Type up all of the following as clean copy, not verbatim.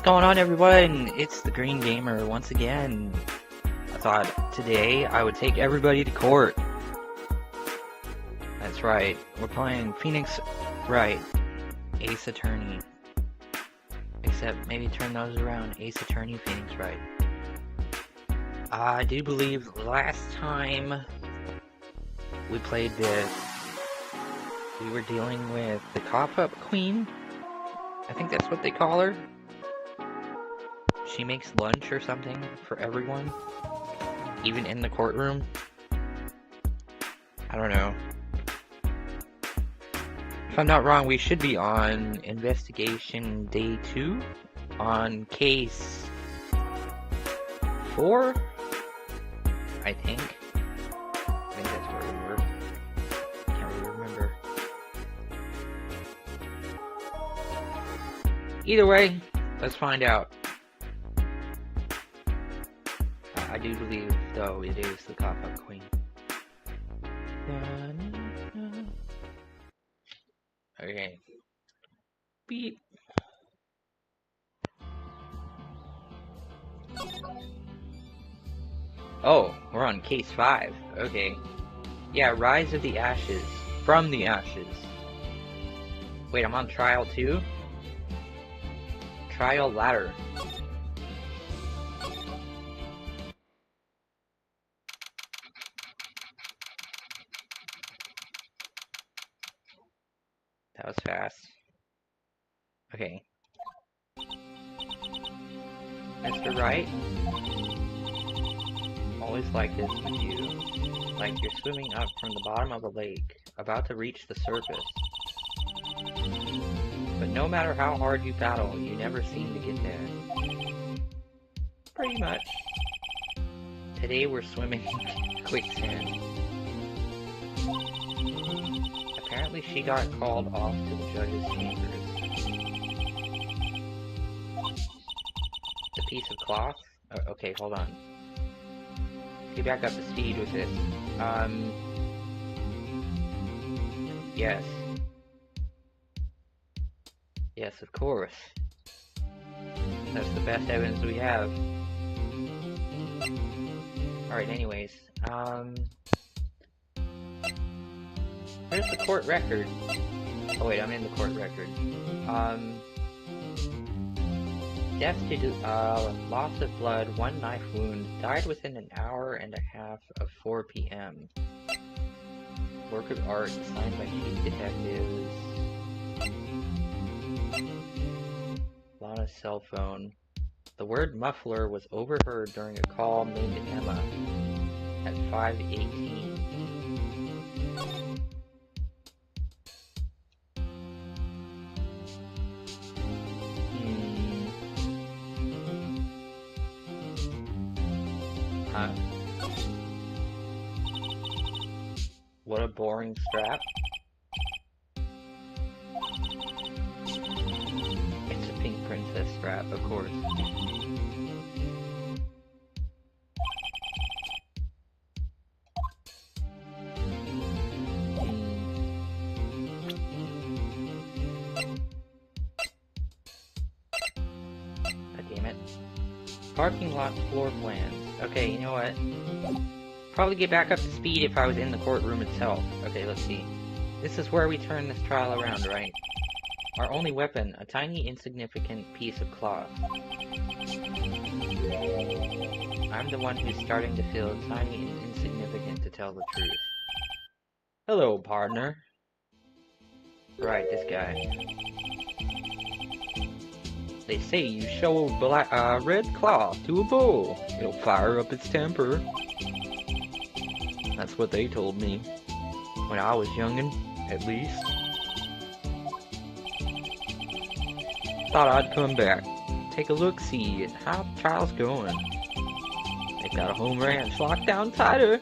going on, everyone? It's the Green Gamer once again. I thought today I would take everybody to court. That's right, we're playing Phoenix Wright, Ace Attorney. Except maybe turn those around, Ace Attorney Phoenix Wright. I do believe last time we played this, we were dealing with the cop-up queen. I think that's what they call her. She makes lunch or something for everyone, even in the courtroom. I don't know. If I'm not wrong, we should be on investigation day 2 on case 4, I think. I think that's where we were. Can't really remember. Either way, let's find out. I do believe, though, it is the cop-up queen. Okay. Beep. Oh, we're on case 5. Okay. Yeah, Rise of the Ashes. From the Ashes. Wait, I'm on trial 2? Trial ladder. That was fast. Okay. Mr. Wright? Always like this with you. Like you're swimming up from the bottom of a lake, about to reach the surface. But no matter how hard you battle, you never seem to get there. Pretty much. Today we're swimming in quicksand. Apparently she got called off to the judge's chambers. The piece of cloth? Oh, okay, hold on. Get back up to speed with this. Yes. Yes, of course. That's the best evidence we have. Alright, anyways. Where's the court record? Oh wait, I'm in the court record. Death due to loss of blood, 1 knife wound, died within an hour and a half of 4 p.m. Work of art signed by chief detectives. Lana's cell phone. The word muffler was overheard during a call made to Emma at 5:18. What a boring strap. It's a pink princess strap, of course. God damn it. Parking lot floor plans. Okay, you know what? Probably get back up to speed if I was in the courtroom itself. Okay, let's see. This is where we turn this trial around, right? Our only weapon, a tiny insignificant piece of cloth. I'm the one who's starting to feel tiny and insignificant, to tell the truth. Hello, partner. Right, this guy. They say you show red cloth to a bull. It'll fire up its temper. That's what they told me. When I was youngin', at least. Thought I'd come back. Take a look-see at how the trial's going. They've got a home ranch locked down tighter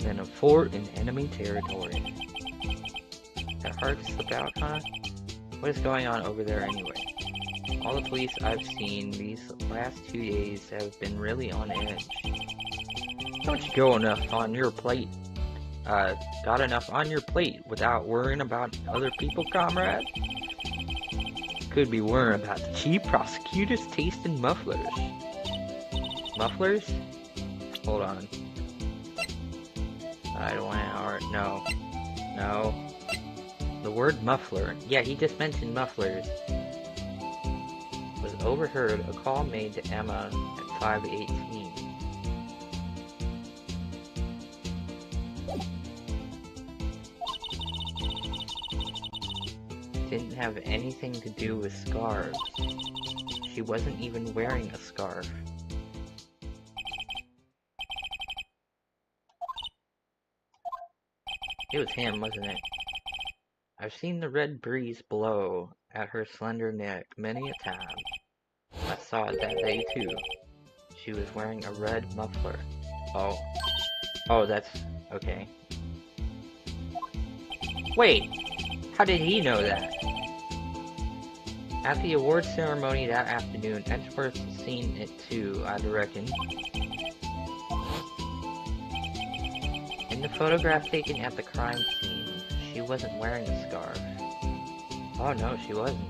than a fort in enemy territory. That hard to slip out, huh? What is going on over there anyway? All the police I've seen these last 2 days have been really on edge. Don't you got enough on your plate without worrying about other people, comrade? Could be worrying about the cheap prosecutor's taste in mufflers. Mufflers? Hold on. I don't want to... No. No. The word muffler. Yeah, he just mentioned mufflers. Was overheard a call made to Emma at 5:18. Didn't have anything to do with scarves. She wasn't even wearing a scarf. It was him, wasn't it? I've seen the red breeze blow at her slender neck many a time. I saw it that day too. She was wearing a red muffler. Oh. Oh, that's... okay. Wait! How did he know that? At the awards ceremony that afternoon, Edgeworth seen it too, I'd reckon. In the photograph taken at the crime scene, she wasn't wearing a scarf. Oh no, she wasn't.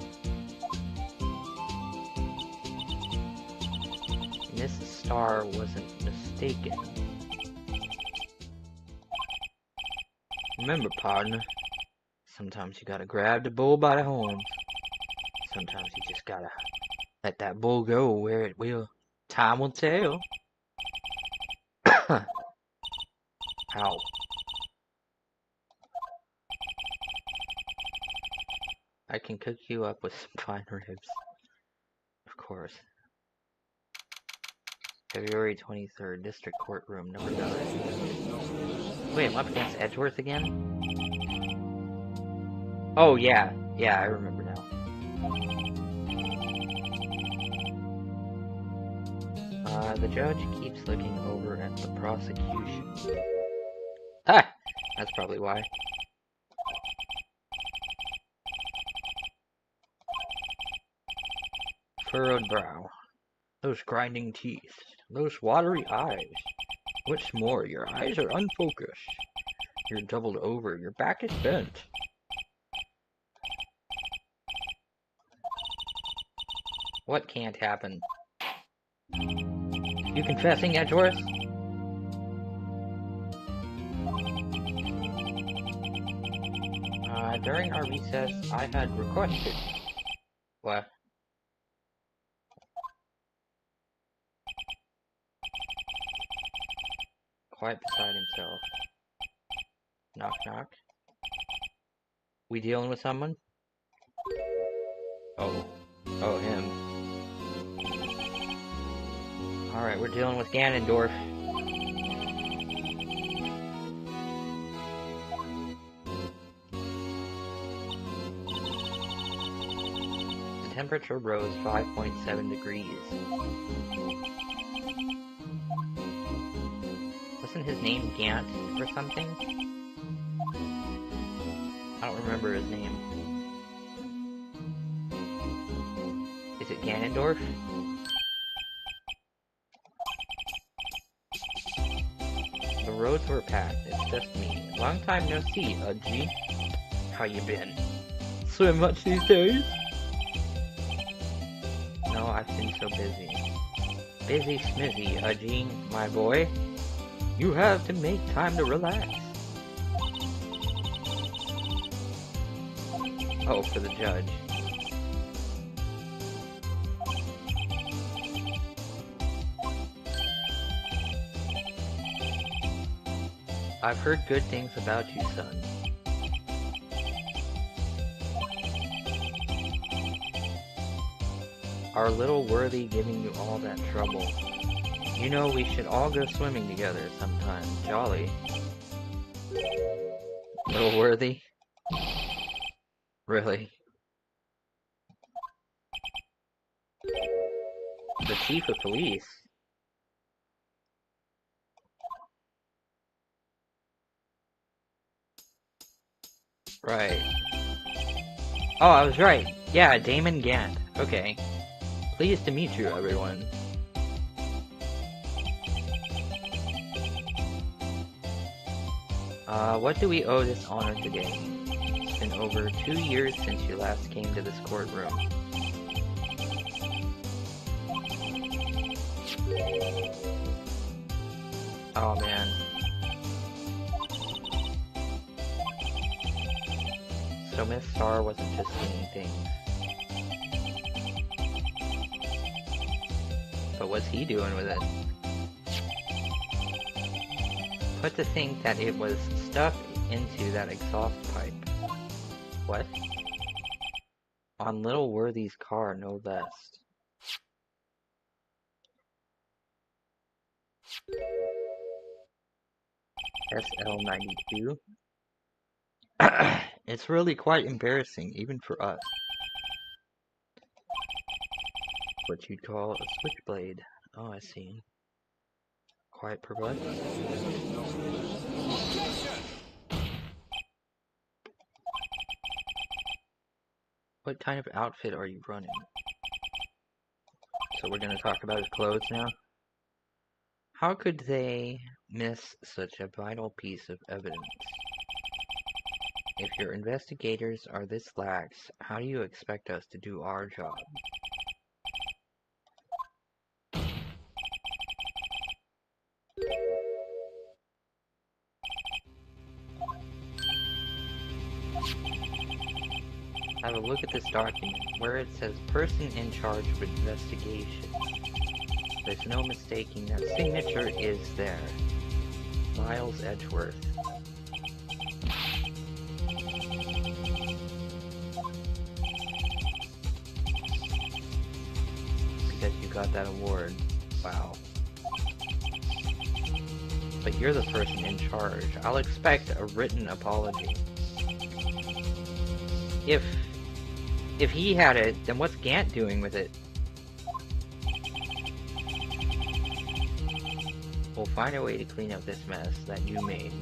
Mrs. Starr wasn't mistaken. Remember, partner, sometimes you gotta grab the bull by the horns. Sometimes you just gotta let that bull go where it will. Time will tell. Ow. I can cook you up with some fine ribs. Of course. February 23rd, District Courtroom, number 9. Wait, I'm up against Edgeworth again? Oh, yeah. Yeah, I remember now. The judge keeps looking over at the prosecution. Ha! That's probably why. Furrowed brow. Those grinding teeth. Those watery eyes. What's more, your eyes are unfocused. You're doubled over. Your back is bent. What can't happen? You confessing, Edgeworth? During our recess, I had requested... What? Quite beside himself. Knock, knock. We dealing with someone? Oh. Oh, him. Alright, we're dealing with Ganondorf. The temperature rose 5.7 degrees. Wasn't his name Gant or something? I don't remember his name. Is it Ganondorf? The roads were packed, it's just me. Long time no see, G. How you been? Swim much these days? No, I've been so busy. Busy smizzy, G, my boy. You have to make time to relax. Oh, for the judge. I've heard good things about you, son. Our little worthy giving you all that trouble. You know, we should all go swimming together sometime. Jolly. Little worthy? Really? The chief of police? Right. Oh, I was right. Yeah, Damon Gant. Okay. Pleased to meet you, everyone. What do we owe this honor today? It's been over 2 years since you last came to this courtroom. Oh man. So Miss Star wasn't just seeing things. But what's he doing with it? Put to think that it was stuffed into that exhaust pipe. What? On little Worthy's car, no less. SL92? It's really quite embarrassing, even for us. What you'd call a switchblade. Oh, I see. Quite perplexing. What kind of outfit are you running? So we're gonna talk about his clothes now? How could they miss such a vital piece of evidence? If your investigators are this lax, how do you expect us to do our job? Have a look at this document, where it says person in charge of investigation. There's no mistaking that signature is there. Miles Edgeworth. Because you got that award. Wow. But you're the person in charge. I'll expect a written apology. If he had it, then what's Gant doing with it? We'll find a way to clean up this mess that you made.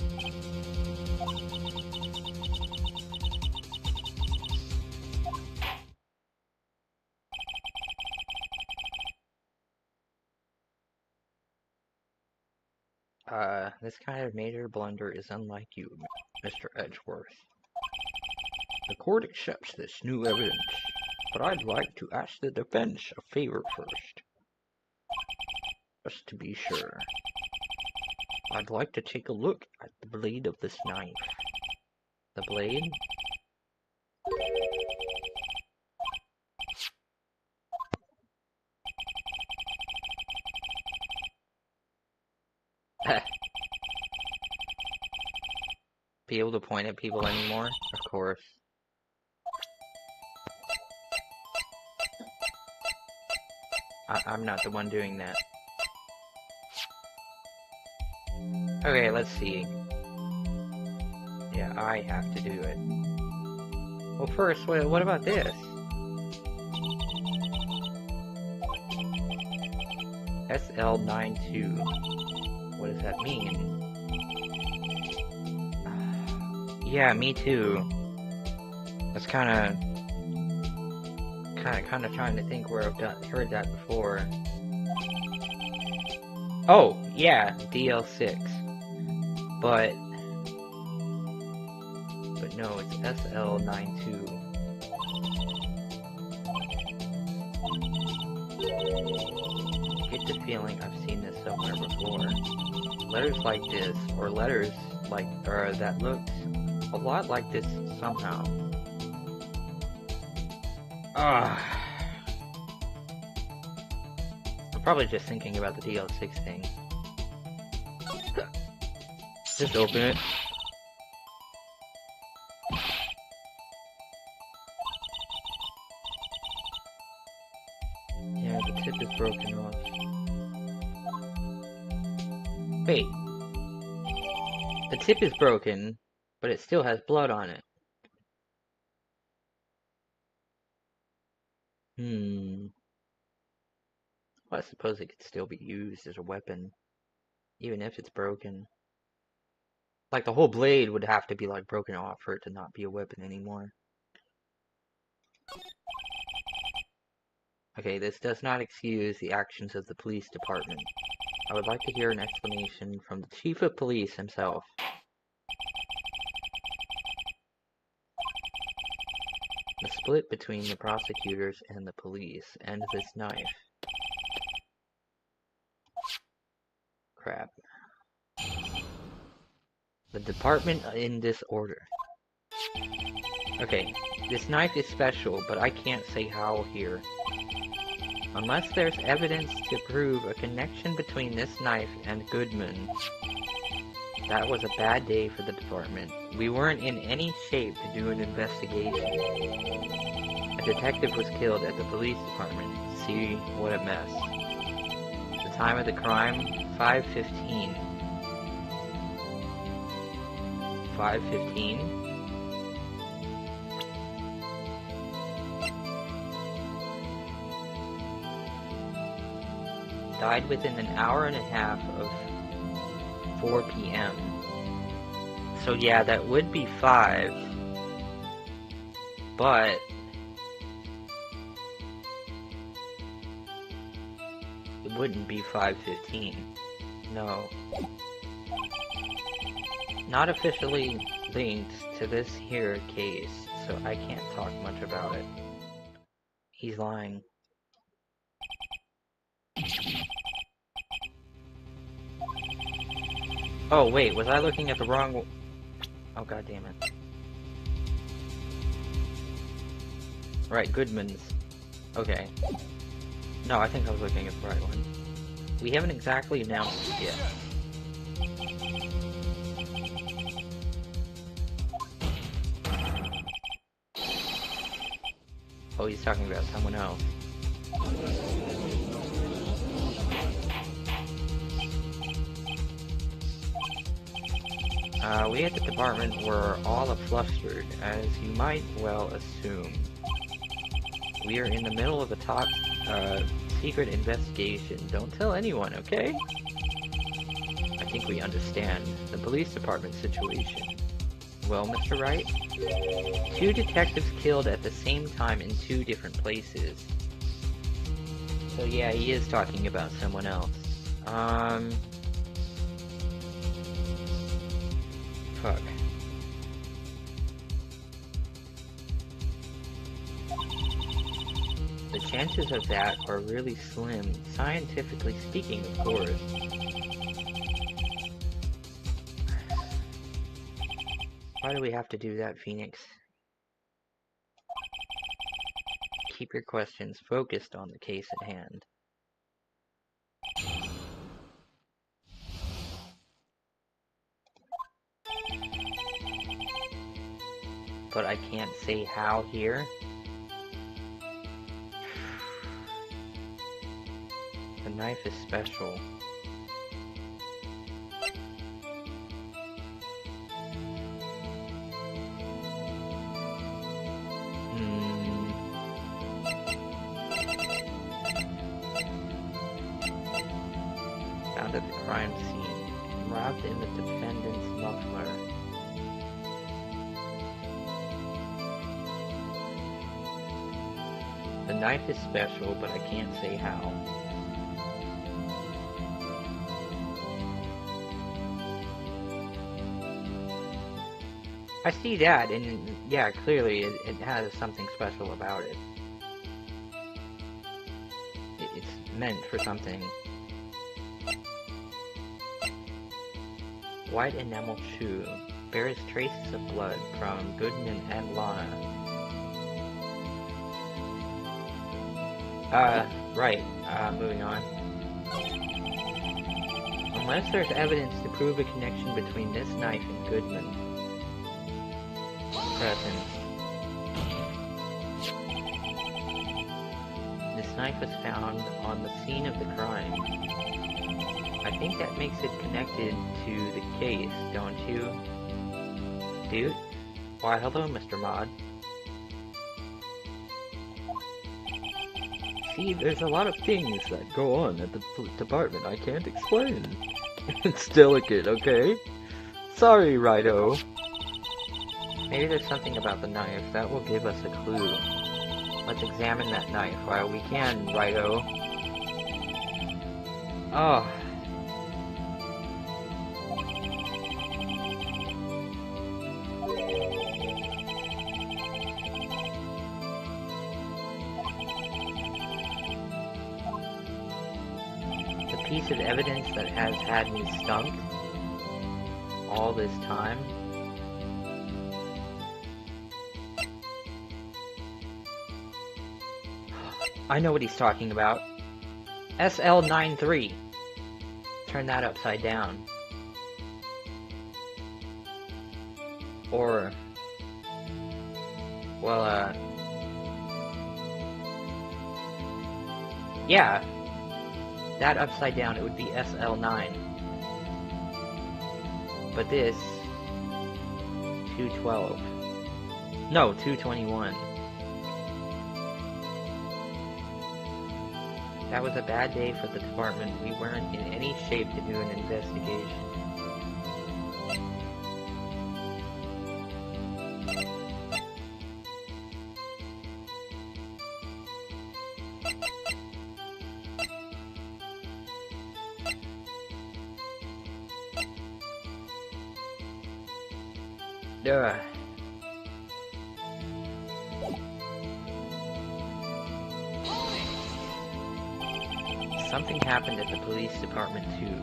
This kind of major blunder is unlike you, Mr. Edgeworth. The court accepts this new evidence, but I'd like to ask the defense a favor first. Just to be sure. I'd like to take a look at the blade of this knife. The blade? Be able to point at people anymore? Of course. I'm not the one doing that. Okay, let's see. Yeah, I have to do it. Well, first, what about this? SL92. What does that mean? Yeah, me too. That's kind of trying to think where I've heard that before. Oh, yeah, DL6. But no, it's SL92. I get the feeling I've seen this somewhere before. Letters like this, or letters like that looked a lot like this somehow. I'm probably just thinking about the DL6 thing. Just open it. Yeah, the tip is broken off. Wait. The tip is broken, but it still has blood on it. Well, I suppose it could still be used as a weapon, even if it's broken. Like, the whole blade would have to be, like, broken off for it to not be a weapon anymore. Okay, this does not excuse the actions of the police department. I would like to hear an explanation from the chief of police himself. The split between the prosecutors and the police, and this knife. Crap. The department in this order. Okay, this knife is special, but I can't say how here. Unless there's evidence to prove a connection between this knife and Goodman. That was a bad day for the department. We weren't in any shape to do an investigation. A detective was killed at the police department. See what a mess. The time of the crime, 5:15. 5:15? Died within an hour and a half of 4 p.m. So yeah, that would be 5. But it wouldn't be 5:15. No. Not officially linked to this here case, so I can't talk much about it. He's lying. Oh wait, was I looking at the wrong... Oh god damn it. Right, Goodman's. Okay. No, I think I was looking at the right one. We haven't exactly announced it yet. Oh, he's talking about someone else. We at the department were all flustered, as you might well assume. We are in the middle of a top secret investigation. Don't tell anyone, okay? I think we understand the police department situation. Well, Mr. Wright? 2 detectives killed at the same time in 2 different places. So yeah, he is talking about someone else. Fuck. The chances of that are really slim, scientifically speaking, of course. Why do we have to do that, Phoenix? Keep your questions focused on the case at hand. But I can't say how here. The knife is special. Found at the crime scene. Wrapped in the defendant's muffler. The knife is special, but I can't say how. I see that, and yeah, clearly it has something special about it. It's meant for something. White enamel shoe bears traces of blood from Goodman and Lana. Right, moving on. Unless there's evidence to prove a connection between this knife and Goodman. Present. This knife was found on the scene of the crime. I think that makes it connected to the case, don't you? Dude? Why, hello, Mr. Mod. See, there's a lot of things that go on at the department I can't explain. It's delicate, okay? Sorry, Righto. Maybe there's something about the knife that will give us a clue. Let's examine that knife while we can, Righto. Oh. piece of evidence that has had me stumped all this time. I know what he's talking about. SL93. Turn that upside down. Or, well, yeah, that upside down, it would be SL9. But this, 212. No, 221. That was a bad day for the department. We weren't in any shape to do an investigation. Something happened at the police department too.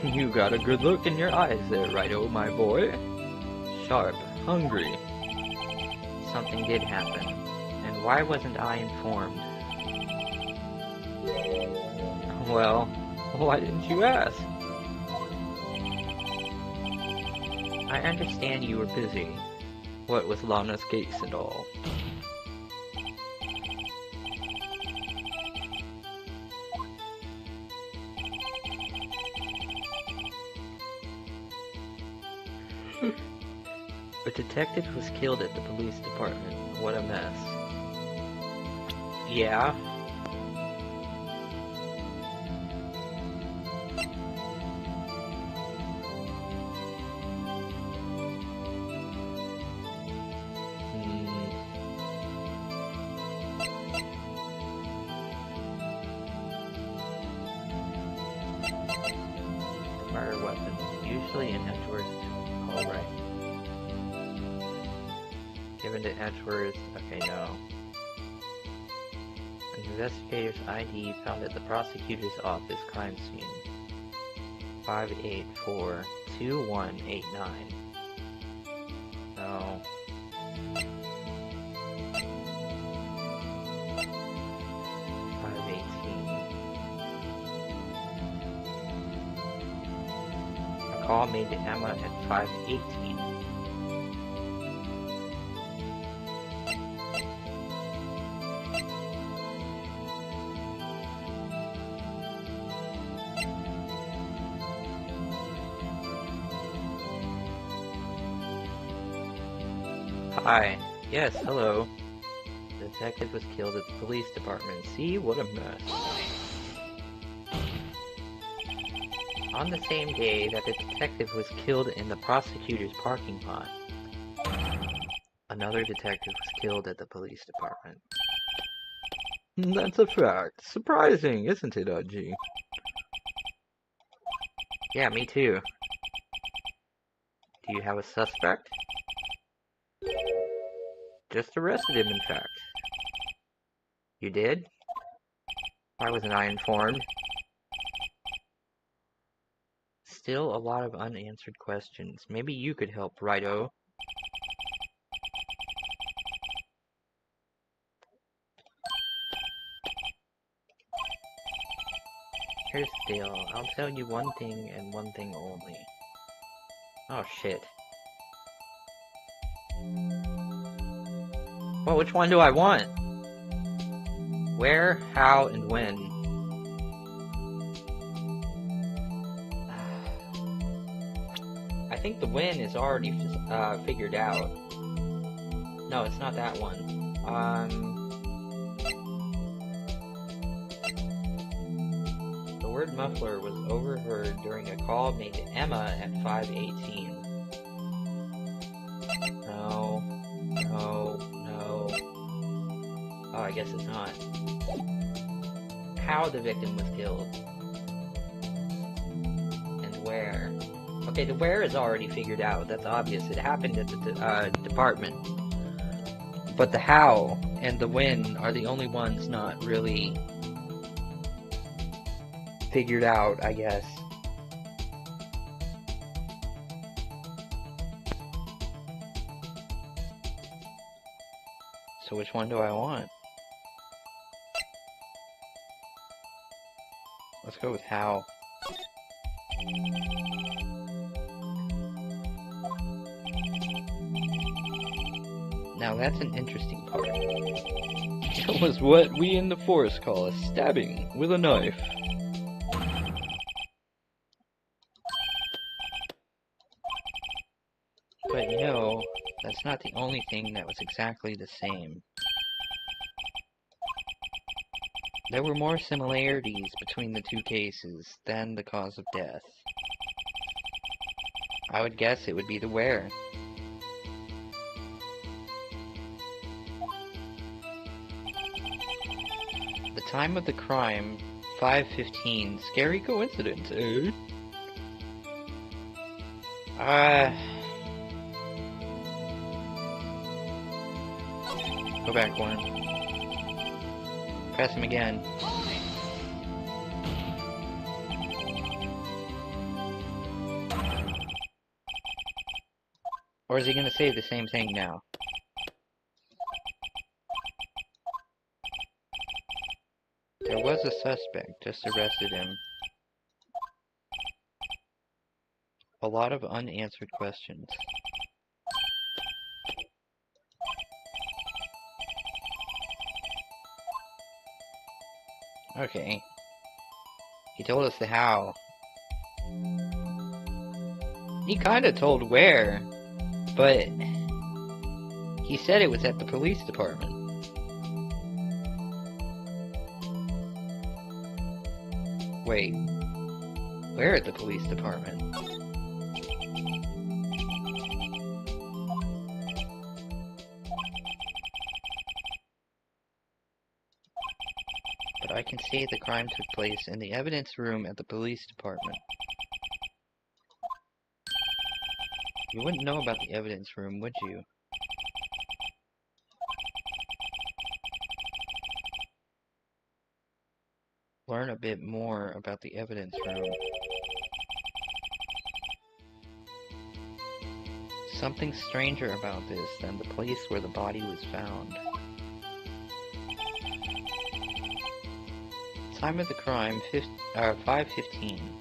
You got a good look in your eyes there, Righto, my boy. Sharp, hungry. Something did happen. And why wasn't I informed? Well, why didn't you ask? I understand you were busy. What with Lana's case and all. A detective was killed at the police department. What a mess. Yeah? Murder weapon. Usually in Edgeworth. Alright. Given to Edgeworth. Okay, no. An investigator's ID found at the prosecutor's office crime scene. 584-2189. No. Call made to Emma at 5:18. Hi. Yes, hello. The detective was killed at the police department. See, what a mess. On the same day that the detective was killed in the prosecutor's parking lot, another detective was killed at the police department. That's a fact. Surprising, isn't it, G? Yeah, me too. Do you have a suspect? Just arrested him, in fact. You did? Why wasn't I informed? Still a lot of unanswered questions. Maybe you could help, Righto. Here's the deal. I'll tell you one thing and one thing only. Oh shit. Well, which one do I want? Where, how, and when? I think the when is already figured out. No, it's not that one. The word muffler was overheard during a call made to Emma at 5:18. No. Oh, I guess it's not. How the victim was killed. And where. Okay, the where is already figured out. That's obvious. It happened at the department. But the how and the when are the only ones not really figured out, I guess. So which one do I want? Let's go with how. Now that's an interesting part. It was what we in the forest call a stabbing with a knife. But you know, that's not the only thing that was exactly the same. There were more similarities between the two cases than the cause of death. I would guess it would be the wear. The time of the crime, 5:15. Scary coincidence, eh? Go back one. Press him again. Or is he gonna say the same thing now? There was a suspect, just arrested him. A lot of unanswered questions. Okay. He told us the how. He kinda told where, but he said it was at the police department. Wait, where at the police department? But I can see the crime took place in the evidence room at the police department. You wouldn't know about the evidence room, would you? Learn a bit more about the evidence room. Something stranger about this than the place where the body was found. Time of the crime, 5:15.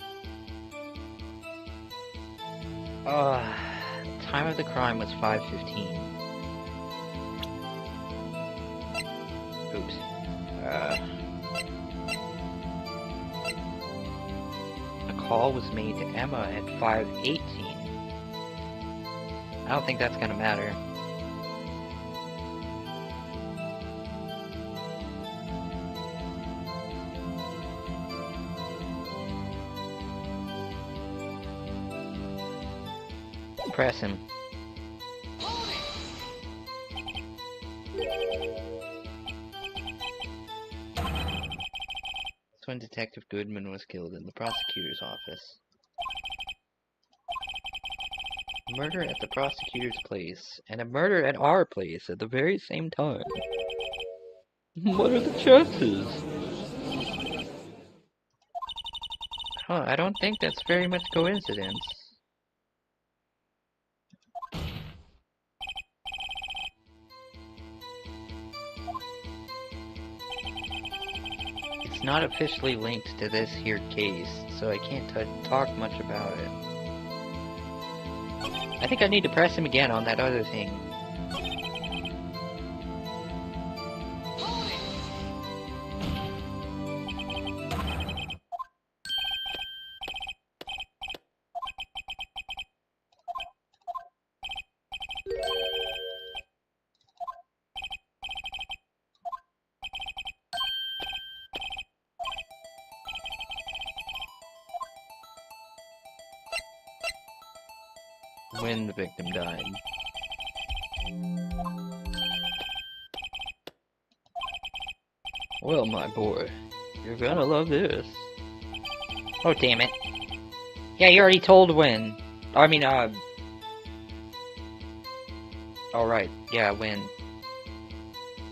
Time of the crime was 5:15. Oops. A call was made to Emma at 5:18. I don't think that's gonna matter. Press him. That's when Detective Goodman was killed in the prosecutor's office. A murder at the prosecutor's place, and a murder at our place at the very same time. What are the chances? Huh, I don't think that's very much coincidence. It's not officially linked to this here case, so I can't talk much about it. I think I need to press him again on that other thing. When the victim died. Well, my boy, you're gonna love this. Oh, damn it. Yeah, you already told when. I mean, alright, yeah, when.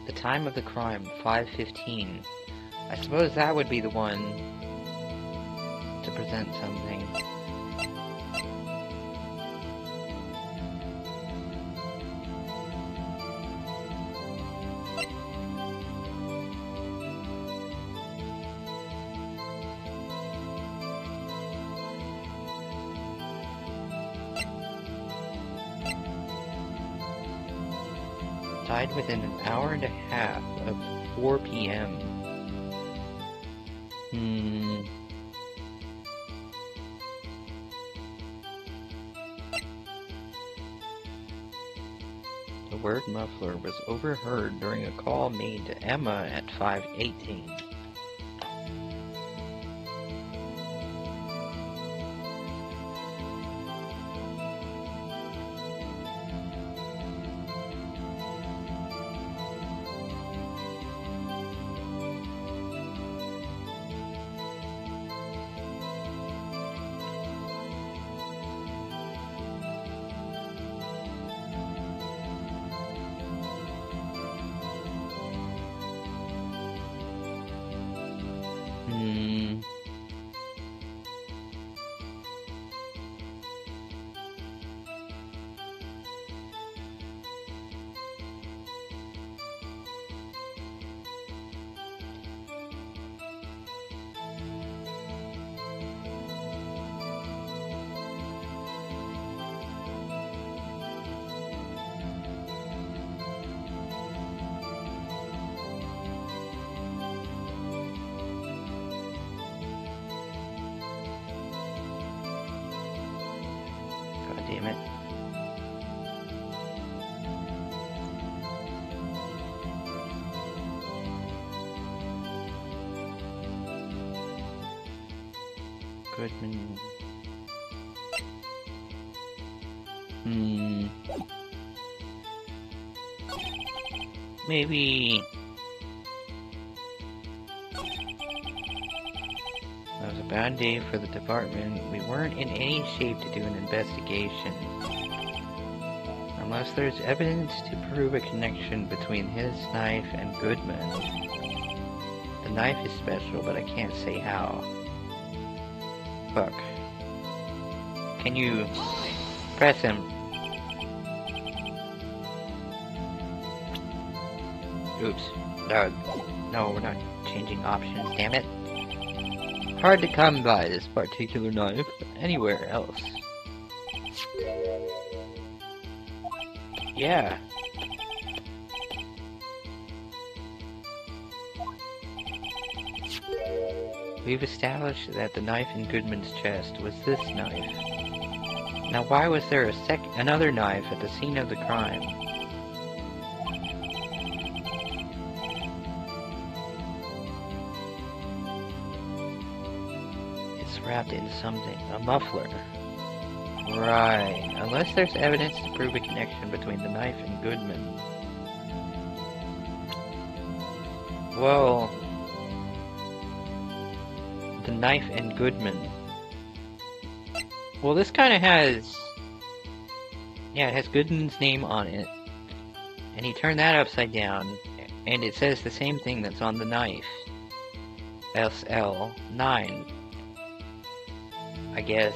The time of the crime, 5:15. I suppose that would be the one to present something. Died within an hour and a half of 4 p.m. The word muffler was overheard during a call made to Emma at 5:18. God damn it. Goodman. Maybe that was a bad day for the department. We weren't in any shape to do an investigation. Unless there's evidence to prove a connection between his knife and Goodman. The knife is special, but I can't say how. Fuck. Can you press him? Oops. No, we're not changing options, damn it. Hard to come by this particular knife anywhere else. Yeah. We've established that the knife in Goodman's chest was this knife. Now why was there another knife at the scene of the crime? It's wrapped in something, a muffler. Right, unless there's evidence to prove a connection between the knife and Goodman. Well, the knife and Goodman. Well, this kind of has... yeah, it has Goodman's name on it. And he turned that upside down, and it says the same thing that's on the knife. SL9. I guess...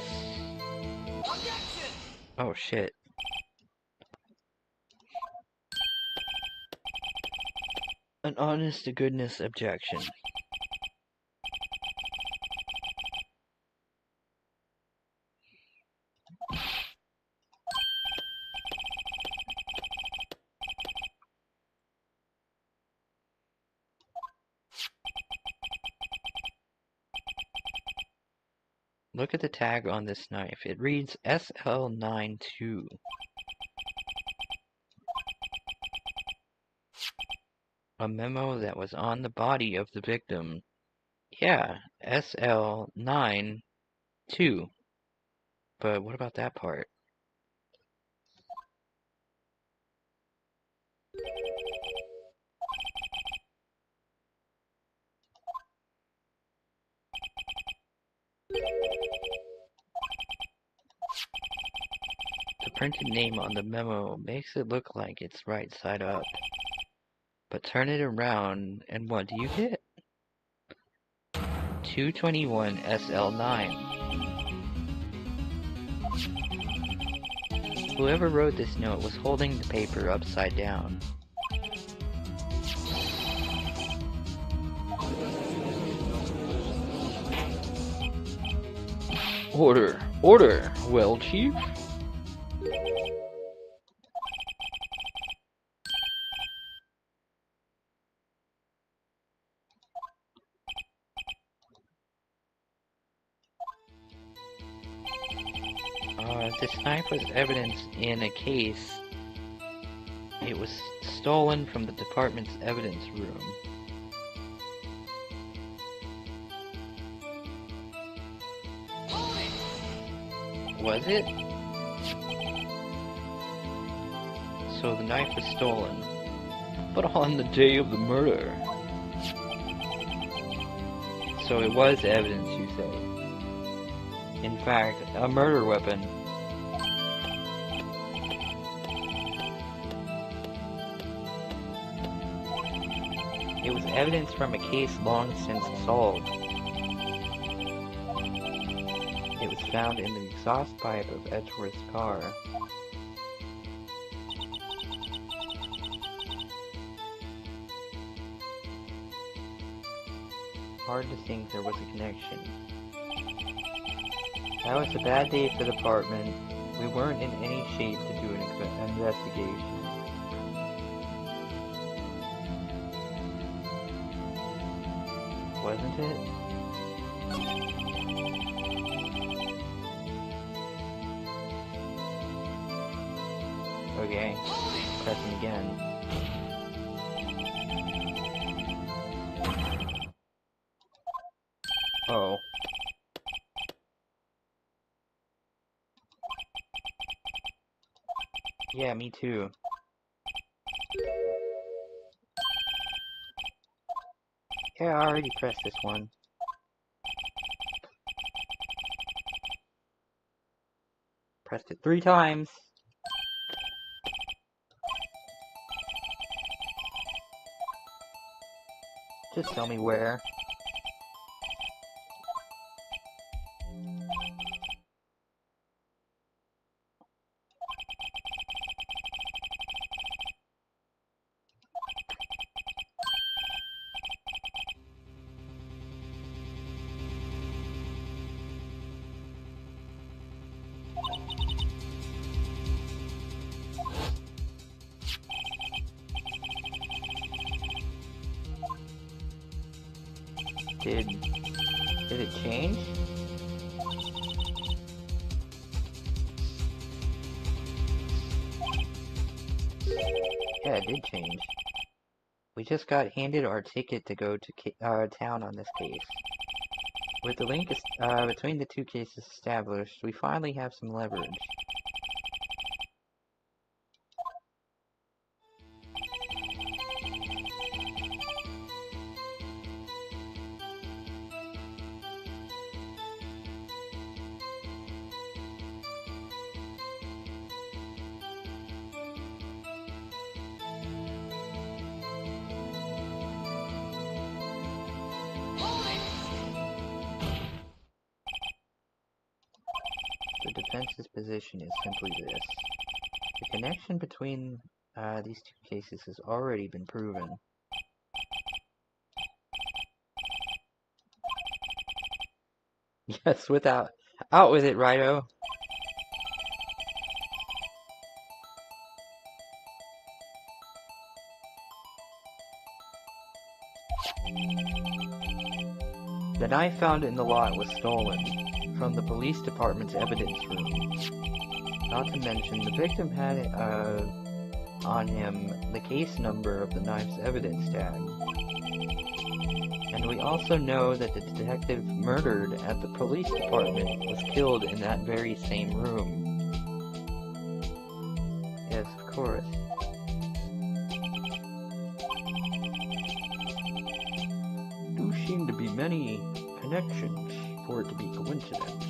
oh shit. An honest-to-goodness objection. Look at the tag on this knife. It reads SL92. A memo that was on the body of the victim. Yeah, SL92. But what about that part? The printed name on the memo makes it look like it's right side up. But turn it around, and what do you get? 221 SL9. Whoever wrote this note was holding the paper upside down. Order! Order! Well, Chief? This knife was evidence in a case. It was stolen from the department's evidence room. Was it? So the knife was stolen, but on the day of the murder. So it was evidence, you say? In fact, a murder weapon. It was evidence from a case long since solved. It was found in the exhaust pipe of Edgeworth's car. Hard to think there was a connection. That was a bad day for the department. We weren't in any shape to do an investigation. Wasn't it? Okay, press him again. Oh. Yeah, me too. Yeah, I already pressed this one. Pressed it 3 times. Just tell me where. Did it change? Yeah, it did change. We just got handed our ticket to go to town on this case. With the link between the 2 cases established, we finally have some leverage. The defense's position is simply this. The connection between these 2 cases has already been proven. Yes, out with it, Rido. The knife found in the lot was stolen from the police department's evidence room. Not to mention, the victim had on him the case number of the knife's evidence tag. And we also know that the detective murdered at the police department was killed in that very same room. Yes, of course. Do seem to be many connections for it to be coincidence.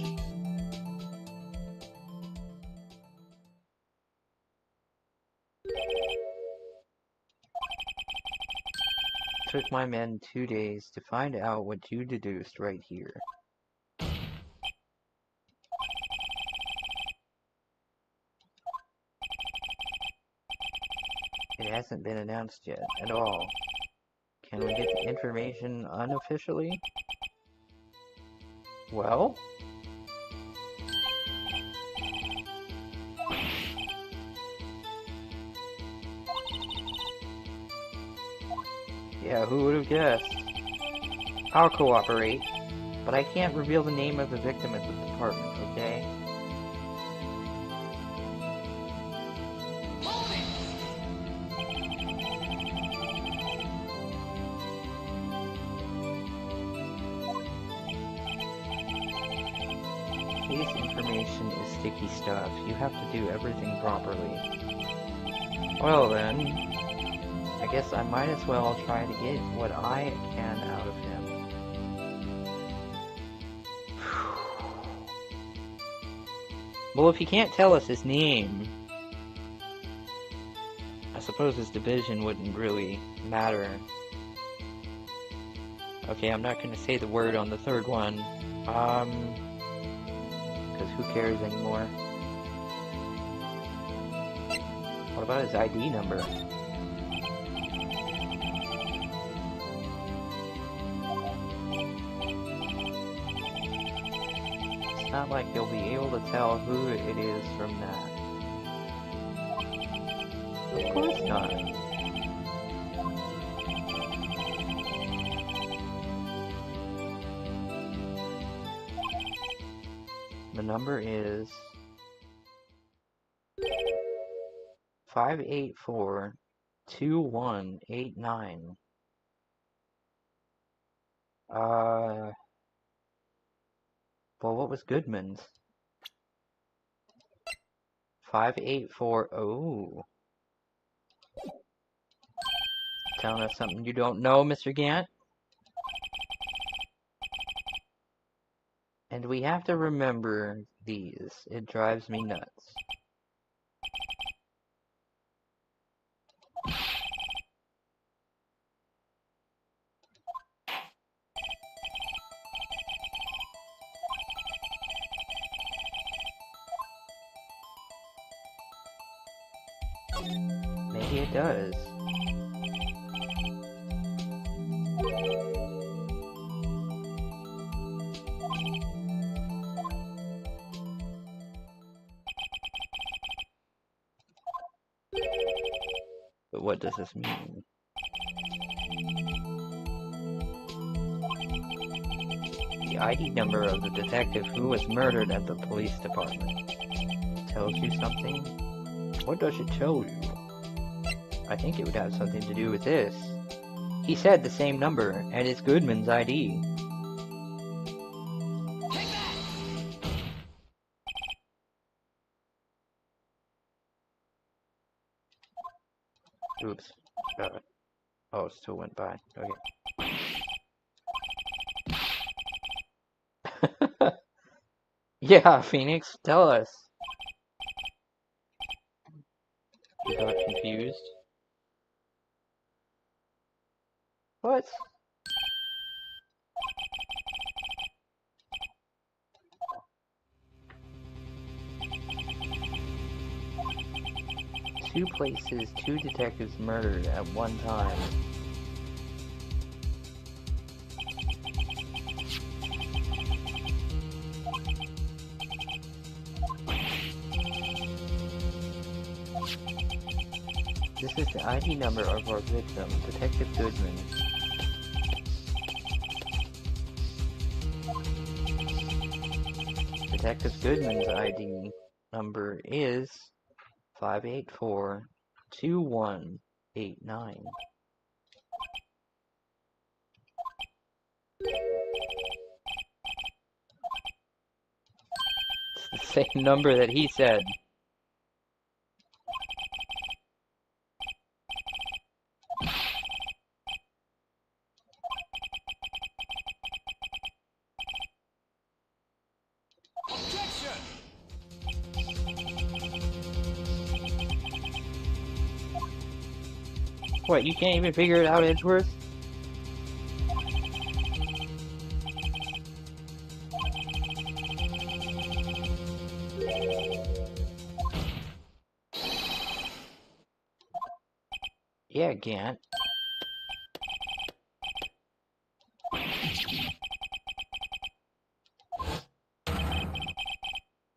took my men 2 days to find out what you deduced right here. It hasn't been announced yet, at all. Can we get the information unofficially? Well? Yeah, who would have guessed? I'll cooperate, but I can't reveal the name of the victim at the department, okay? Case information is sticky stuff. You have to do everything properly. Well then, I guess I might as well try to get what I can out of him. Well, if he can't tell us his name, I suppose his division wouldn't really matter. Okay, I'm not gonna say the word on the third one. Because who cares anymore? What about his ID number? It's not like you'll be able to tell who it is from that. Of course not. The number is 584-2189. Well, what was Goodman's? 584. Oh. Telling us something you don't know, Mr. Gant? And we have to remember these. It drives me nuts. Maybe it does. But what does this mean? The ID number of the detective who was murdered at the police department. Tells you something? What does it tell you? I think it would have something to do with this. He said the same number, and it's Goodman's ID. Oops. Oh, it still went by. Okay. Yeah, Phoenix, tell us. You got confused? What? Two places, two detectives murdered at one time. This is the ID number of our victim, Detective Goodman. Detective Goodman's ID number is 584-2189. It's the same number that he said. What, you can't even figure it out, Edgeworth? Yeah, Gant.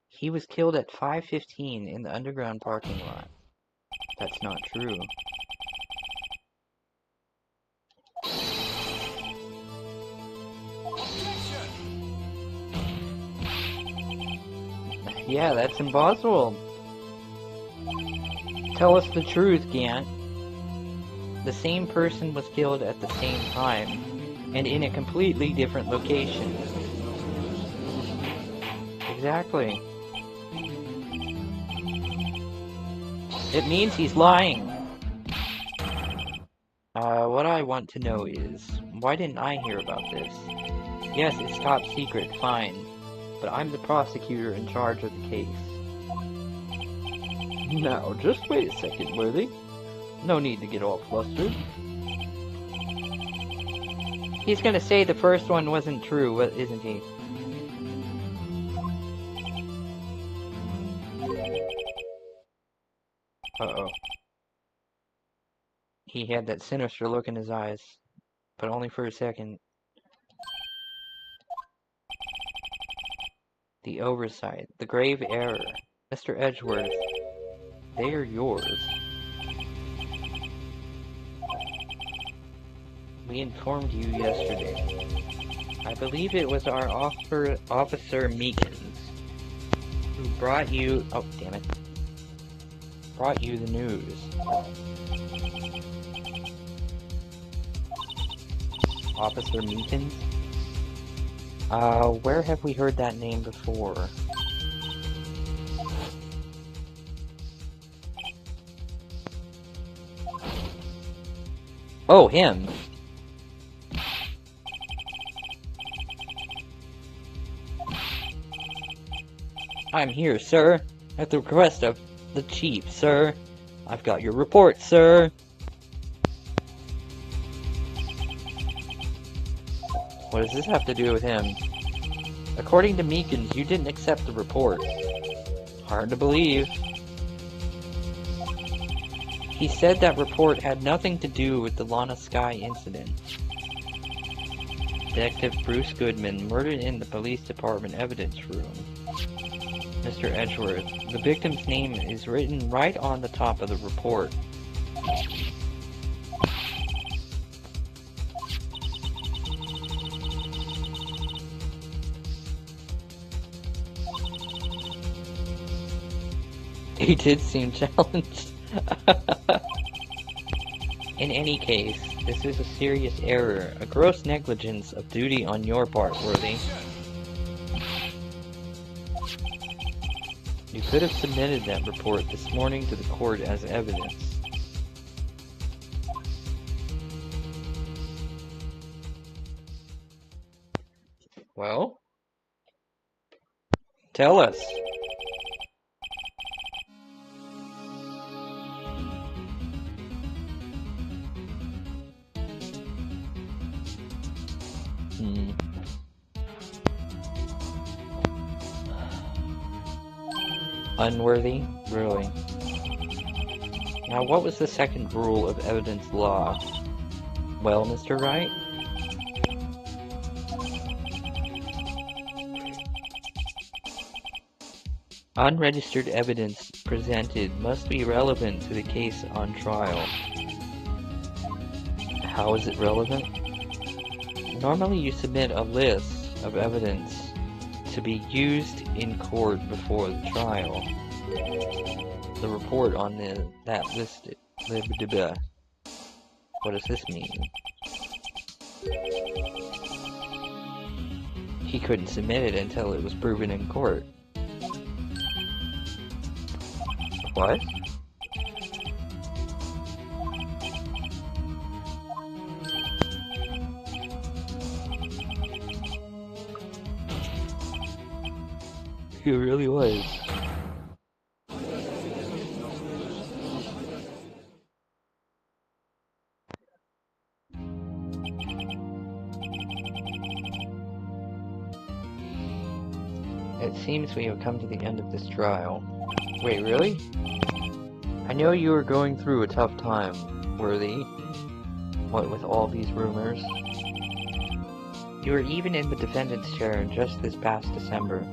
He was killed at 5:15 in the underground parking lot. That's not true. Yeah, that's impossible. Tell us the truth, Gant. The same person was killed at the same time, and in a completely different location. Exactly. It means he's lying. What I want to know is, why didn't I hear about this? Yes, it's top secret, fine. But I'm the prosecutor in charge of the case. Now, just wait a second, Worthy. No need to get all flustered. He's gonna say the first one wasn't true, isn't he? Uh-oh. He had that sinister look in his eyes, but only for a second. The oversight, the grave error. Mr. Edgeworth, they are yours. We informed you yesterday. I believe it was our Officer Meekins who brought you... Oh, damn it. Brought you the news. Officer Meekins? Where have we heard that name before? Oh, him! I'm here, sir, at the request of the chief, sir. I've got your report, sir. What does this have to do with him? According to Meekins, you didn't accept the report. Hard to believe. He said that report had nothing to do with the Lana Sky incident. Detective Bruce Goodman murdered in the police department evidence room. Mr. Edgeworth, the victim's name is written right on the top of the report. He did seem challenged. In any case, this is a serious error, a gross negligence of duty on your part, Worthy. You could have submitted that report this morning to the court as evidence. Well? Tell us. Unworthy? Really? Now, what was the second rule of evidence law? Well, Mr. Wright? Unregistered evidence presented must be relevant to the case on trial. How is it relevant? Normally you submit a list of evidence to be used in court before the trial. The report on that list... What does this mean? He couldn't submit it until it was proven in court. What? He really was. It seems we have come to the end of this trial. Wait, really? I know you were going through a tough time, Worthy. What with all these rumors? You were even in the defendant's chair just this past December.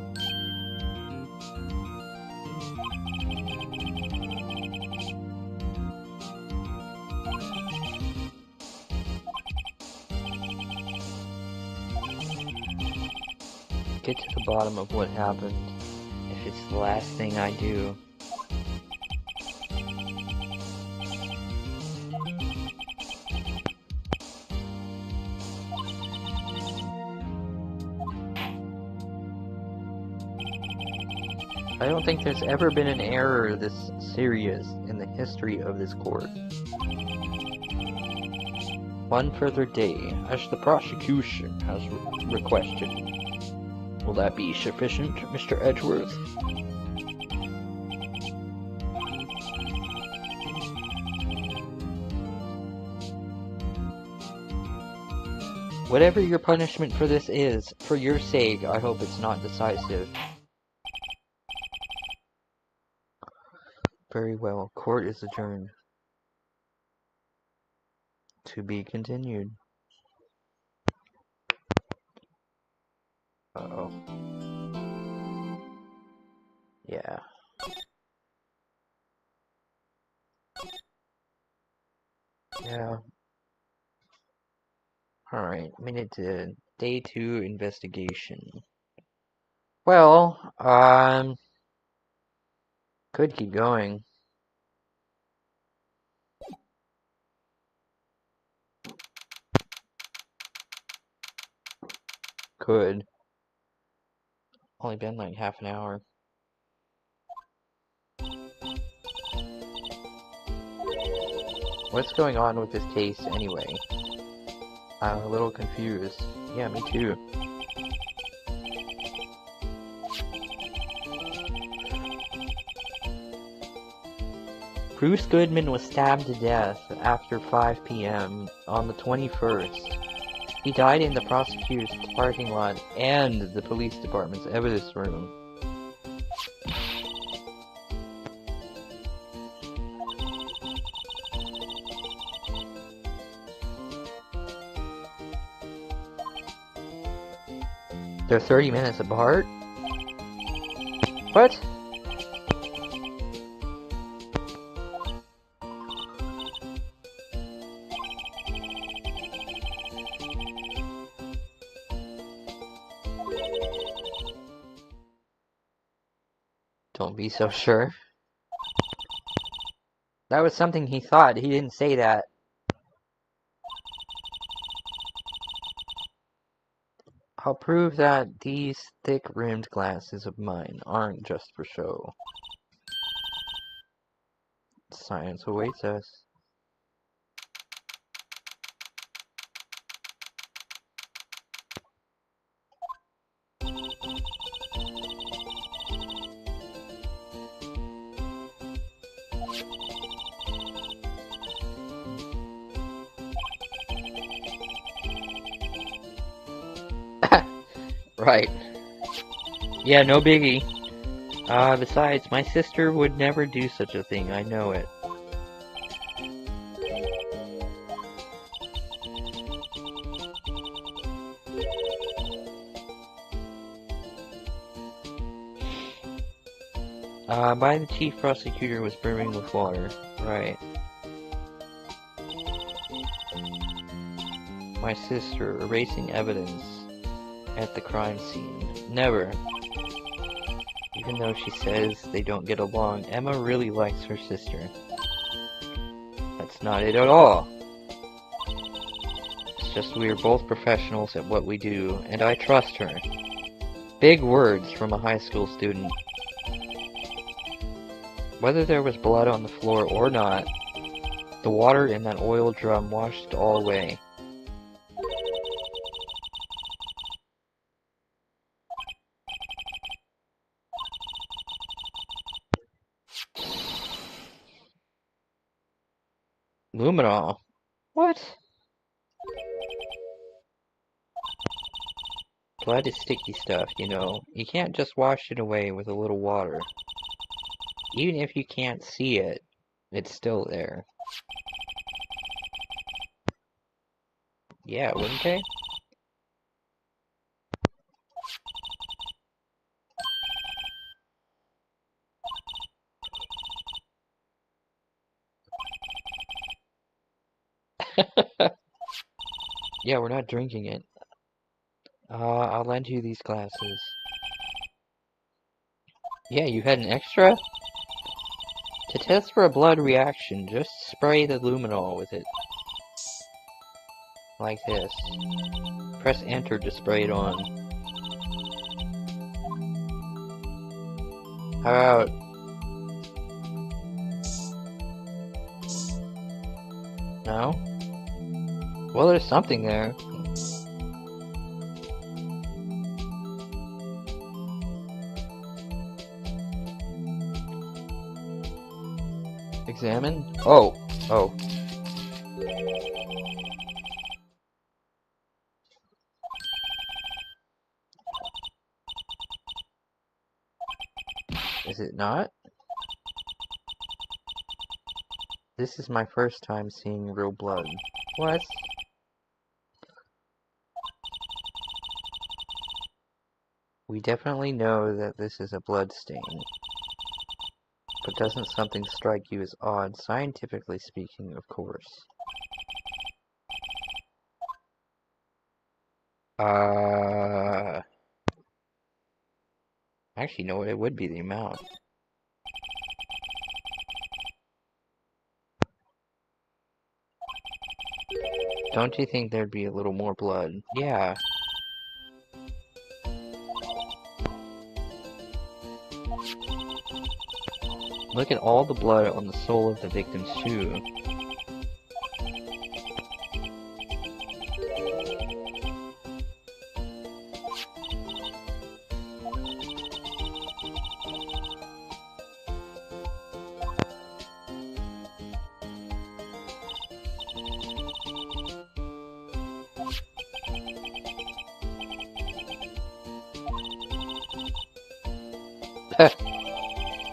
Get to the bottom of what happened, if it's the last thing I do. I don't think there's ever been an error this serious in the history of this court. One further day, as the prosecution has requested. Will that be sufficient, Mr. Edgeworth? Whatever your punishment for this is, for your sake, I hope it's not decisive. Very well, court is adjourned. To be continued. Uh-oh. Yeah. Yeah. Alright, minute to day 2 investigation. Well, could keep going. Could. Only been like half an hour. What's going on with this case anyway? I'm a little confused. Yeah, me too. Bruce Goodman was stabbed to death after 5 p.m. on the 21st. He died in the prosecutor's parking lot and the police department's evidence room. They're 30 minutes apart? What? Don't be so sure. That was something he thought. He didn't say that. I'll prove that these thick-rimmed glasses of mine aren't just for show. Science awaits us. Right. Yeah, no biggie. Besides, my sister would never do such a thing, I know it. By the chief prosecutor was brimming with water. Right. My sister erasing evidence at the crime scene. Never. Even though she says they don't get along, Emma really likes her sister. That's not it at all. It's just we are both professionals at what we do, and I trust her. Big words from a high school student. Whether there was blood on the floor or not, the water in that oil drum washed it all away. Luminol? What? Blood is sticky stuff, you know. You can't just wash it away with a little water. Even if you can't see it, it's still there. Yeah, wouldn't they? Yeah, we're not drinking it. I'll lend you these glasses. Yeah, you had an extra? To test for a blood reaction, just spray the luminol with it. Like this. Press enter to spray it on. How about... No? Well, there's something there. Examine? Oh. Oh. Is it not? This is my first time seeing real blood. What? We definitely know that this is a blood stain. But doesn't something strike you as odd, scientifically speaking, of course? Actually, no, it would be the amount. Don't you think there'd be a little more blood? Yeah. Look at all the blood on the sole of the victim's shoe.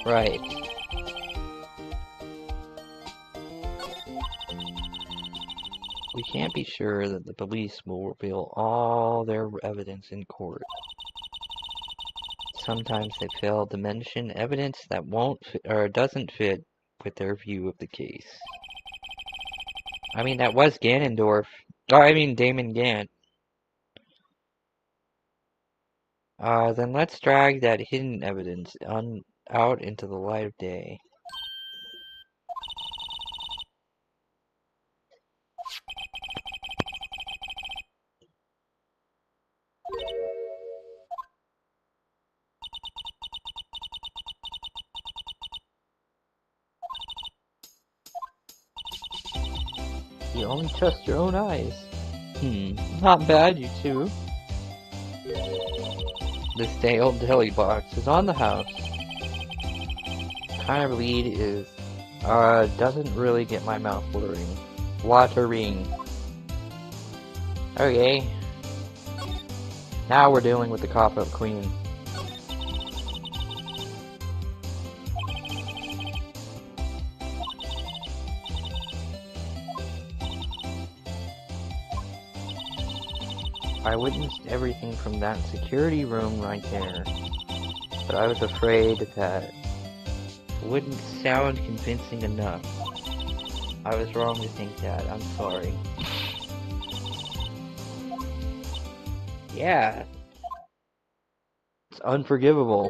Right. We can't be sure that the police will reveal all their evidence in court. Sometimes they fail to mention evidence that doesn't fit with their view of the case. I mean, that was Ganondorf. Oh, I mean Damon Gant. Then let's drag that hidden evidence out into the light of day. You only trust your own eyes. Not bad, you two. This day-old deli box is on the house. Kind of lead is, doesn't really get my mouth watering. Okay. Now we're dealing with the cop-up queen. I witnessed everything from that security room right there, but I was afraid that it wouldn't sound convincing enough. I was wrong to think that. I'm sorry. Yeah. It's unforgivable.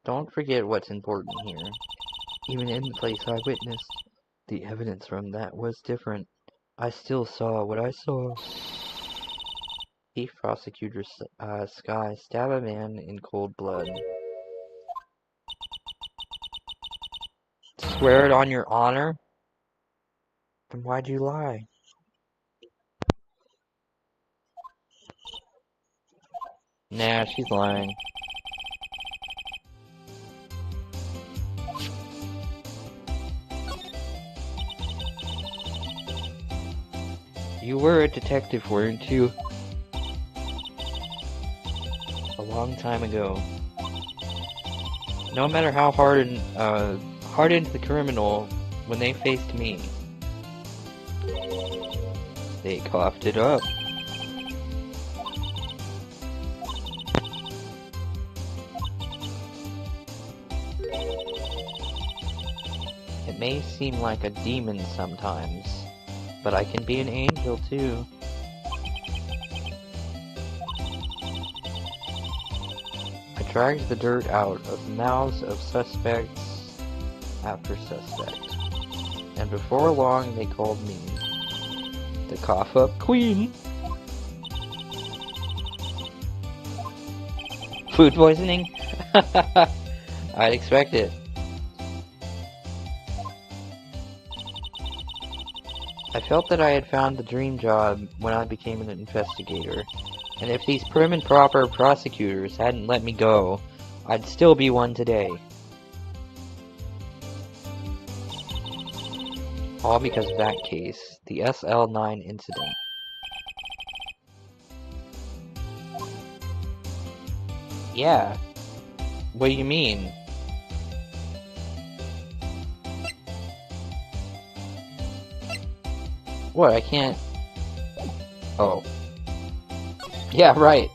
Don't forget what's important here. Even in the place I witnessed, the evidence from that was different. I still saw what I saw. Chief Prosecutor Sky stab a man in cold blood. Swear it on your honor? Then why'd you lie? Nah, she's lying. You were a detective, weren't you? A long time ago. No matter how hardened the criminal when they faced me, they coughed it up. It may seem like a demon sometimes, but I can be an angel too. I dragged the dirt out of the mouths of suspects after suspect, and before long they called me the cough-up queen. Food poisoning? I'd expect it. I felt that I had found the dream job when I became an investigator, and if these prim and proper prosecutors hadn't let me go, I'd still be one today. All because of that case, the SL9 incident. Yeah. What do you mean? What, I can't... Oh. Yeah, right.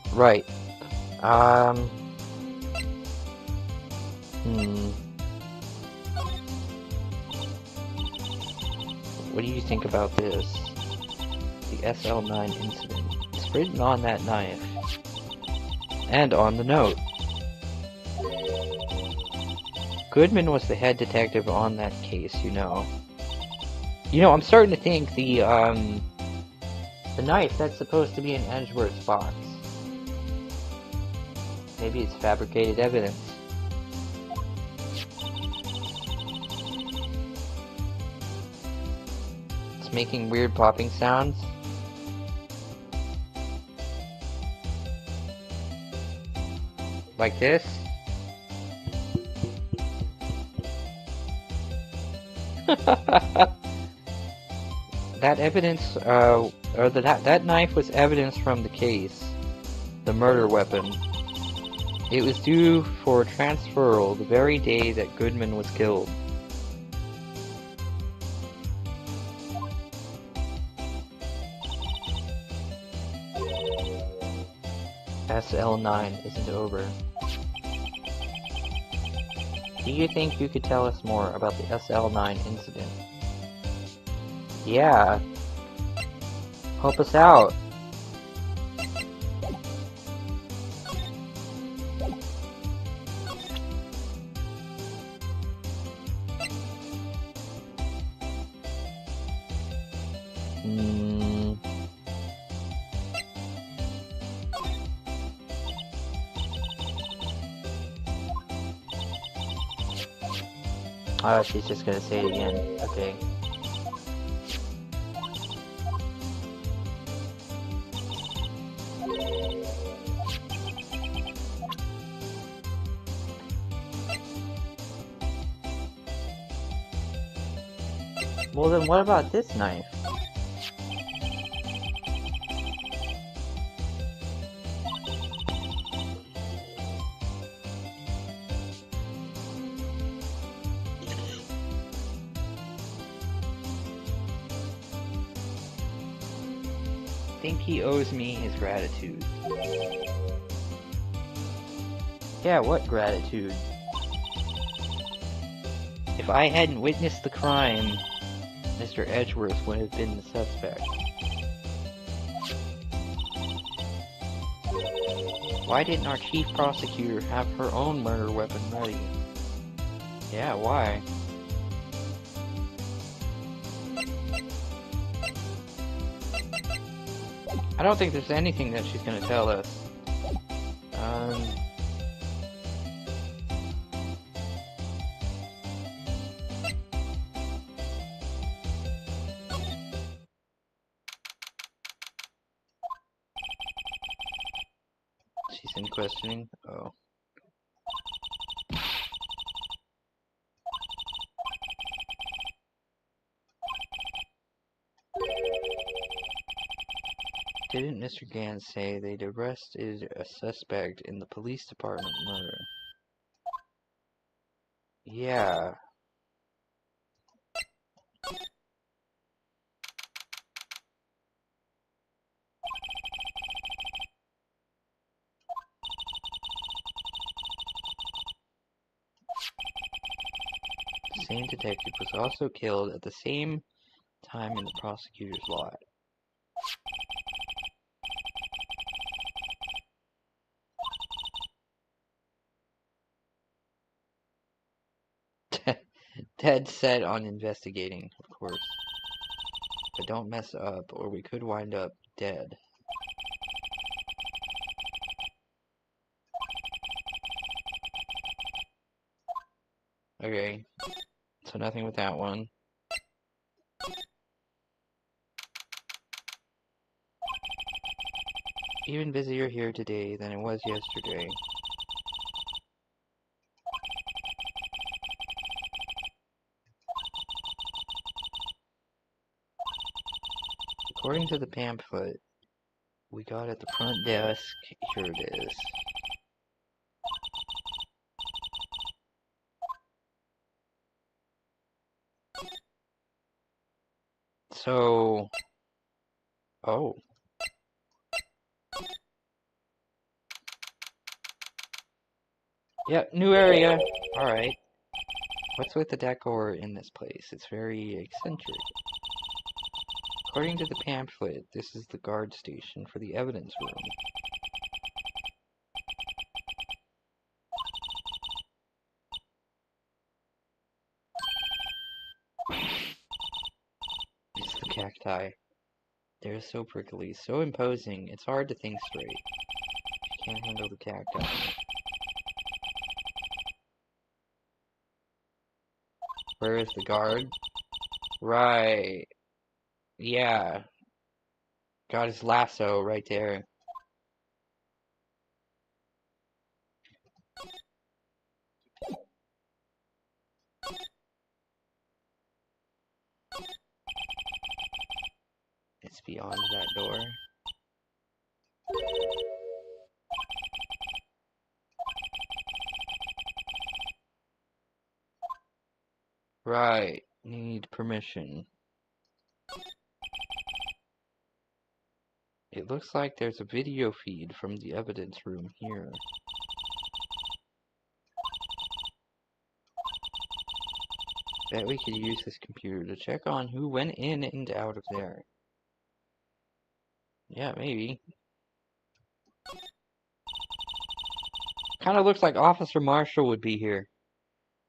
What do you think about this? The SL9 incident. It's written on that knife. And on the note. Goodman was the head detective on that case, you know. You know, I'm starting to think the knife that's supposed to be in Edgeworth's box. Maybe it's fabricated evidence. It's making weird popping sounds. Like this. That evidence, that knife was evidence from the case. The murder weapon. It was due for transferal the very day that Goodman was killed. SL9 isn't over. Do you think you could tell us more about the SL9 incident? Yeah. Help us out. Oh, she's just gonna say it again. Okay. Well then what about this knife? I think he owes me his gratitude. Yeah, what gratitude? If I hadn't witnessed the crime, Mr. Edgeworth would have been the suspect. Why didn't our chief prosecutor have her own murder weapon ready? Yeah, why? I don't think there's anything that she's gonna tell us. She's in questioning? Oh. didn't Mr. Gans say they'd arrested a suspect in the police department murder? Yeah. The same detective was also killed at the same time in the prosecutor's lot. Dead set on investigating, of course. But don't mess up, or we could wind up dead. Okay, so nothing with that one. Even busier here today than it was yesterday. According to the pamphlet we got at the front desk, here it is. So, oh. Yep, new area. Alright. What's with the decor in this place? It's very eccentric. According to the pamphlet, this is the guard station for the evidence room. It's the cacti. They're so prickly, so imposing, it's hard to think straight. You can't handle the cacti. Where is the guard? Right. Yeah. Got his lasso right there. It's beyond that door. Right. Need permission. It looks like there's a video feed from the evidence room here. Bet we could use this computer to check on who went in and out of there. Yeah, maybe. Kinda looks like Officer Marshall would be here.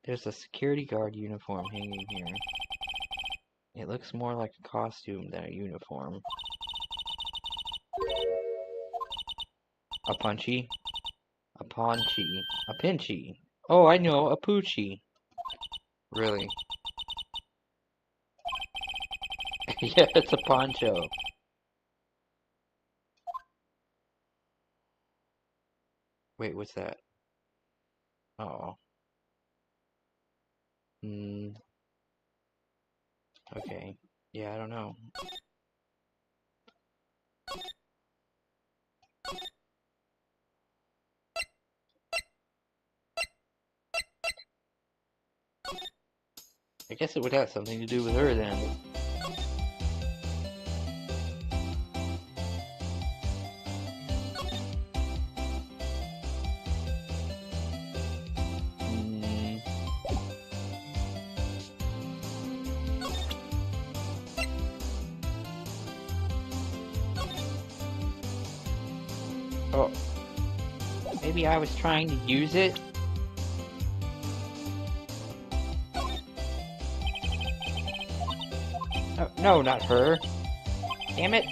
There's a security guard uniform hanging here. It looks more like a costume than a uniform. A punchy. A paunchy. A pinchy. Oh, I know, a poochie. Really? Yeah, it's a poncho. Wait, what's that? Oh. Okay. Yeah, I don't know. I guess it would have something to do with her then. Oh. Maybe I was trying to use it? Oh, no, not her. Damn it.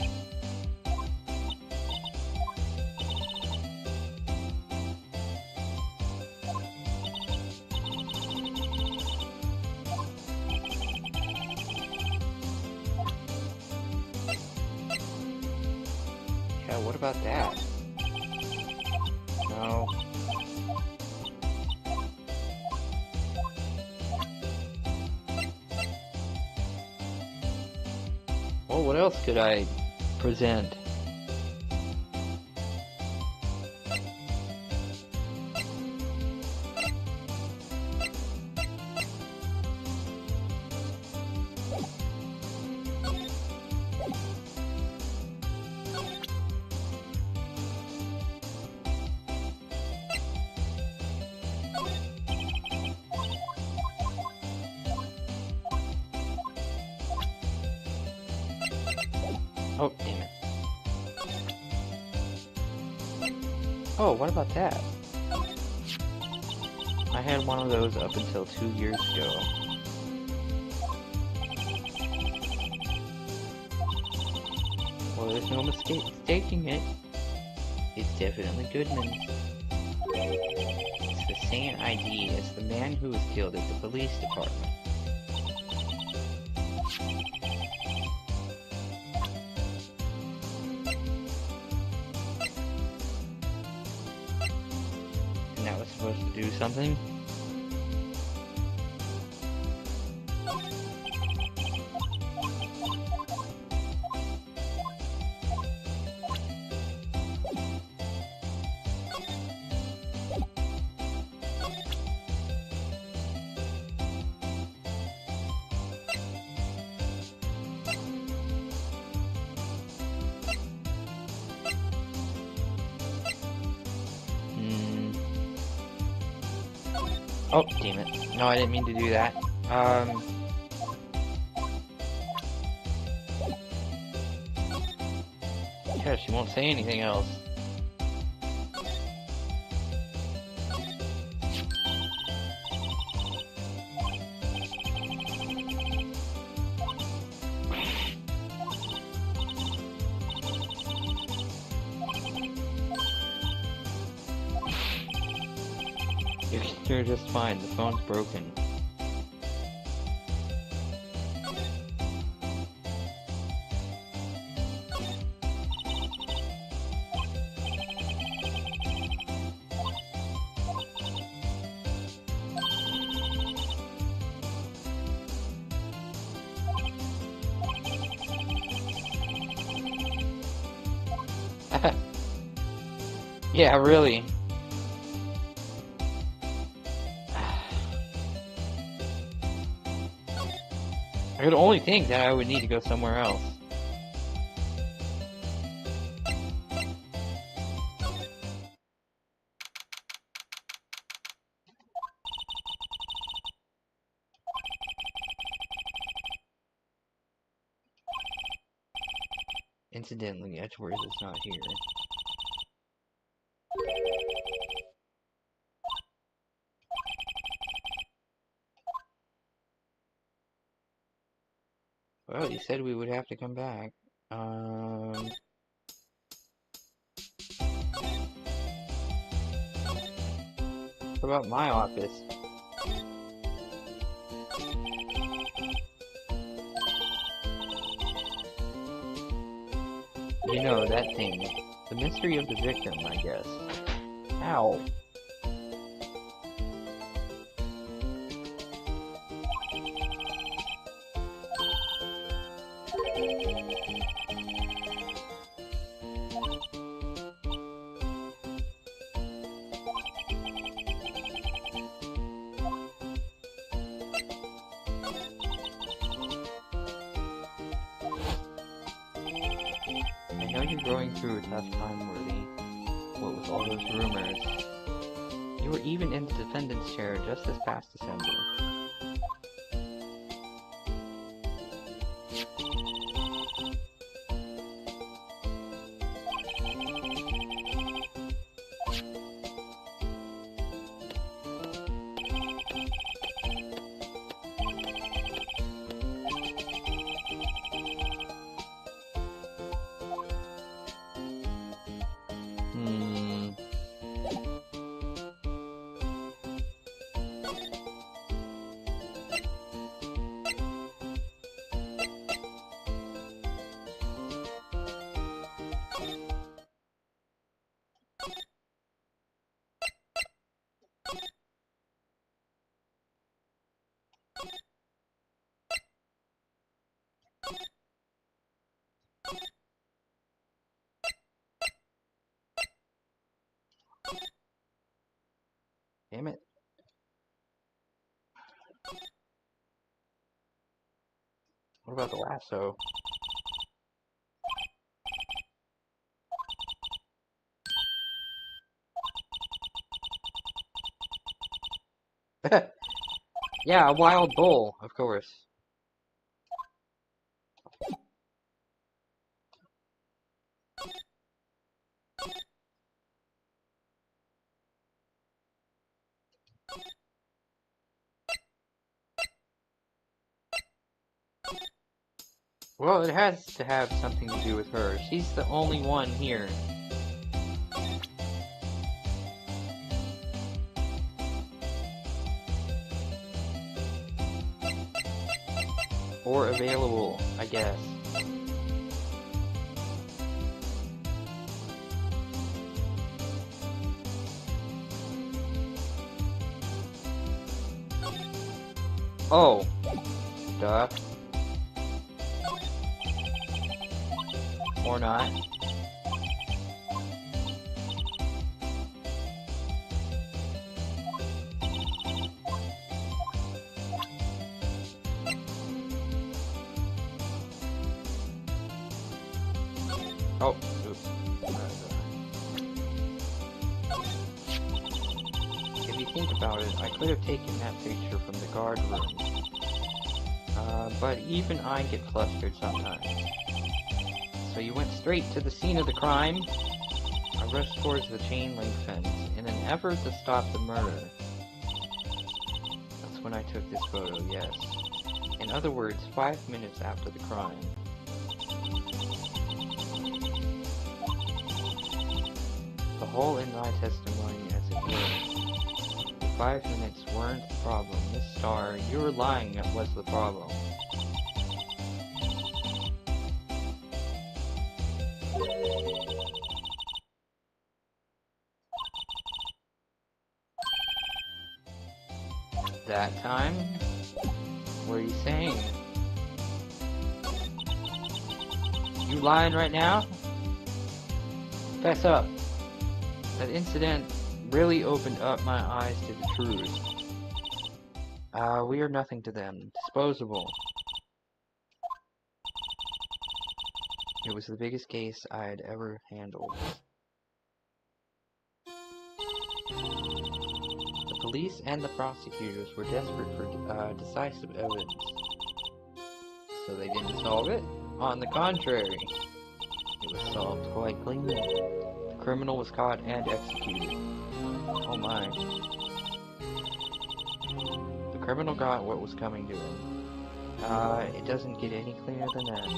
Yeah, what about that? No. Well, what else could I present? Oh, what about that? I had one of those up until 2 years ago. Well, there's no mistaking it. It's definitely Goodman's. It's the same ID as the man who was killed at the police department. And that was supposed to do something? Oh, damn it. No, I didn't mean to do that. Yeah, she won't say anything else. You're just fine. The phone's broken. Yeah, really. I could only think that I would need to go somewhere else. Incidentally, Edgeworth is not here. Well, you said we would have to come back. What about my office? You know, that thing. The mystery of the victim, I guess. Ow. I know you're going through a tough time, Worthy. What with all those rumors. You were even in the defendant's chair just this past December. Damn it. What about the lasso? Yeah, a wild bull, of course. Well, it has to have something to do with her. She's the only one here. Or available, I guess. Oh. Duh. Or not. Oh, oops. If you think about it, I could have taken that picture from the guard room. But even I get flustered sometimes. So you went straight to the scene of the crime? I rushed towards the chain link fence in an effort to stop the murder. That's when I took this photo, yes. In other words, 5 minutes after the crime. The whole in my testimony as it was. The 5 minutes weren't the problem. Miss Starr, you were lying, that was the problem. That time? What are you saying? You lying right now? Fess up. That incident really opened up my eyes to the truth. We are nothing to them. Disposable. It was the biggest case I had ever handled. The police and the prosecutors were desperate for decisive evidence. So they didn't solve it? On the contrary, it was solved quite cleanly. The criminal was caught and executed. Oh my. The criminal got what was coming to him. It doesn't get any cleaner than that.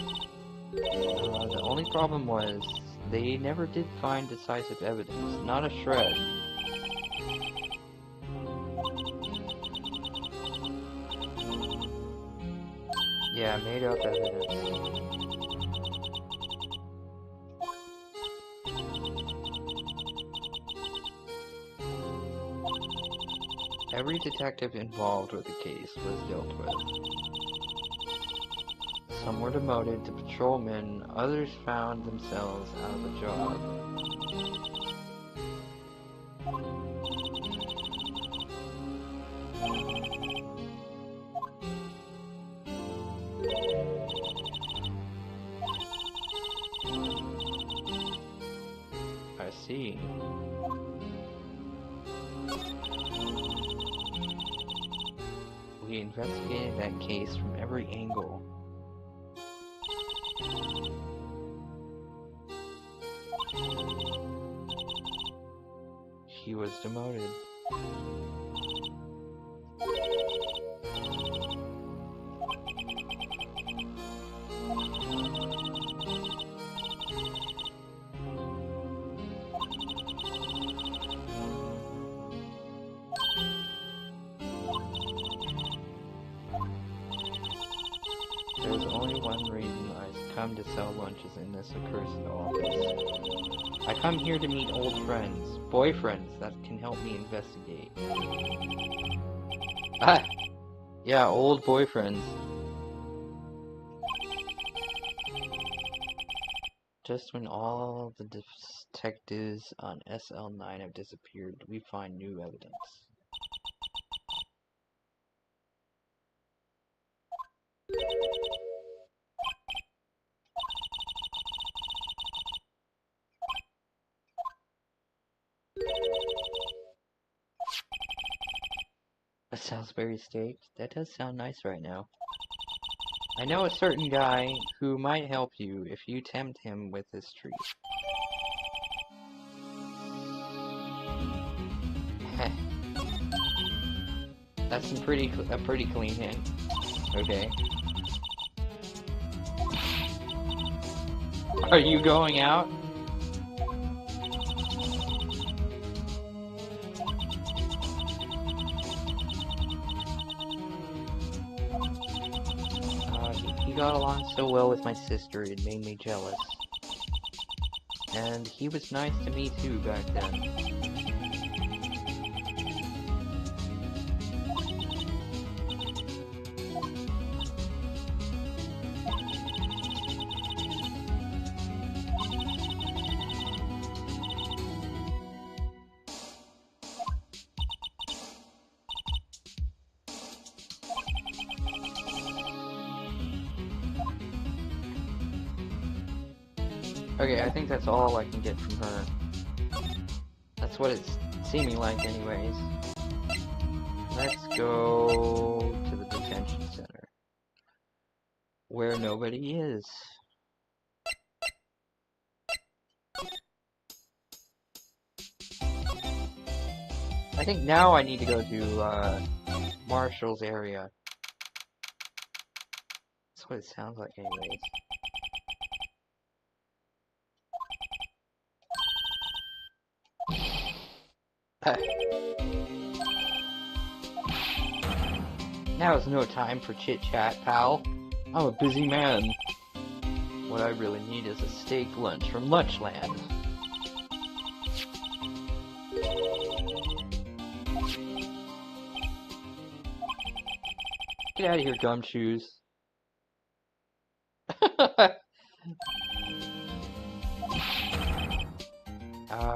The only problem was, they never did find decisive evidence. Not a shred. Yeah, made up evidence. Every detective involved with the case was dealt with. Some were demoted to patrolmen, others found themselves out of a job. I see. We investigated that case from every angle. He was demoted. There's only one reason I come to sell lunches in this accursed office. I come here to meet old friends, boyfriends that can help me investigate. Ah! Yeah, old boyfriends. Just when all the detectives on SL9 have disappeared, we find new evidence. A Salisbury steak? That does sound nice right now. I know a certain guy who might help you if you tempt him with this treat. That's a pretty clean hint. Okay. Are you going out? He got along so well with my sister, it made me jealous. And he was nice to me too back then. Okay, I think that's all I can get from her. That's what it's seeming like anyways. Let's go to the detention center, where nobody is. I think now I need to go to Marshall's area. That's what it sounds like anyways. Now is no time for chit-chat, pal. I'm a busy man. What I really need is a steak lunch from Lunchland. Get out of here, gumshoes.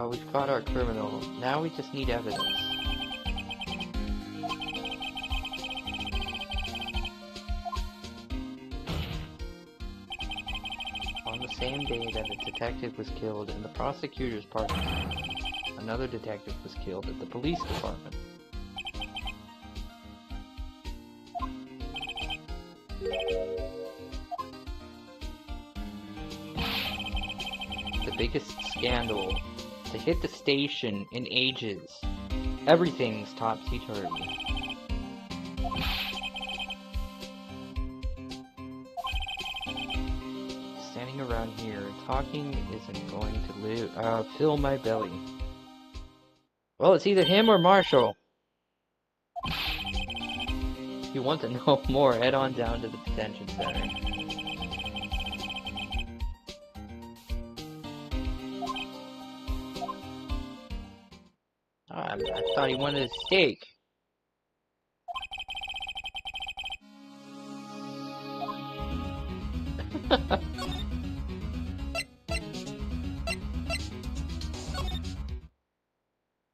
We've caught our criminal. Now we just need evidence. On the same day that a detective was killed in the prosecutor's parking lot, another detective was killed at the police department. The biggest scandal to hit the station in ages. Everything's topsy-turvy. Standing around here, talking isn't going to fill my belly. Well, it's either him or Marshall. If you want to know more, head on down to the detention center. I thought he wanted a steak.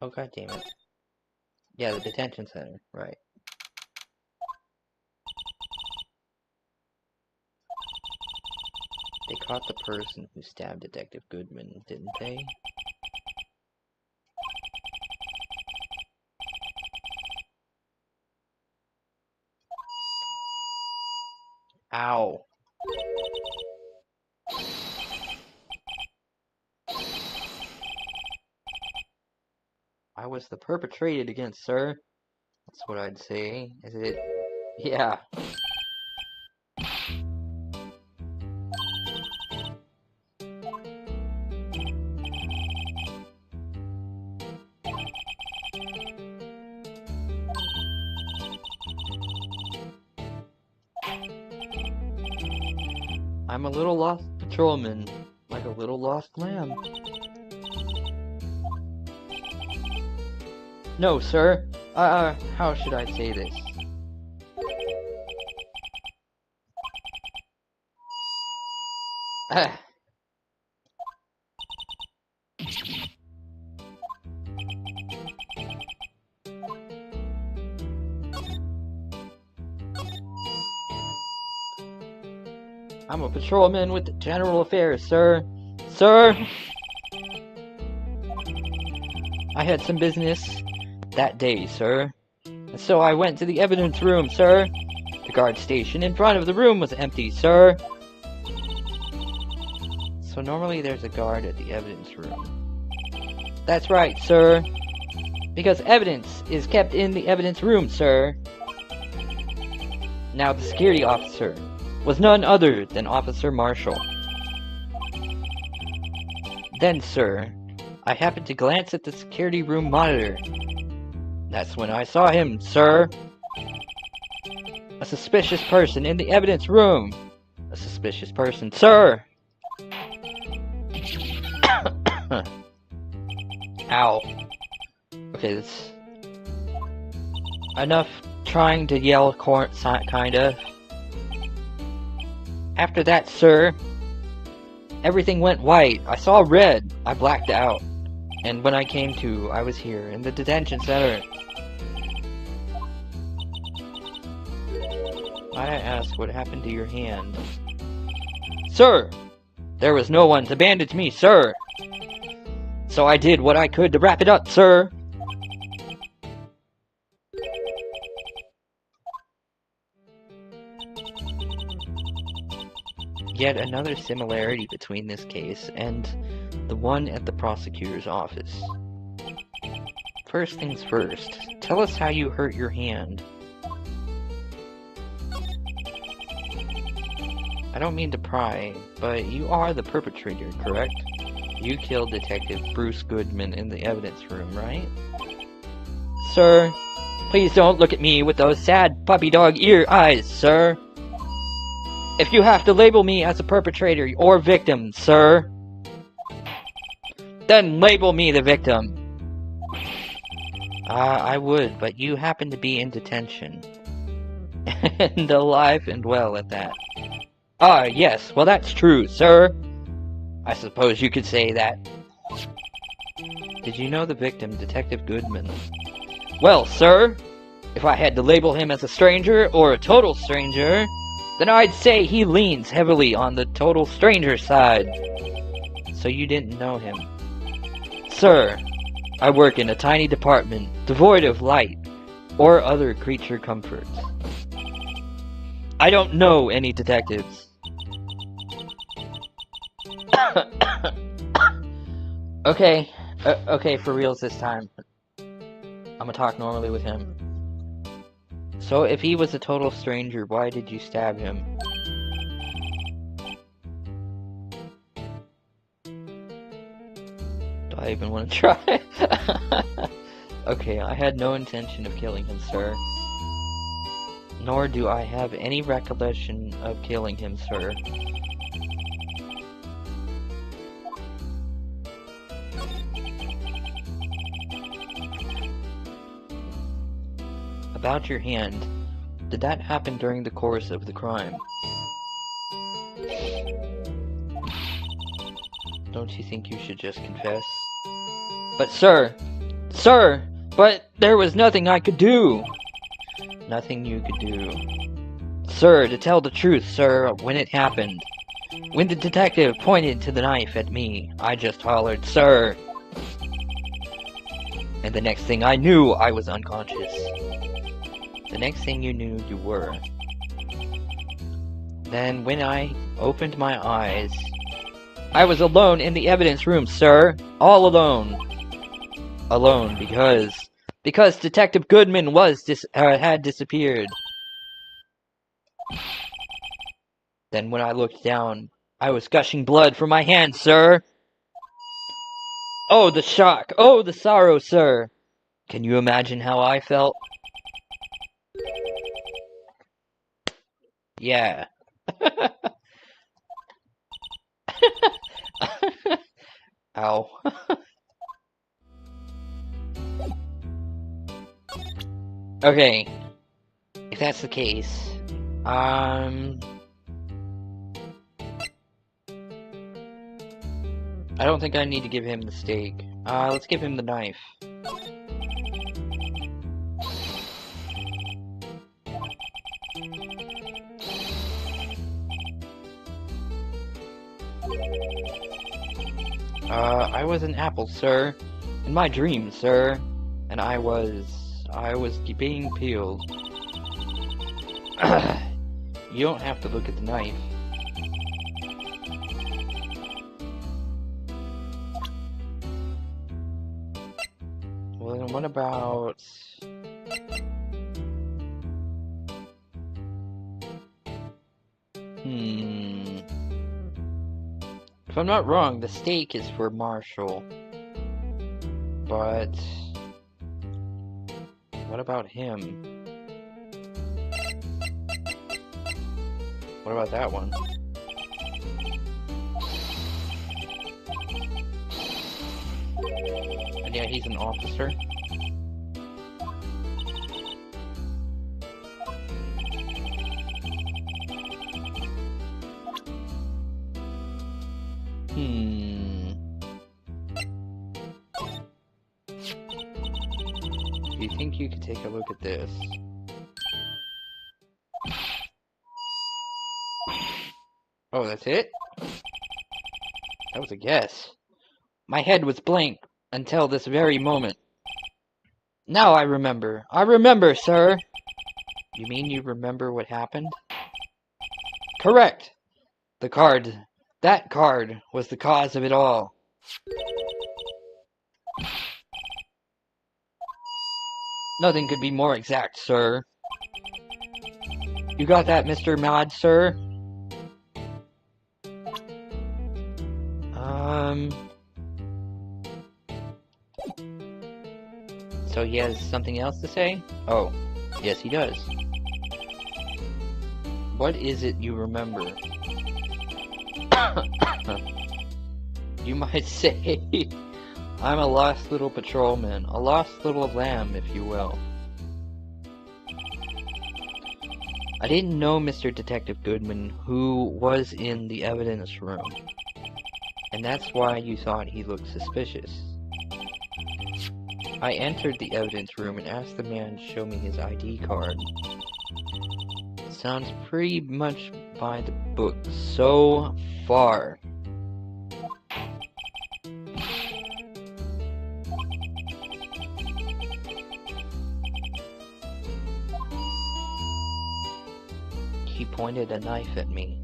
Oh, god damn it. Yeah, the detention center, right. They caught the person who stabbed Detective Goodman, didn't they? Ow. I was the perpetrated against, sir. That's what I'd say. Is it? Yeah. I'm a little lost patrolman, like a little lost lamb. No, sir. How should I say this? I'm a patrolman with the general affairs, sir. Sir! I had some business that day, sir. And so I went to the evidence room, sir. The guard station in front of the room was empty, sir. So normally there's a guard at the evidence room. That's right, sir. Because evidence is kept in the evidence room, sir. Now the security officer was none other than Officer Marshall. Then, sir, I happened to glance at the security room monitor. That's when I saw him, sir. A suspicious person in the evidence room. A suspicious person, sir. Ow. Okay, that's enough trying to yell, kind of. After that, sir, everything went white. I saw red. I blacked out. And when I came to, I was here, in the detention center. Might I ask what happened to your hand? Sir! There was no one to bandage me, sir! So I did what I could to wrap it up, sir! Yet another similarity between this case and the one at the prosecutor's office. First things first, tell us how you hurt your hand. I don't mean to pry, but you are the perpetrator, correct? You killed Detective Bruce Goodman in the evidence room, right? Sir, please don't look at me with those sad puppy dog ear eyes, sir. If you have to label me as a perpetrator or victim, sir, then label me the victim. I would, but you happen to be in detention. And alive and well at that. Ah, yes, well that's true, sir. I suppose you could say that. Did you know the victim, Detective Goodman? Well, sir, if I had to label him as a stranger or a total stranger, then I'd say he leans heavily on the total stranger side. So you didn't know him. Sir, I work in a tiny department, devoid of light or other creature comforts. I don't know any detectives. Okay, okay, for reals this time. I'm gonna talk normally with him. So if he was a total stranger, why did you stab him? Do I even want to try? Okay, I had no intention of killing him, sir. Nor do I have any recollection of killing him, sir. About your hand, did that happen during the course of the crime? Don't you think you should just confess? But sir, but there was nothing I could do. Nothing you could do. Sir, to tell the truth, sir, when it happened, when the detective pointed to the knife at me, I just hollered, sir. And the next thing I knew, I was unconscious. The next thing you knew, you were. Then, when I opened my eyes, I was alone in the evidence room, sir. All alone. Alone because Detective Goodman had disappeared. Then when I looked down, I was gushing blood from my hand, sir. Oh, the shock. Oh, the sorrow, sir. Can you imagine how I felt? Yeah. Ow. Okay. If that's the case, I don't think I need to give him the steak. Let's give him the knife. I was an apple, sir. In my dream, sir. And I was being peeled. You don't have to look at the knife. Well, then what about... If I'm not wrong, the stake is for Marshall. But what about him? What about that one? And yeah, he's an officer. Do you think you could take a look at this? Oh, that's it? That was a guess. My head was blank until this very moment. Now I remember. I remember, sir. You mean you remember what happened? Correct. The card. That card was the cause of it all. Nothing could be more exact, sir. You got that, Mr. Mad, sir? So he has something else to say? Oh, yes he does. What is it you remember? You might say, I'm a lost little patrolman, a lost little lamb, if you will. I didn't know Mr. Detective Goodman, who was in the evidence room, and that's why you thought he looked suspicious. I entered the evidence room and asked the man to show me his ID card. It sounds pretty much by the book so far. He pointed a knife at me.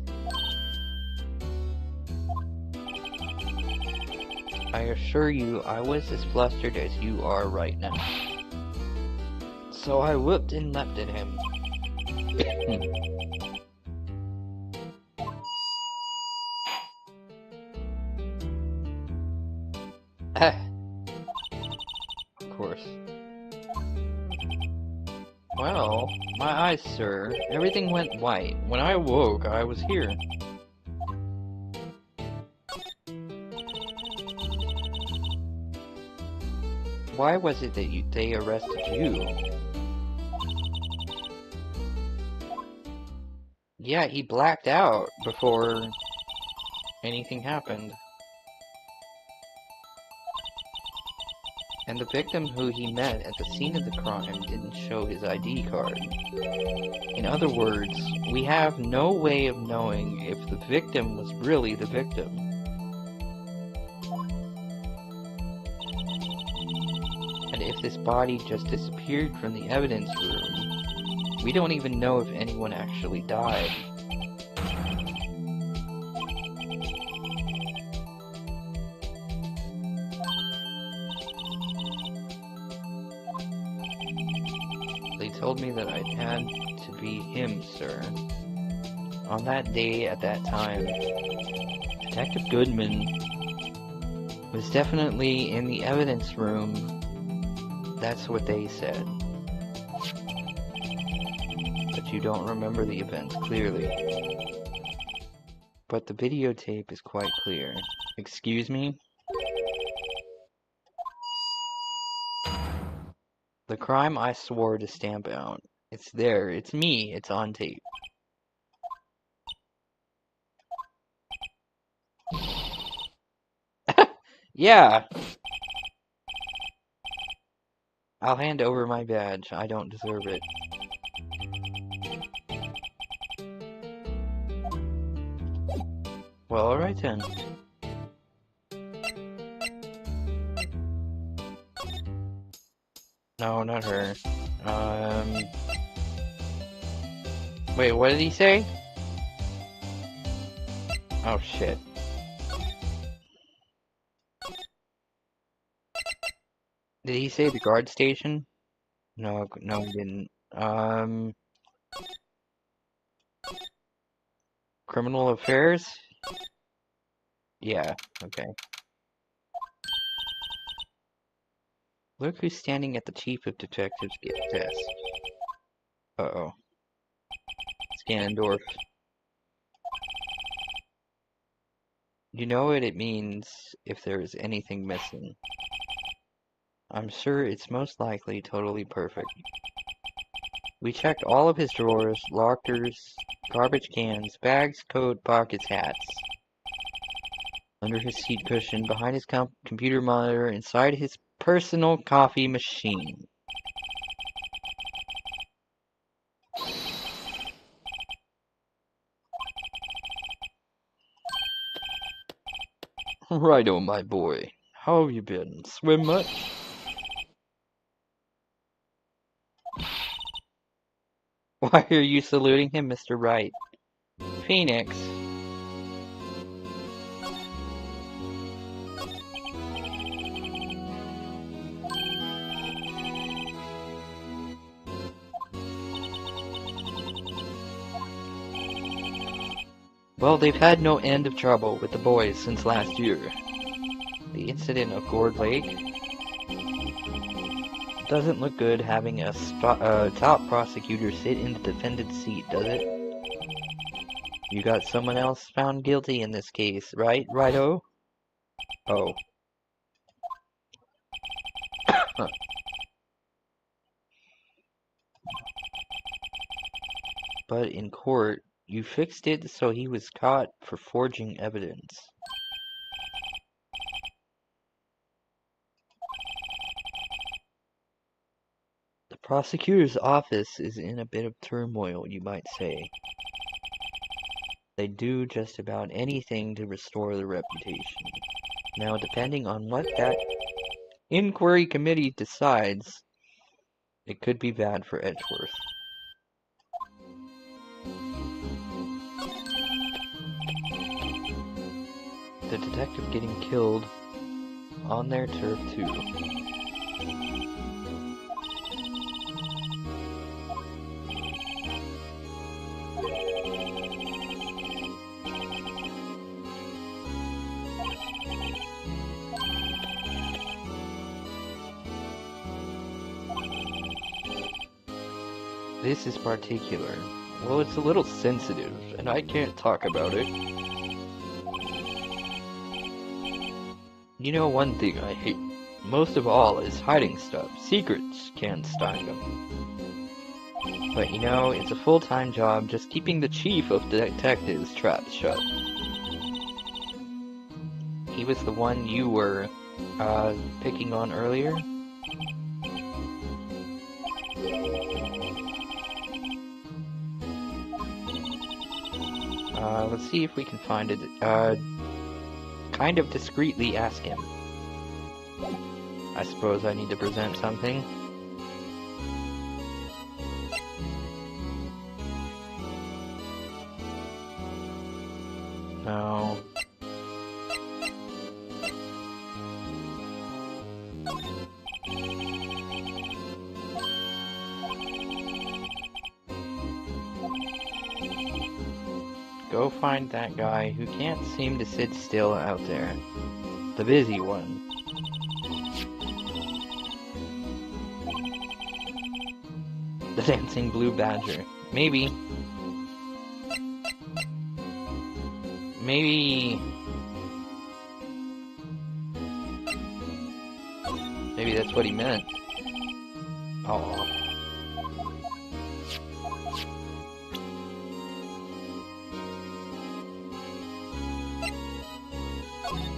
I assure you, I was as flustered as you are right now. So I whooped and leapt at him. Of course. Well, my eyes, sir. Everything went white. When I awoke, I was here. Why was it that they arrested you? Yeah, he blacked out before anything happened. And the victim who he met at the scene of the crime didn't show his ID card. In other words, we have no way of knowing if the victim was really the victim. And if this body just disappeared from the evidence room, we don't even know if anyone actually died. They told me that it had to be him, sir. On that day, at that time, Detective Goodman was definitely in the evidence room. That's what they said. But you don't remember the events clearly. But the videotape is quite clear. Excuse me? The crime I swore to stamp out. It's there. It's me. It's on tape. Yeah! I'll hand over my badge. I don't deserve it. Well, alright then. No, not her. Wait, what did he say? Oh, shit. Did he say the guard station? No, no, he didn't. Criminal affairs? Yeah, okay. Look who's standing at the chief of detectives' desk. Uh-oh. Scandorf. You know what it means if there is anything missing. I'm sure it's most likely totally perfect. We checked all of his drawers, lockers, garbage cans, bags, coat, pockets, hats. Under his seat cushion, behind his computer monitor, inside his personal coffee machine. Righto, my boy. How have you been? Swim much? Why are you saluting him, Mr. Wright? Phoenix. Well, they've had no end of trouble with the boys since last year. The incident of Gourd Lake doesn't look good having a top prosecutor sit in the defendant's seat, does it? You got someone else found guilty in this case, right? Righto? Oh. Huh. But in court, you fixed it so he was caught for forging evidence. The prosecutor's office is in a bit of turmoil, you might say. They do just about anything to restore the reputation. Now, depending on what that inquiry committee decides, it could be bad for Edgeworth. The detective getting killed on their turf too. This is particular. Well, it's a little sensitive, and I can't talk about it. You know, one thing I hate most of all is hiding stuff. Secrets can't stand them. But you know, it's a full-time job just keeping the chief of detectives trapped shut. He was the one you were, picking on earlier? Let's see if we can find it. Kind of discreetly ask him. I suppose I need to present something. No. Go find that guy who can't seem to sit still out there. The busy one. The dancing blue badger. Maybe. Maybe that's what he meant. Oh.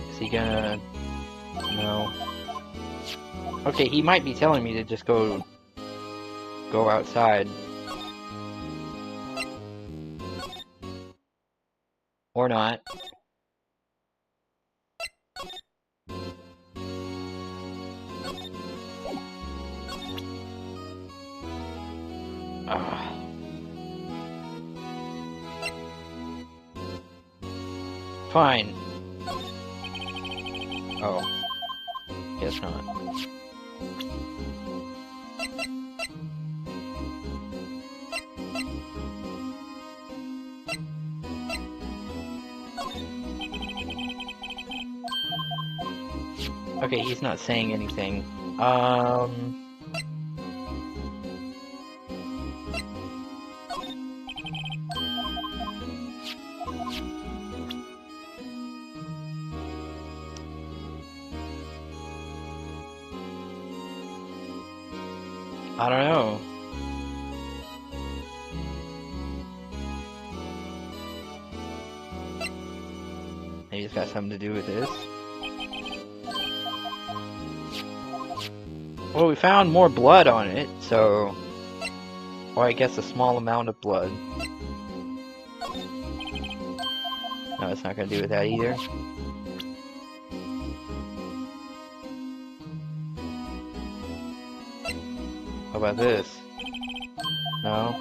Is he gonna... No. Okay, he might be telling me to just go outside. Or not. Fine. Oh. Guess not. Okay, he's not saying anything. I don't know. Maybe it's got something to do with this. Well, we found more blood on it, so... Or I guess a small amount of blood. No, it's not gonna do with that either. How about this? No?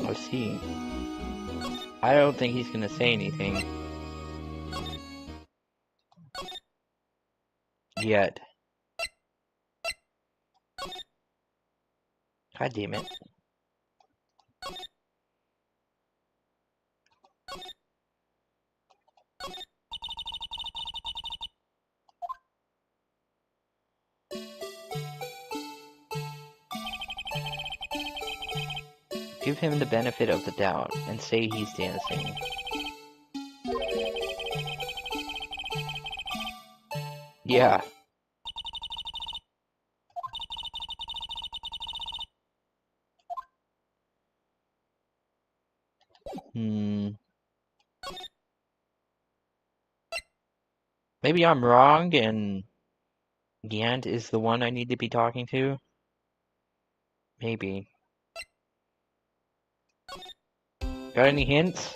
Let's see. I don't think he's gonna say anything. Yet. God damn it. Give him the benefit of the doubt and say he's dancing. Yeah. Maybe I'm wrong and Gant is the one I need to be talking to? Maybe. Got any hints?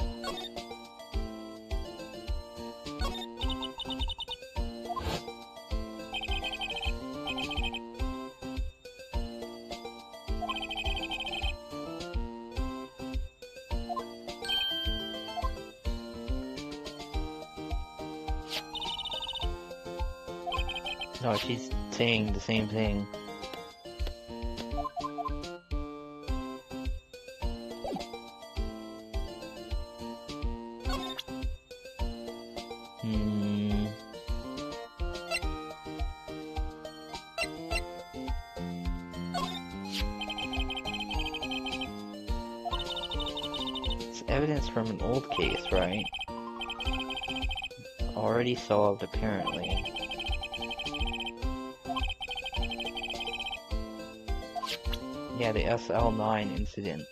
No, she's saying the same thing. It's evidence from an old case, right? Already solved, apparently. Yeah, the SL9 incident.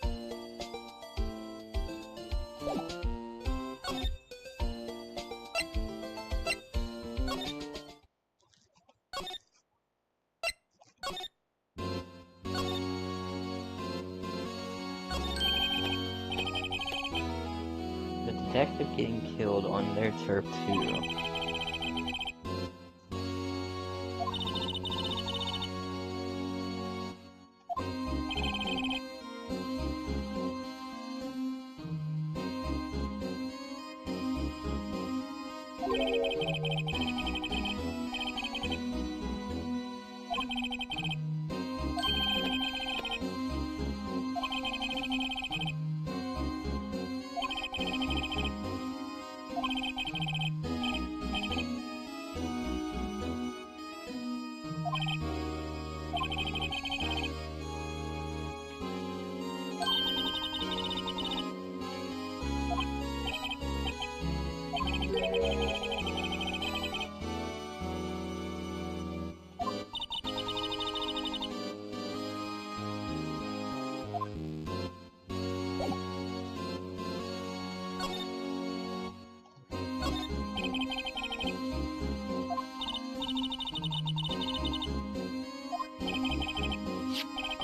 The detective getting killed on their turf too.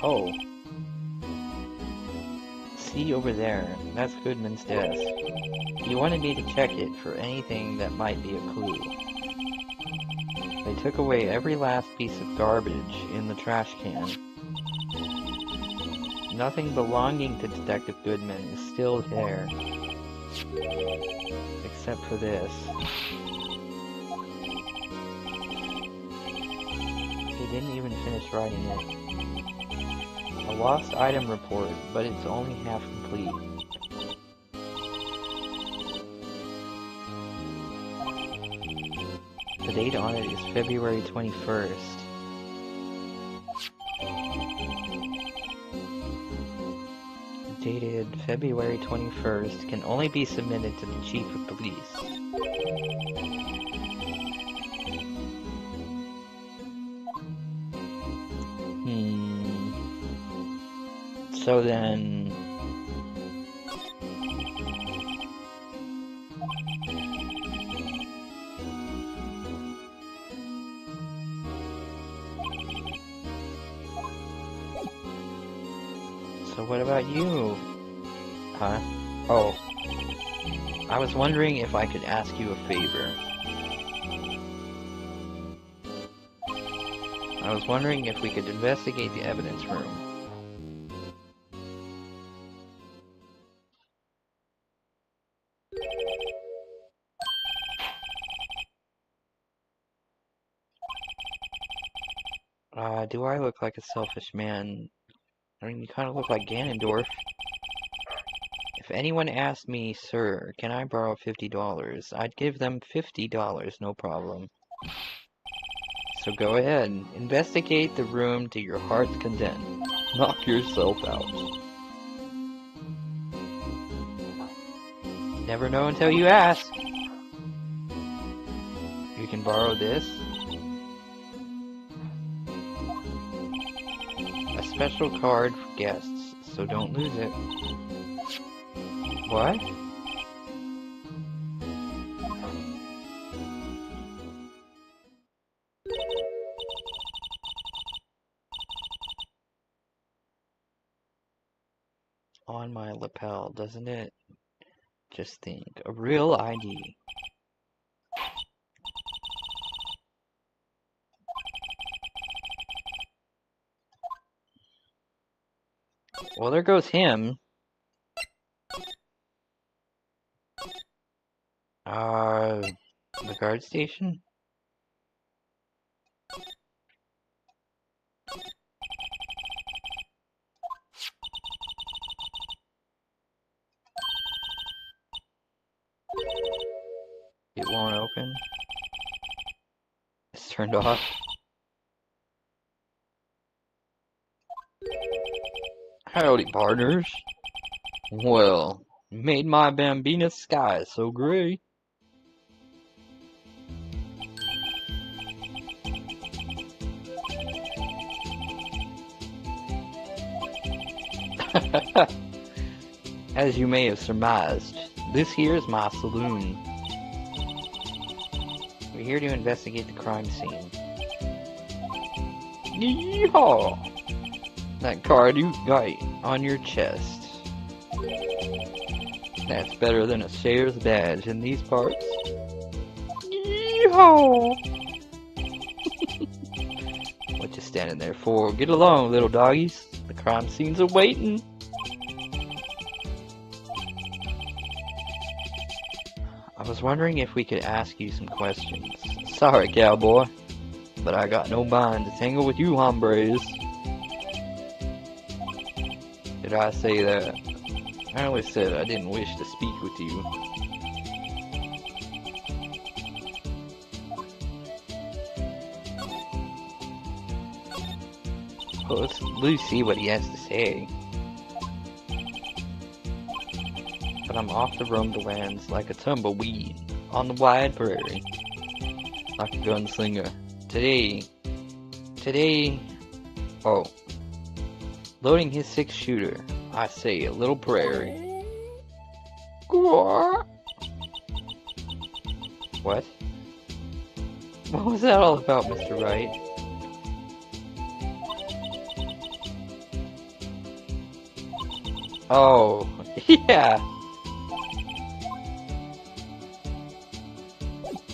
Oh. See over there, that's Goodman's desk. He wanted me to check it for anything that might be a clue. They took away every last piece of garbage in the trash can. Nothing belonging to Detective Goodman is still there. Except for this. He didn't even finish writing it. A lost item report, but it's only half complete. The date on it is February 21st. Dated February 21st, can only be submitted to the Chief of Police. So then... So what about you? Huh? Oh. I was wondering if I could ask you a favor. I was wondering if we could investigate the evidence room. Do I look like a selfish man? I mean, you kind of look like Ganondorf. If anyone asked me, sir, can I borrow $50? I'd give them $50, no problem. So go ahead, investigate the room to your heart's content. Knock yourself out. Never know until you ask. You can borrow this. A special card for guests, so don't lose it. What? On my lapel, doesn't it? Just think, a real ID. Well, there goes him. The guard station? It won't open. It's turned off. Howdy, partners. Well, made my bambina sky so gray. As you may have surmised, this here is my saloon. We're here to investigate the crime scene. Yeehaw! That card you got on your chest. That's better than a sheriff's badge in these parts. Yeehaw! What you standing there for? Get along, little doggies. The crime scene's awaiting. I was wondering if we could ask you some questions. Sorry, cowboy, but I got no mind to tangle with you hombres. Did I say that? I always said I didn't wish to speak with you. Well, let's at least see what he has to say. But I'm off the rumberlands like a tumbleweed on the wide prairie, like a gunslinger. Today, oh, loading his 6-shooter, I say a little prairie. What? What was that all about, Mr. Wright? Oh, yeah.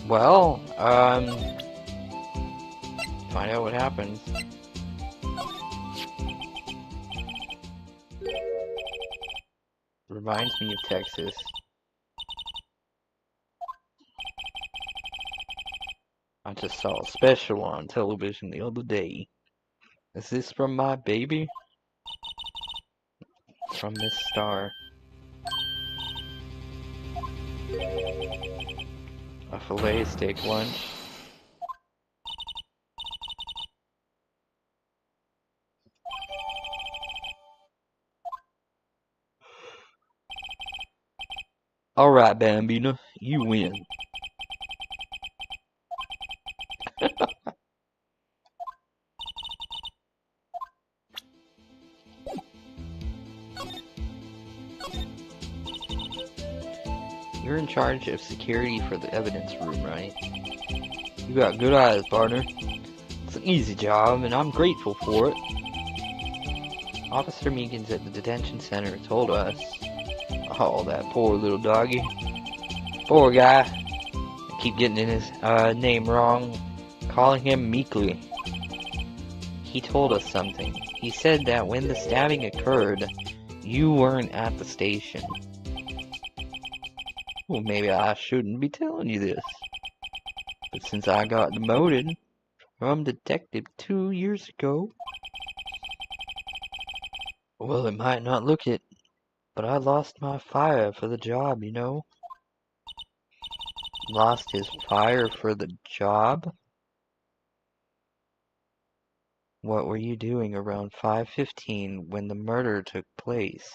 Well, find out what happens. Reminds me of Texas. I just saw a special on television the other day. Is this from my baby? from Miss Star. A filet steak lunch. Alright, Bambina, you win. You're in charge of security for the evidence room, right? You got good eyes, partner. It's an easy job, and I'm grateful for it. Officer Meekins at the detention center told us. Oh, that poor little doggy. Poor guy. I keep getting his name wrong. Calling him Meekly. He told us something. He said that when the stabbing occurred, you weren't at the station. Well, maybe I shouldn't be telling you this. But since I got demoted from detective 2 years ago, well, it might not look it, but I lost my fire for the job, you know. Lost his fire for the job? What were you doing around 5:15 when the murder took place?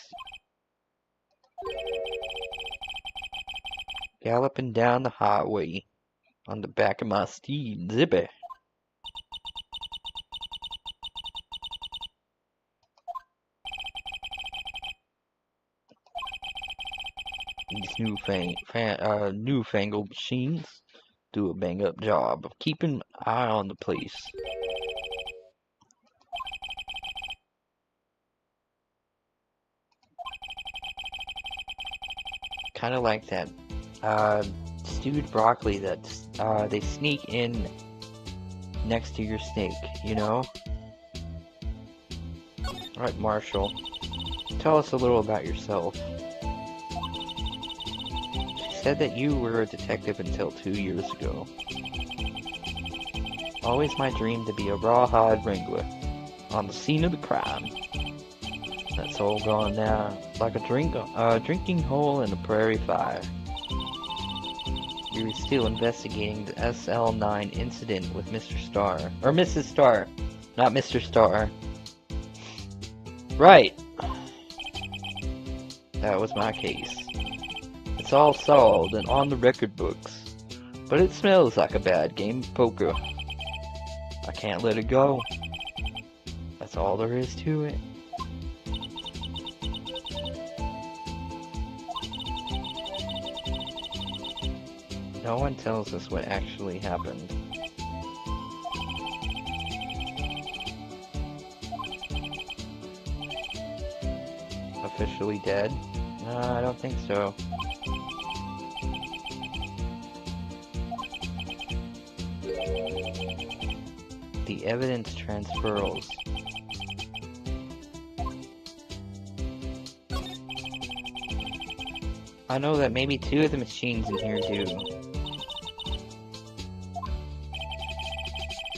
Galloping down the highway on the back of my steed, Zippy. These newfangled machines do a bang-up job of keeping an eye on the place. Kind of like that stewed broccoli that they sneak in next to your steak, you know? Alright, Marshall, tell us a little about yourself. She said that you were a detective until 2 years ago. Always my dream to be a rawhide wrangler on the scene of the crime. That's all gone now, like a drinking hole in a prairie fire. You're still investigating the SL9 incident with Mr. Starr. Or Mrs. Starr. Not Mr. Starr. Right. That was my case. It's all solved and on the record books. But it smells like a bad game of poker. I can't let it go. That's all there is to it. No one tells us what actually happened. Officially dead? No, I don't think so. The evidence transfers. I know that maybe 2 of the machines in here do.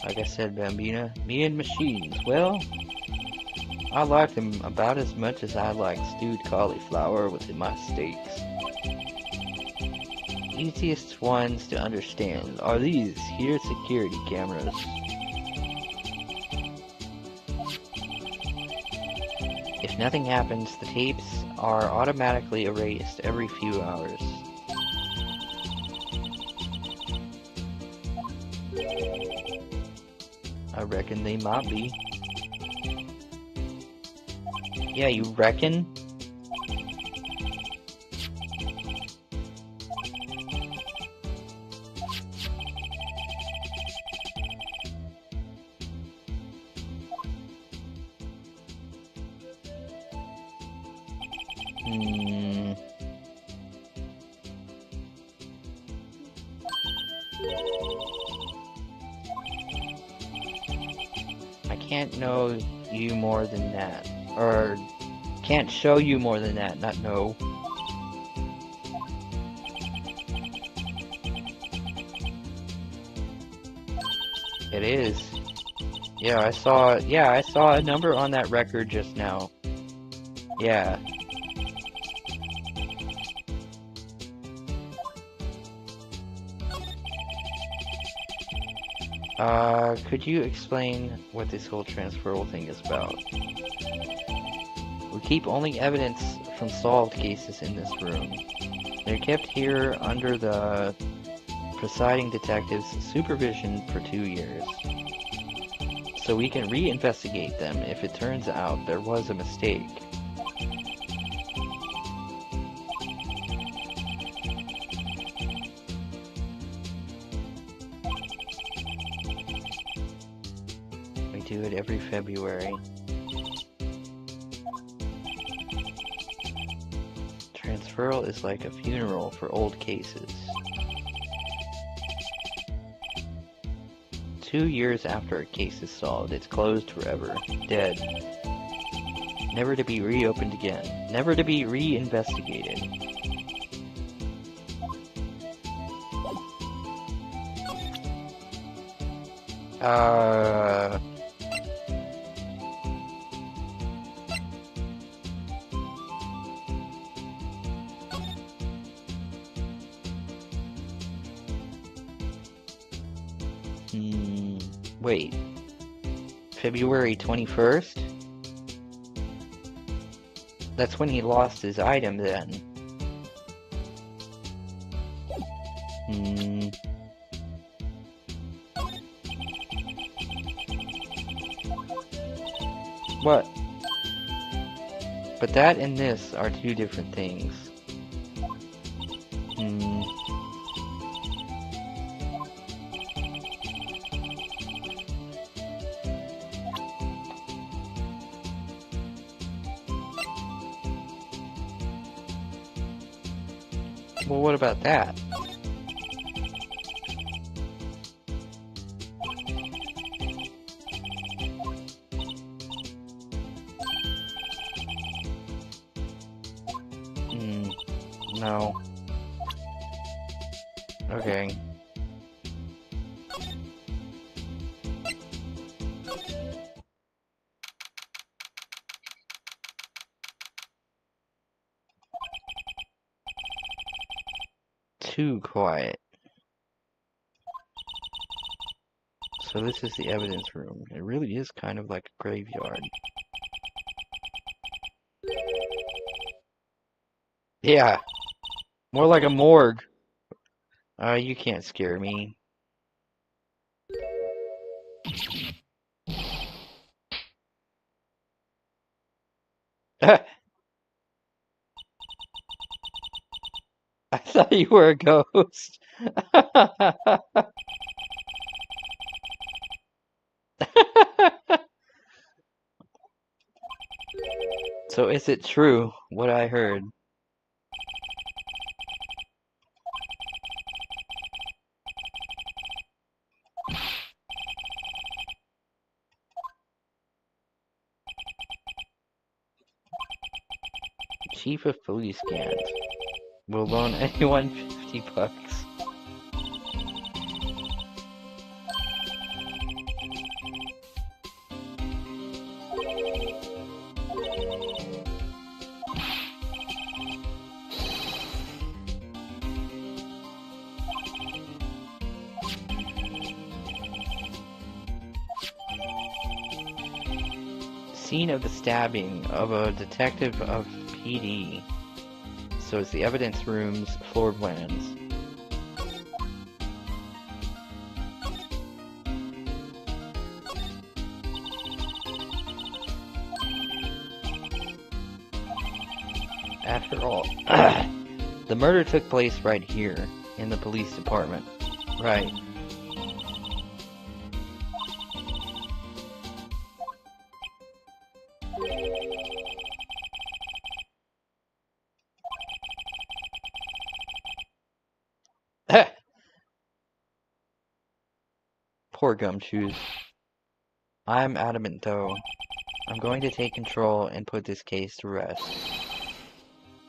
Like I said, Bambina, me and machines, well, I like them about as much as I like stewed cauliflower within my steaks. Easiest ones to understand are these here security cameras. If nothing happens, the tapes are automatically erased every few hours. I reckon they might be. Yeah, you reckon? I can't know you more than that. Or, can't show you more than that, not know. It is. Yeah, I saw a number on that record just now. Yeah, Could you explain what this whole transferal thing is about? We keep only evidence from solved cases in this room. They're kept here under the presiding detective's supervision for 2 years. So we can re-investigate them if it turns out there was a mistake. We do it every February. Transferal is like a funeral for old cases. 2 years after a case is solved, it's closed forever. Dead. Never to be reopened again. Never to be re-investigated. Wait. February 21st? That's when he lost his item then. What? But that and this are two different things. Well, what about that? No. Okay. Too quiet. So this is the evidence room. It really is kind of like a graveyard. Yeah. More like a morgue. You can't scare me. I thought you were a ghost. So is it true what I heard? Chief of Police can't. Will loan anyone $50. Scene of the stabbing of a detective of PD. So it's the evidence room's floor plans. After all, the murder took place right here in the police department. Right. Poor gumshoes. I'm adamant though. I'm going to take control and put this case to rest.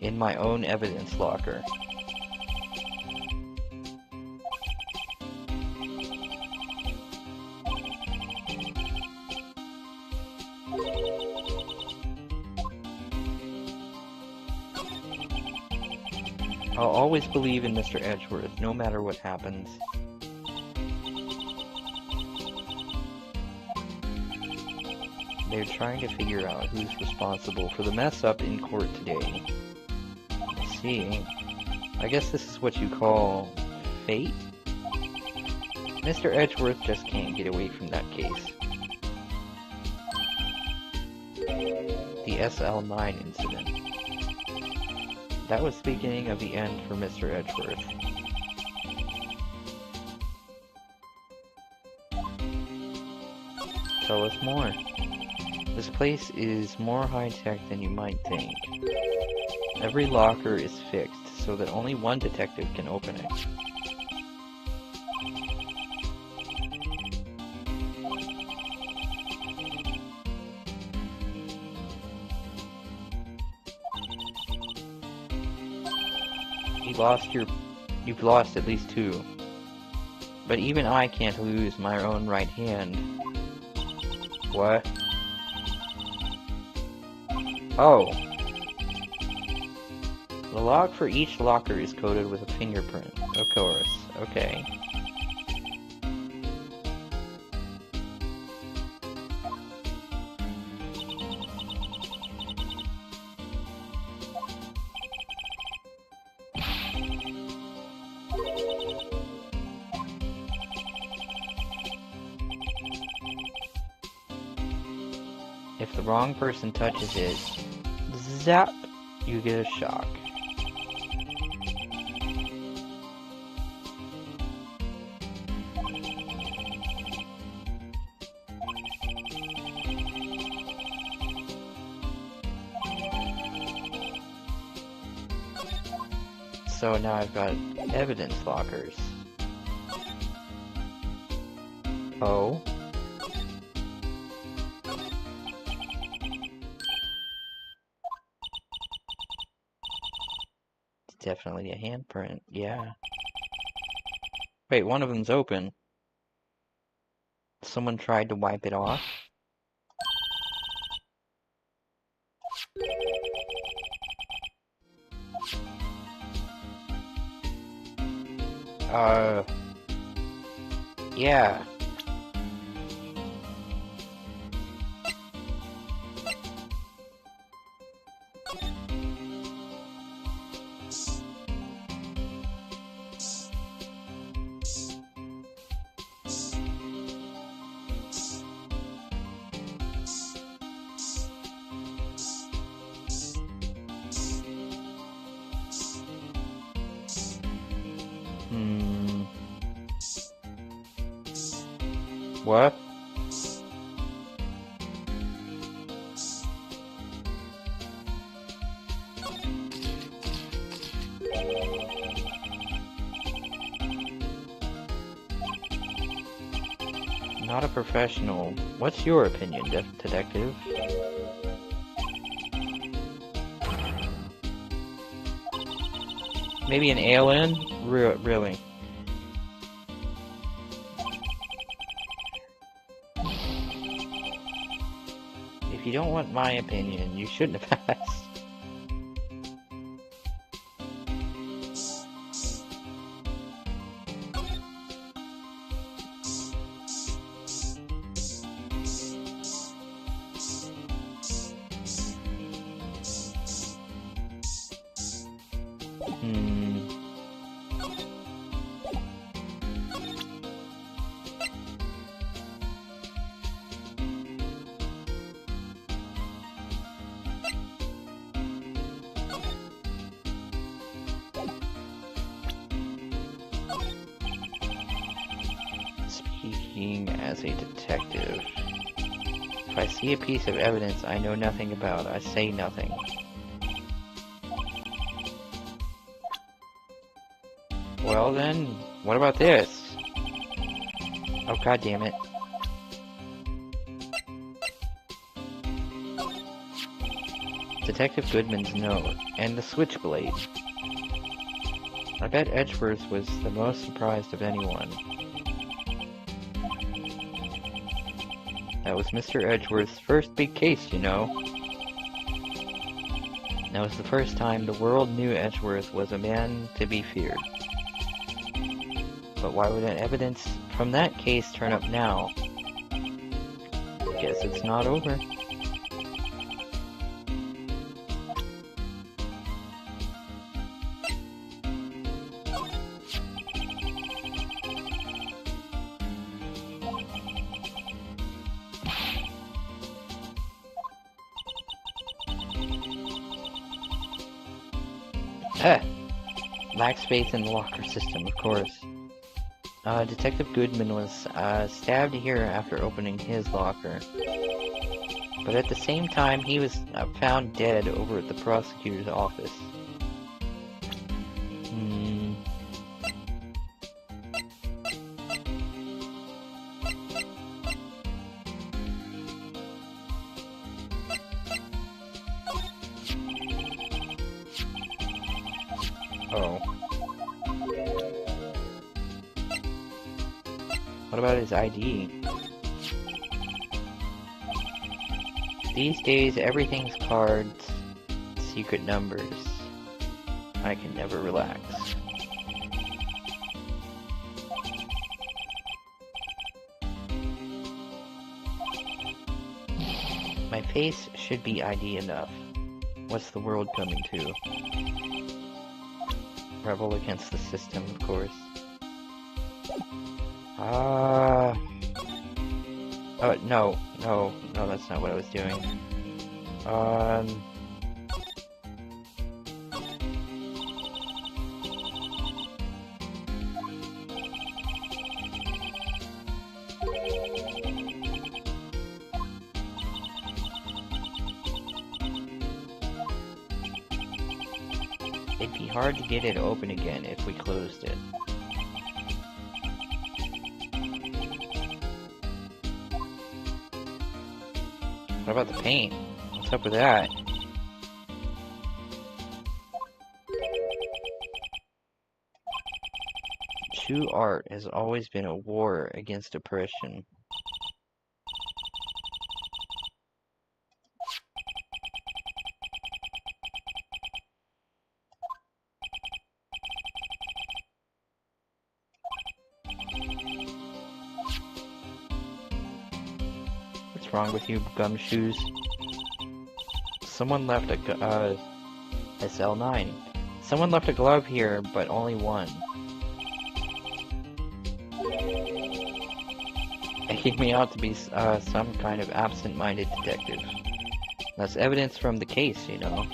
In my own evidence locker. I'll always believe in Mr. Edgeworth, no matter what happens. They're trying to figure out who's responsible for the mess up in court today. Let's see. I guess this is what you call fate? Mr. Edgeworth just can't get away from that case. The SL9 incident. That was the beginning of the end for Mr. Edgeworth. Tell us more. This place is more high-tech than you might think. Every locker is fixed so that only one detective can open it. You've lost at least 2. But even I can't lose my own right hand. What? Oh. The log for each locker is coded with a fingerprint. Of course. Okay. If the wrong person touches it, zap, you get a shock. So now I've got evidence lockers. Oh. Definitely a handprint, yeah. Wait, one of them's open. Someone tried to wipe it off? Yeah. What? Not a professional. What's your opinion, detective? Maybe an alien? Really? If you don't want my opinion, you shouldn't have asked. Speaking as a detective, if I see a piece of evidence I know nothing about, I say nothing. Well then, what about this? Oh god damn it. Detective Goodman's note, and the switchblade. I bet Edgeworth was the most surprised of anyone. That was Mr. Edgeworth's first big case, you know. That was the first time the world knew Edgeworth was a man to be feared. But why would an evidence from that case turn up now? Guess it's not over. Lacks faith in the locker system, of course. Detective Goodman was stabbed here after opening his locker. But at the same time, he was found dead over at the prosecutor's office. Oh. What about his ID? These days, everything's cards, secret numbers. I can never relax. My face should be ID enough. What's the world coming to? Rebel against the system, of course. Oh, no, that's not what I was doing. It'd be hard to get it open again if we closed it. What about the paint? What's up with that? True art has always been a war against oppression. What's wrong with you, gumshoes? Someone left a SL9. Someone left a glove here, but only one. Making me out to be some kind of absent-minded detective. That's evidence from the case, you know.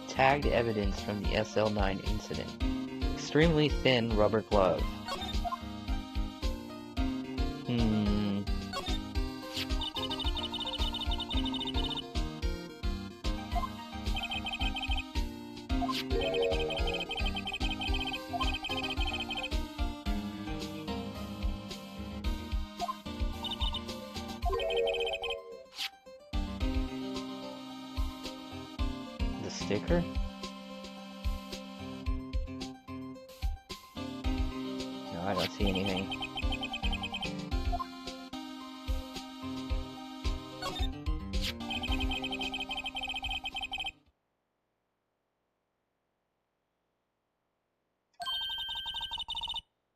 Tagged evidence from the SL9 incident. Extremely thin rubber glove. The sticker? No, I don't see anything.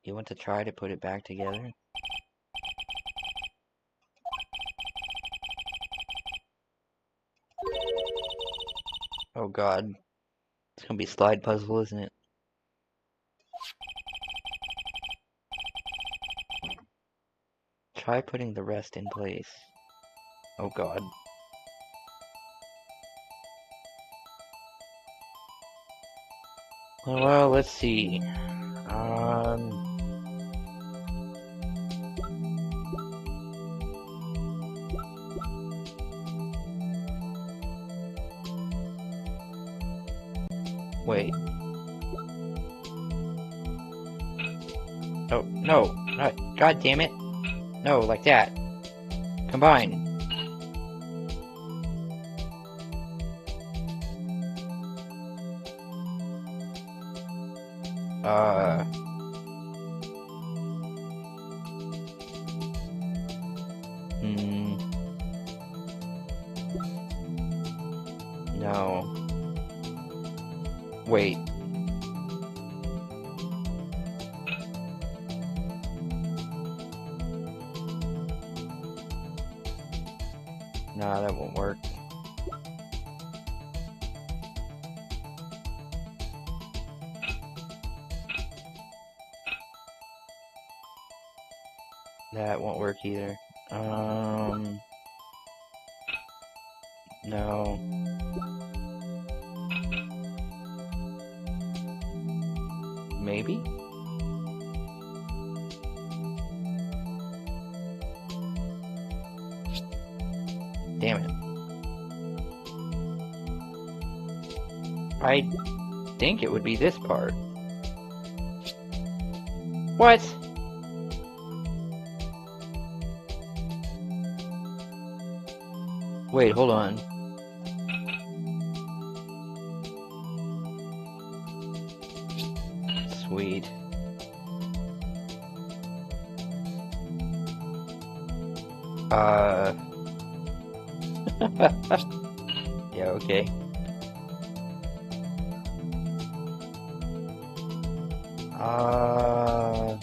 You want to try to put it back together? Oh god. It's gonna be a slide puzzle, isn't it? Try putting the rest in place. Oh god. Well, let's see. Wait. Oh, no. Not, god damn it. No, like that. Combine. No. Wait. Nah, that won't work. That won't work either. No. Maybe? Damn it. I think it would be this part. What? Wait, hold on. Sweet. Yeah, okay. Aw.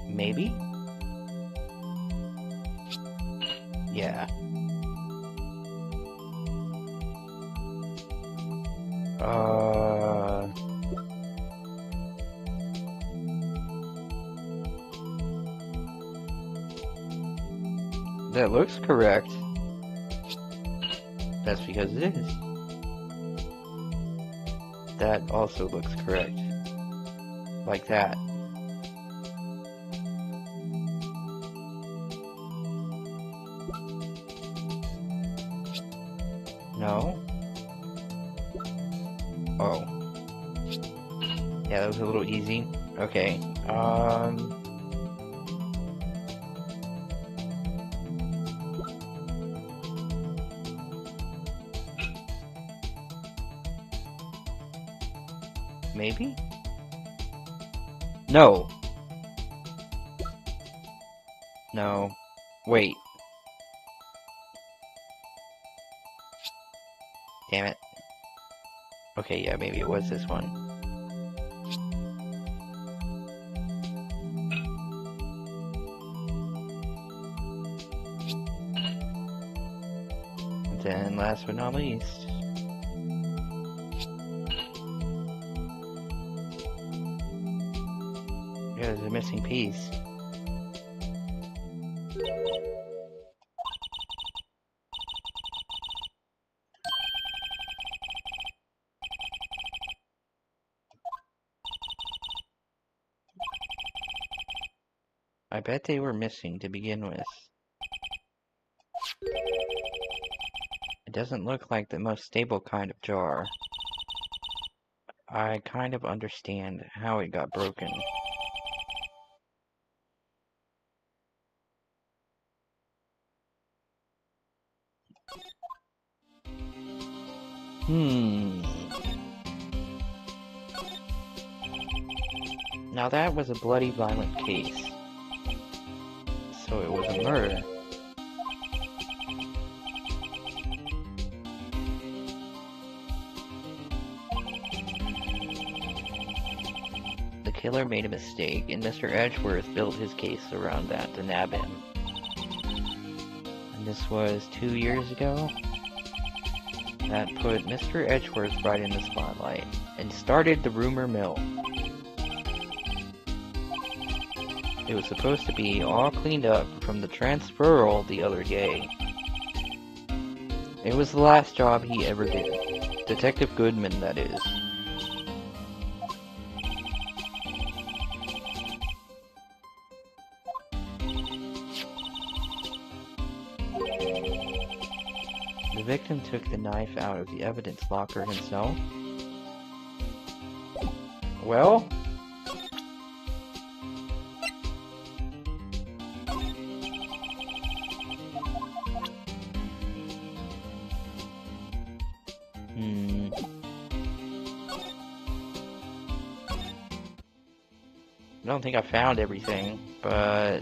Maybe? Yeah. That looks correct. That's because it is. That also looks correct. Like that. No? Oh. Yeah, that was a little easy. Okay. Maybe? No. No. Wait. Damn it. Okay, yeah, maybe it was this one. And then, last but not least... yeah, there's a missing piece. I bet they were missing to begin with. It doesn't look like the most stable kind of jar. I kind of understand how it got broken. Now that was a bloody, violent case. So it was a murder. The killer made a mistake, and Mr. Edgeworth built his case around that to nab him. And this was 2 years ago? That put Mr. Edgeworth right in the spotlight, and started the rumor mill. It was supposed to be all cleaned up from the transferal the other day. It was the last job he ever did. Detective Goodman, that is. The victim took the knife out of the evidence locker himself. Well? I don't think I found everything, but...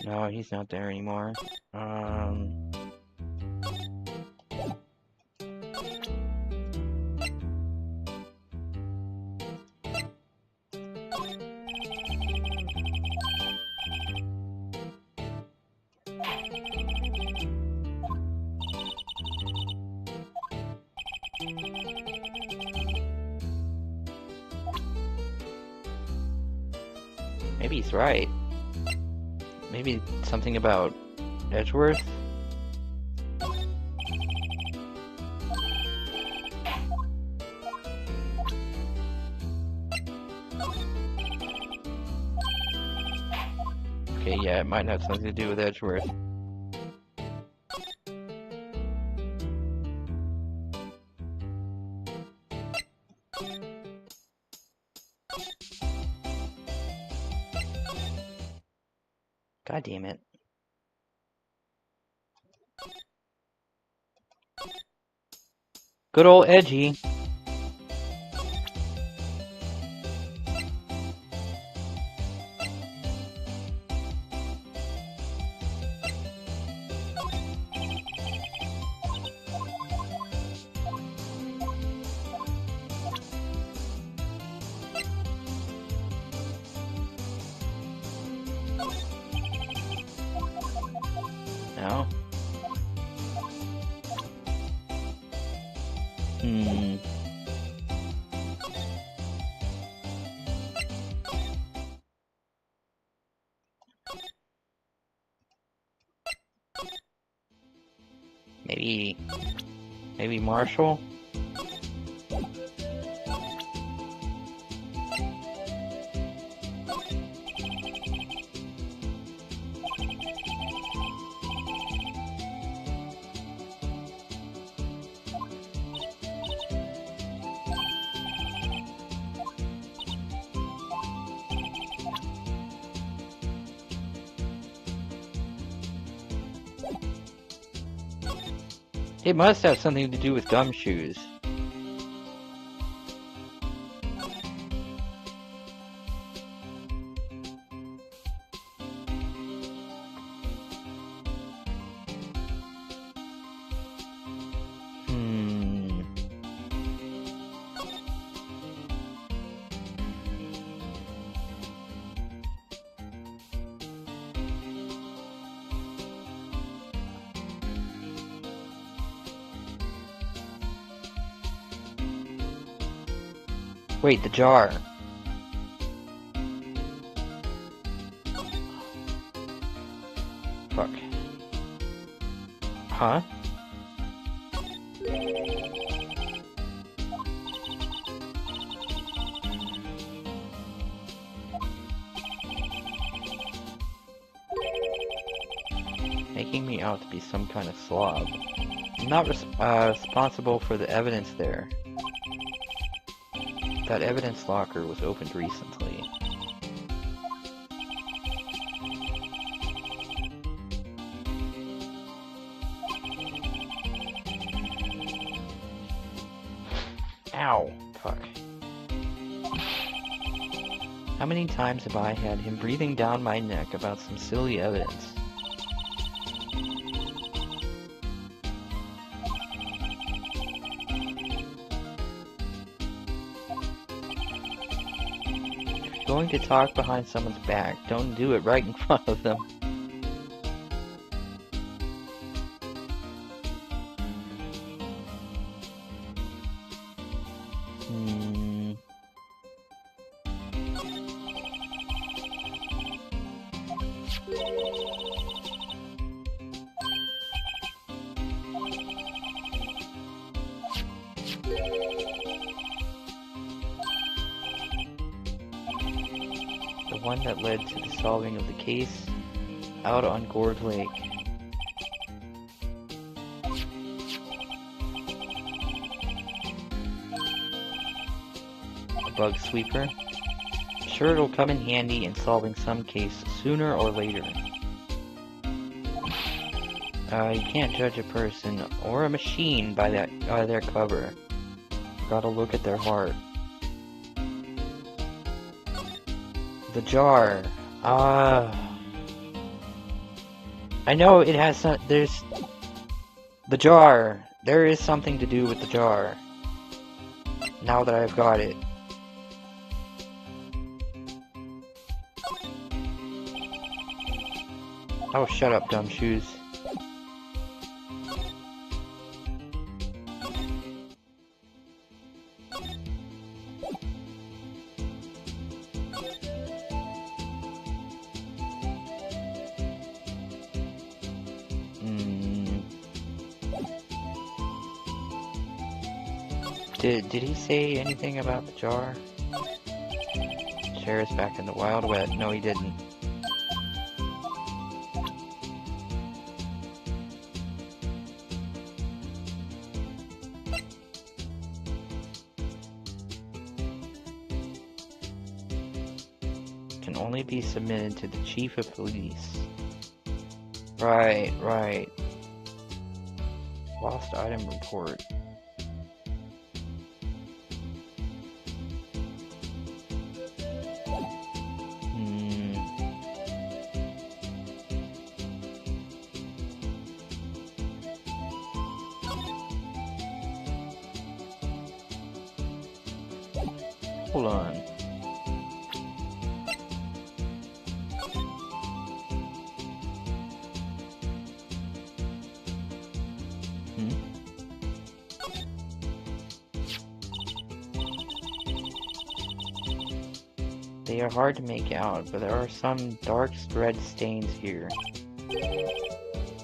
no, he's not there anymore. Maybe he's right. Maybe something about Edgeworth? Okay, yeah, it might have something to do with Edgeworth. God damn it. Good old Edgy. No. Maybe Marshall? It must have something to do with gumshoes. Wait, the jar. Fuck. Huh? Making me out to be some kind of slob. I'm not responsible for the evidence there. That evidence locker was opened recently. Ow! Fuck. How many times have I had him breathing down my neck about some silly evidence? Going to talk behind someone's back. Don't do it right in front of them. The one that led to the solving of the case out on Gourd Lake. A bug sweeper? Sure, it'll come in handy in solving some case sooner or later. You can't judge a person or a machine by their cover. You gotta look at their heart. The jar. I know it has some. There's the jar. There is something to do with the jar. Now that I've got it. Oh, shut up, dumb shoes. Did he say anything about the jar? Sheriff's back in the Wild West. No, he didn't. Can only be submitted to the Chief of Police. Right, right. Lost item report. Hold on. They are hard to make out, but there are some dark red stains here.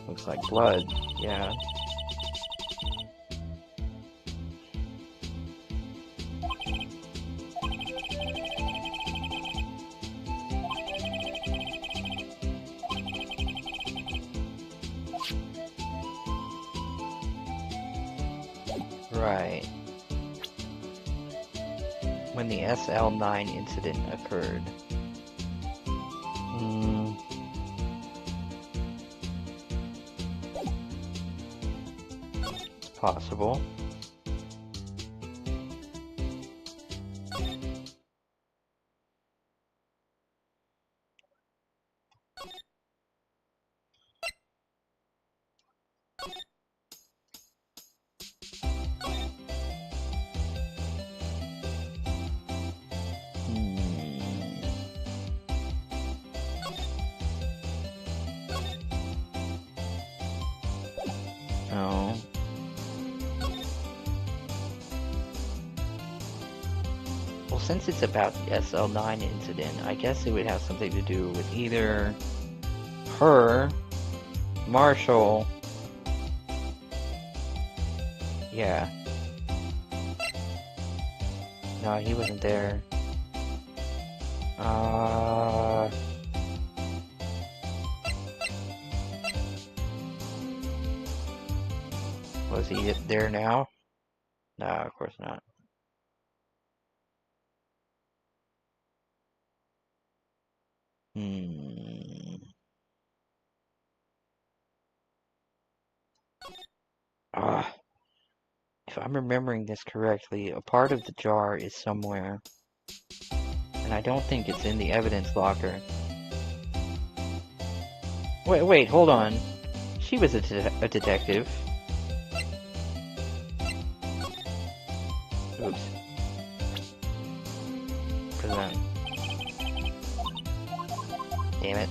Looks like blood, yeah. Right. When the SL9 incident occurred. It's possible. No. Well, since it's about the SL9 incident, I guess it would have something to do with either her, Marshall. Yeah. No, he wasn't there. Was he there now? No, of course not. If I'm remembering this correctly, a part of the jar is somewhere. And I don't think it's in the evidence locker. Wait, hold on. She was a detective. Oops. Present. Damn it.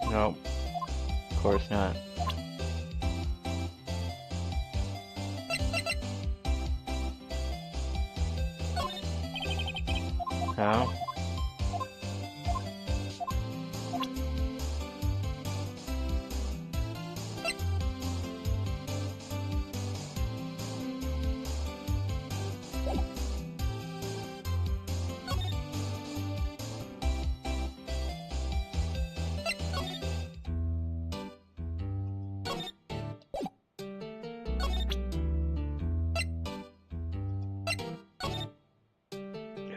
Nope. Of course not. No.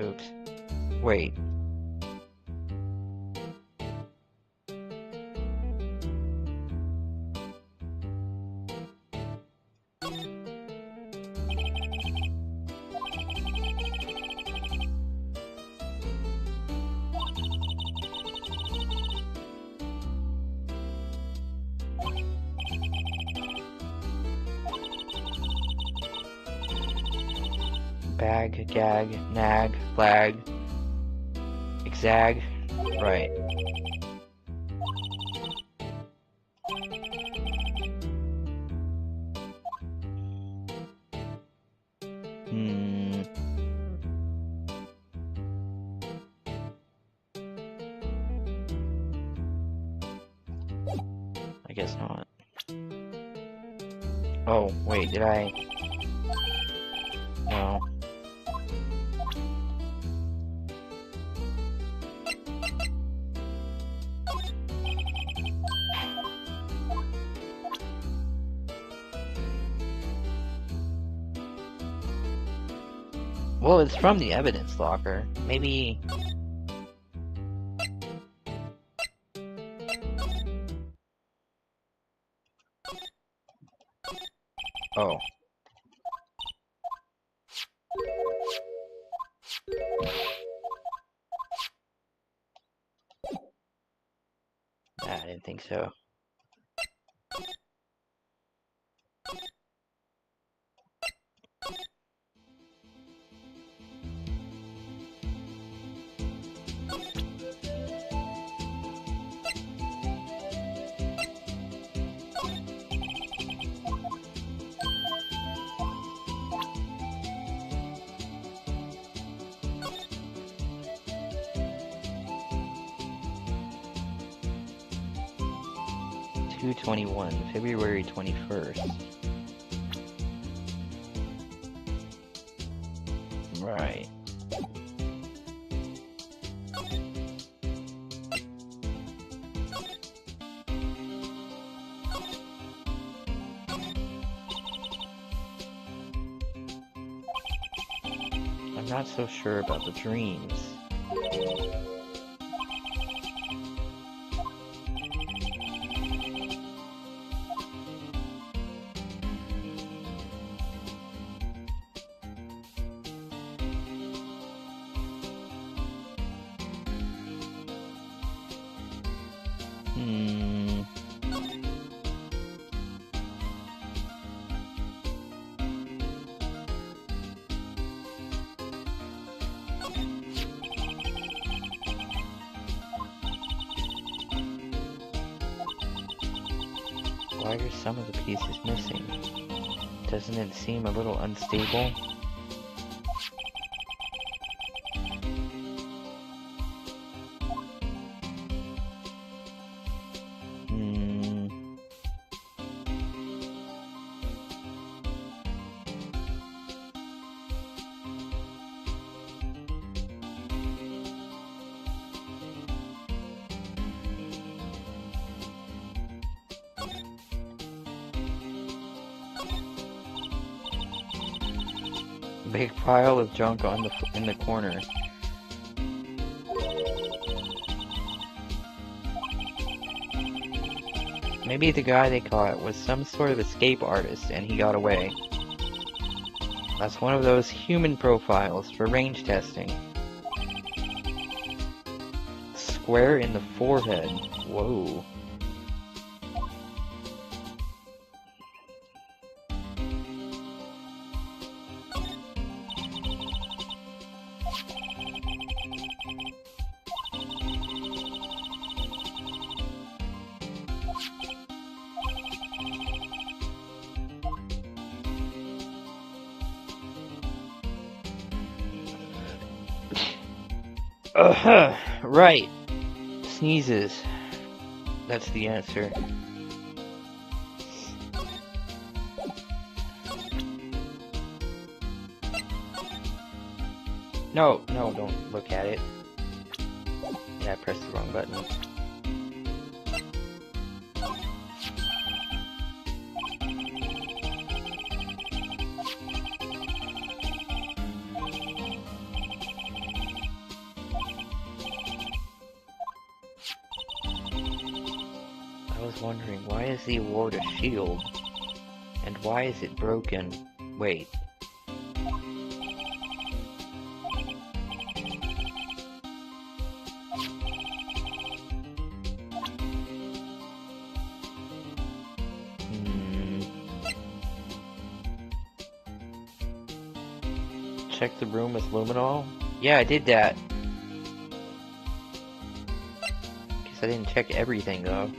Oops. Wait. Bag, gag, nag, lag, exag, right. guess not. Oh, wait, did I? No. Well, it's from the evidence locker. Maybe... Oh. Nah, I didn't think so. February 21st. Right. I'm not so sure about the dreams. Why are some of the pieces missing? Doesn't it seem a little unstable? Big pile of junk on in the corner. Maybe the guy they caught was some sort of escape artist and he got away. That's one of those human profiles for range testing. Square in the forehead. Whoa. Right. Sneezes. That's the answer. No, don't look at it. Yeah, I pressed the wrong button. I was wondering, why is the award a shield? And why is it broken? Wait. Check the room with luminol? Yeah, I did that. Guess I didn't check everything though.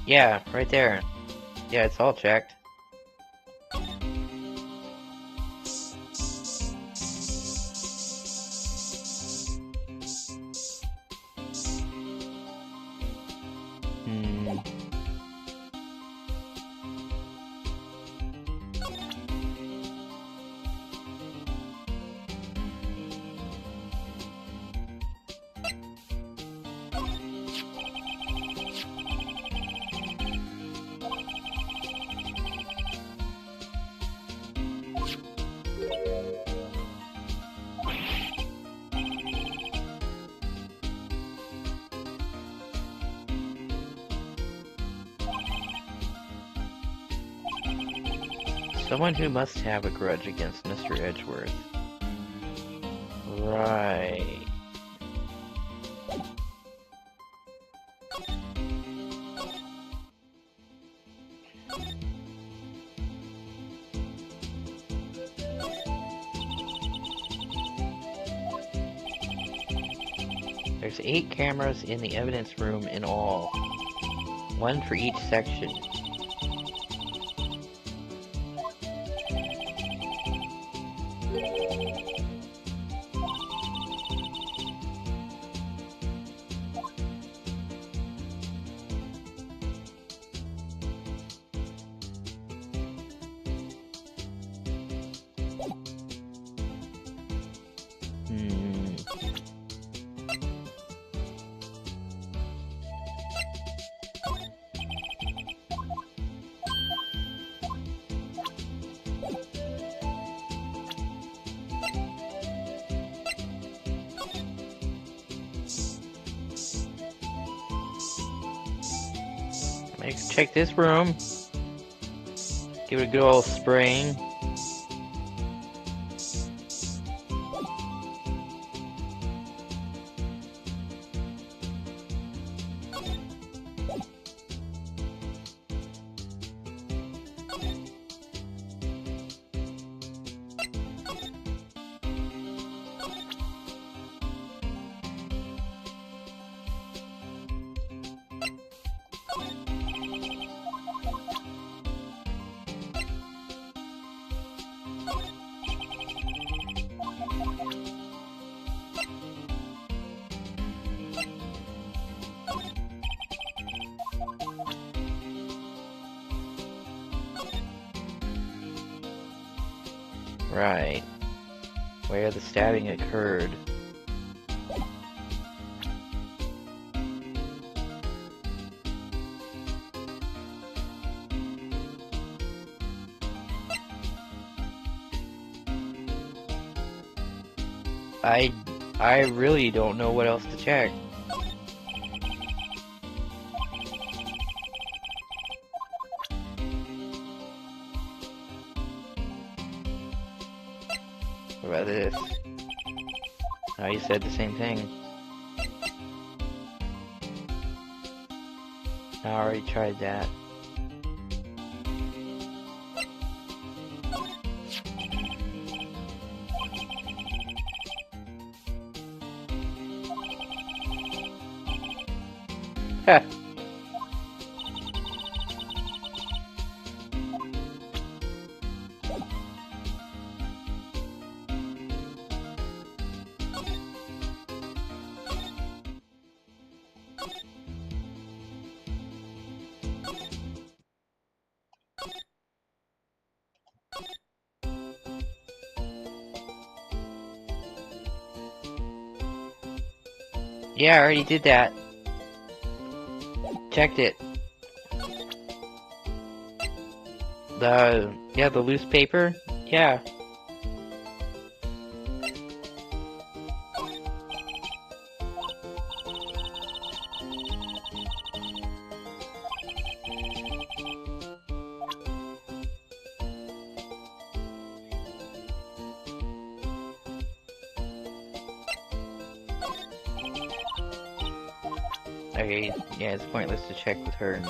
Yeah, right there. Yeah, it's all checked. Someone who must have a grudge against Mr. Edgeworth. Right. There's 8 cameras in the evidence room in all. 1 for each section. Check this room. Give it a good old spraying. Right. Where the stabbing occurred. I really don't know what else to check. What about this? Oh, you said the same thing. I already tried that. Ha! Yeah, I already did that. Checked it. The loose paper? Yeah. Okay, yeah, it's pointless to check with her.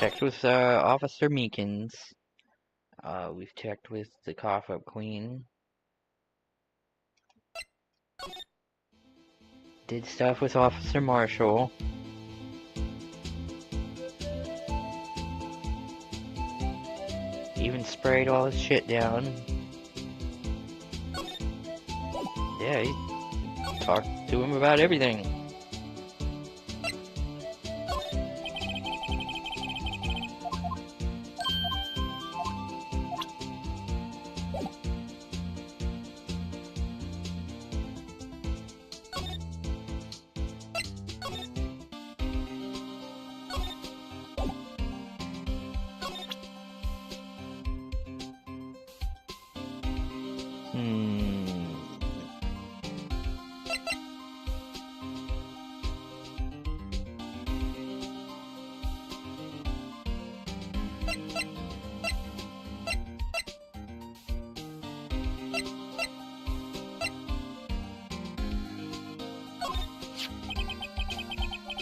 checked with Officer Meekins. We've checked with the cough-up queen. Did stuff with Officer Marshall. Even sprayed all his shit down. Yeah, he talked to him about everything.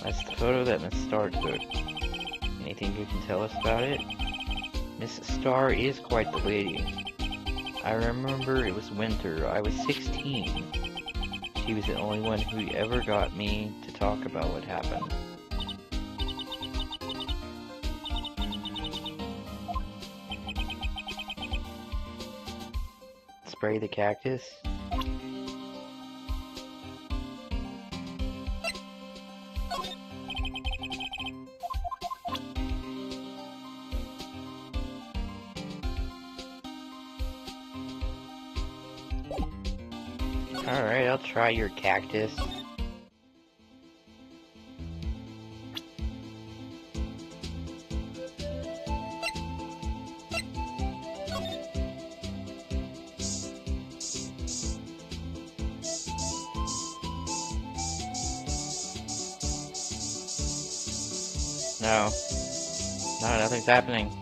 That's the photo that Miss Starr took. Anything you can tell us about it? Miss Starr is quite the lady. I remember it was winter. I was 16. She was the only one who ever got me to talk about what happened. Spray the cactus? Alright, I'll try your cactus. No. No, nothing's happening.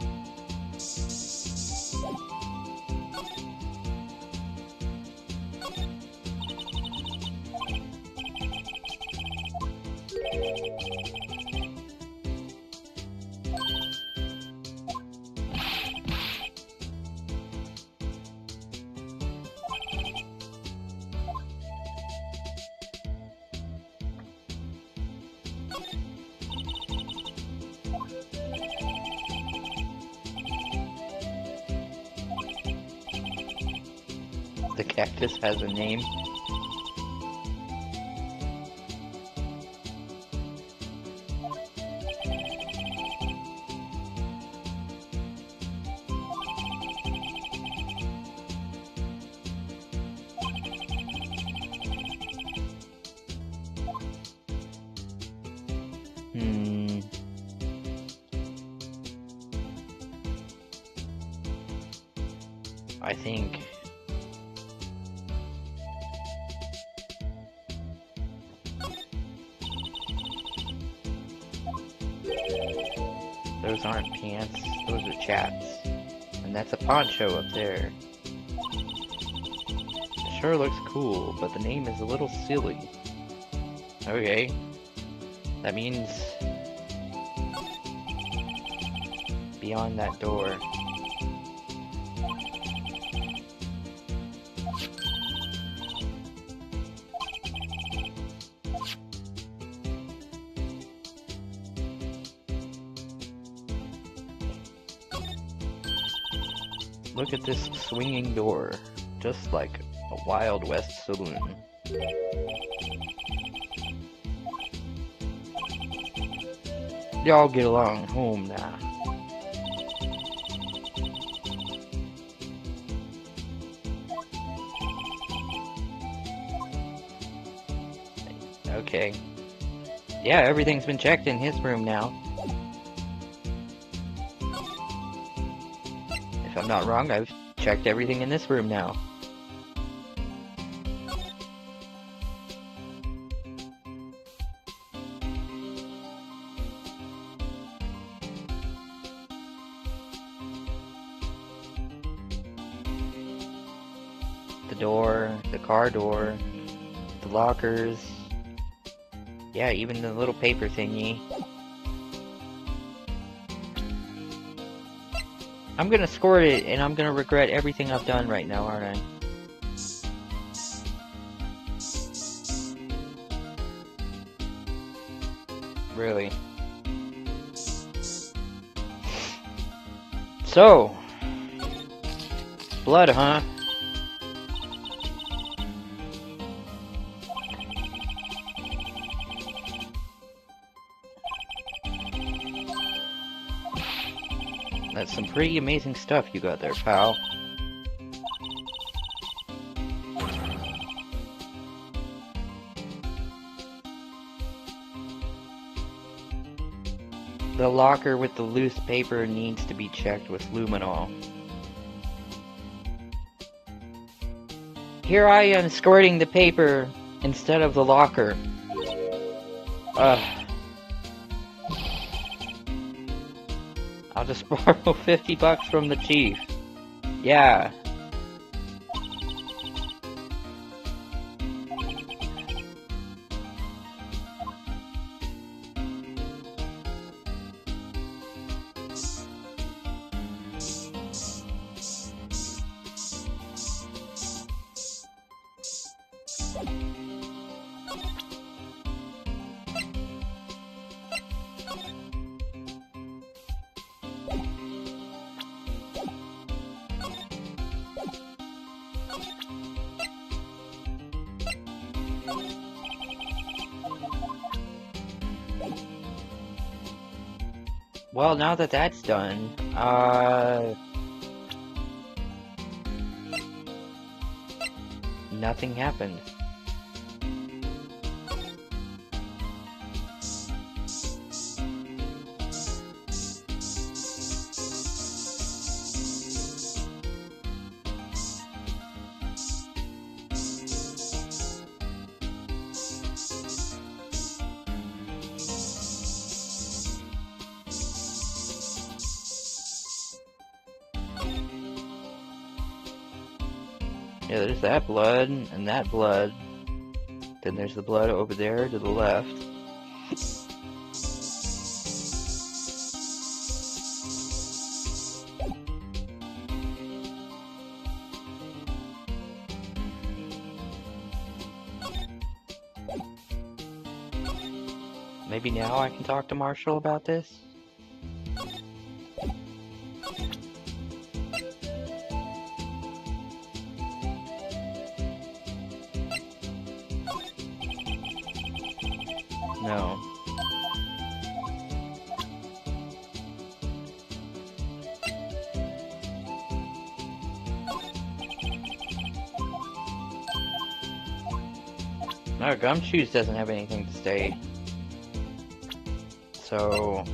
The cactus has a name. I think those aren't pants, those are chaps. And that's a poncho up there. It sure looks cool, but the name is a little silly. Okay. That means beyond that door. Look at this swinging door, just like a Wild West saloon. Y'all get along home now. Okay. Yeah, everything's been checked in his room now. If I'm not wrong, I've checked everything in this room now. The door, the car door, the lockers. Yeah, even the little paper thingy. I'm gonna score it, and I'm gonna regret everything I've done right now, aren't I? Really. So, blood, huh? That's some pretty amazing stuff you got there, pal. The locker with the loose paper needs to be checked with luminol. Here I am squirting the paper instead of the locker. I'll just borrow 50 bucks from the chief. Yeah. Well, now that that's done, nothing happened. Yeah, there's that blood, and that blood. Then there's the blood over there to the left. Maybe now I can talk to Marshall about this? No. No, Gumshoes doesn't have anything to say. So...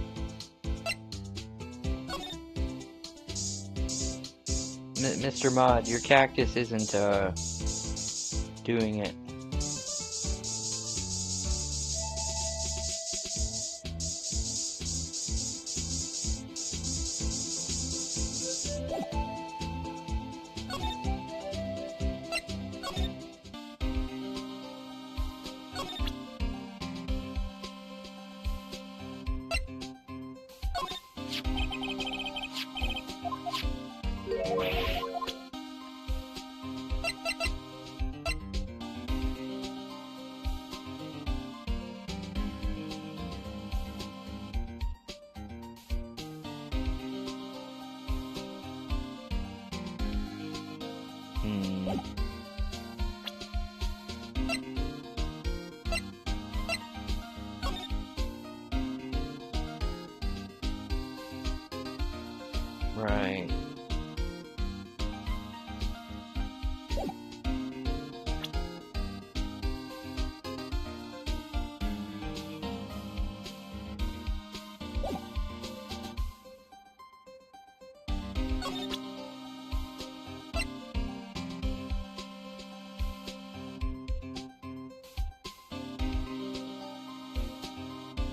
Mr. Mod, your cactus isn't, doing it. Right.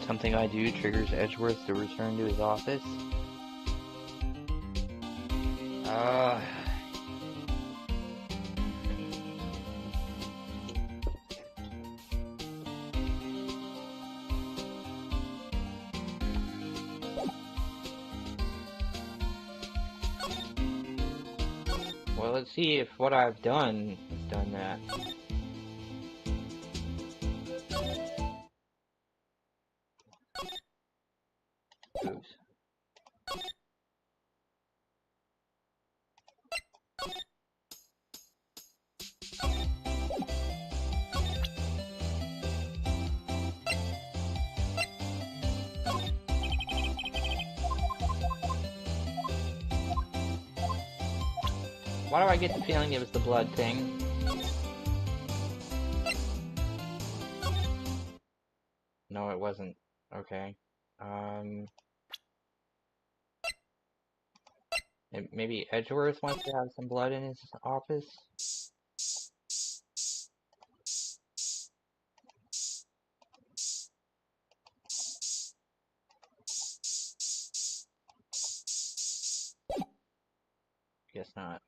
Something I do triggers Edgeworth to return to his office. So let's see if what I've done has done that. Oops. Why do I get the feeling it was the blood thing? No, it wasn't. Okay. Maybe Edgeworth wants to have some blood in his office? Guess not.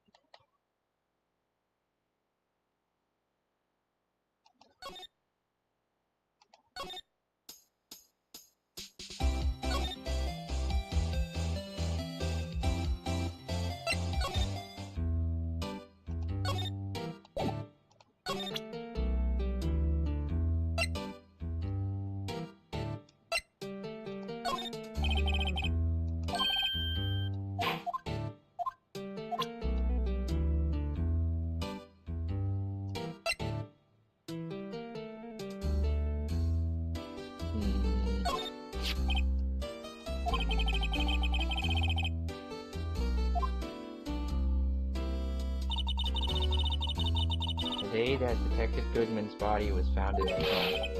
The day that Detective Goodman's body was found in the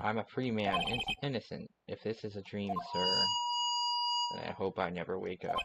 I'm a free man, innocent. If this is a dream, sir, then I hope I never wake up.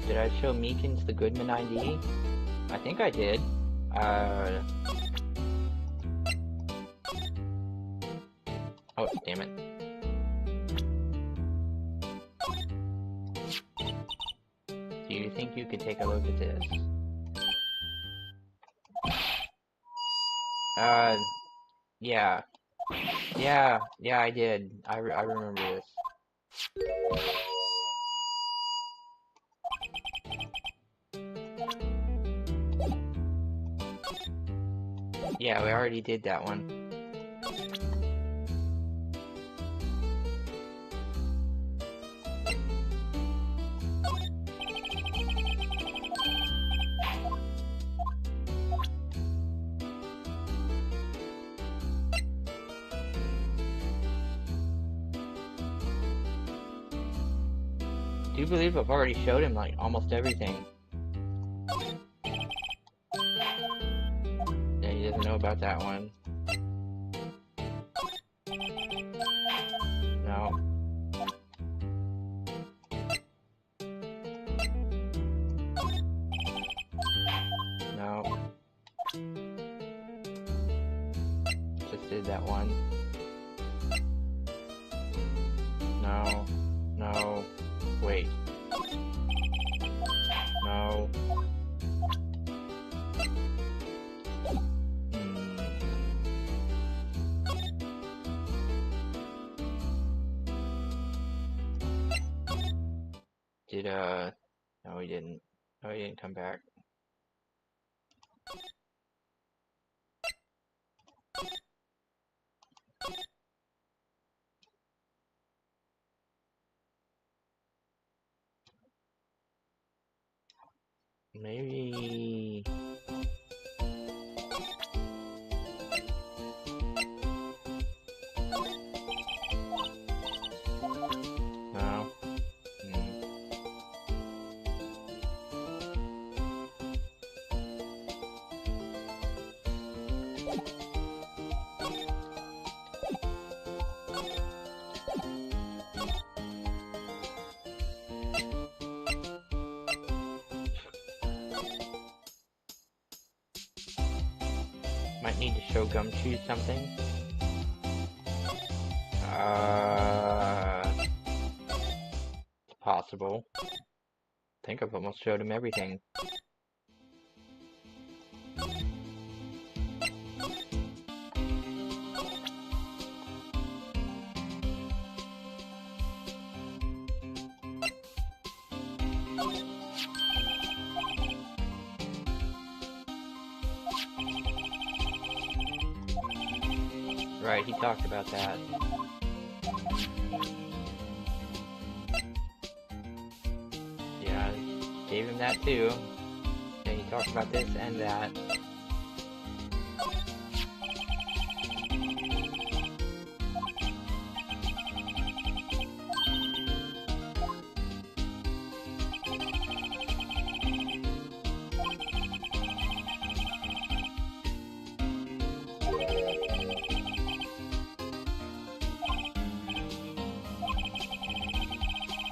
Did I show Meekins the Goodman ID? I think I did. Oh, damn it. Do you think you could take a look at this? Yeah. Yeah, I did. I remember this. Yeah, we already did that one. I do believe I've already showed him, like, almost everything. Yeah, he doesn't know about that one. No. No. Just did that one. No. No. Wait. No. Did, no he didn't. No, he didn't come back. Maybe... No. need to show Gumshoe something. It's possible. I think I've almost showed him everything. Right, he talked about that. Yeah, gave him that too. Yeah, he talked about this and that.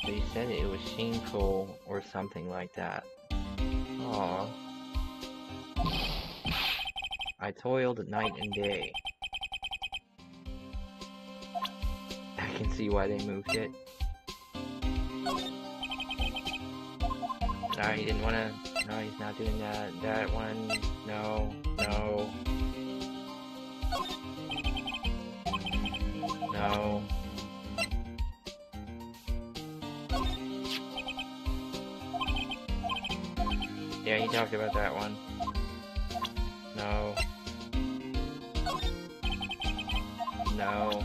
They said it was shameful or something like that. Aww. I toiled night and day. I can see why they moved it. No, he didn't wanna... No, he's not doing that. That one... No. No. No. Yeah, he talked about that one. No. No.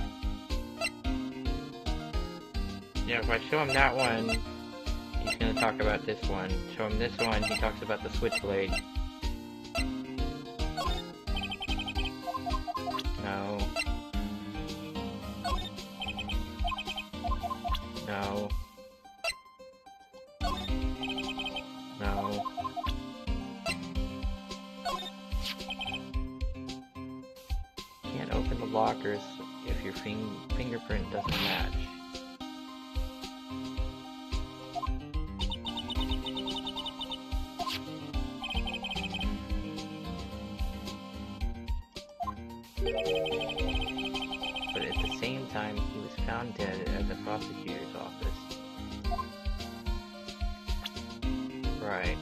Yeah, if I show him that one, he's gonna talk about this one. Show him this one, he talks about the switchblade. No. No. No. Can't open the lockers if your fingerprint doesn't match. But at the same time, he was found dead at the prosecutor's office. Right.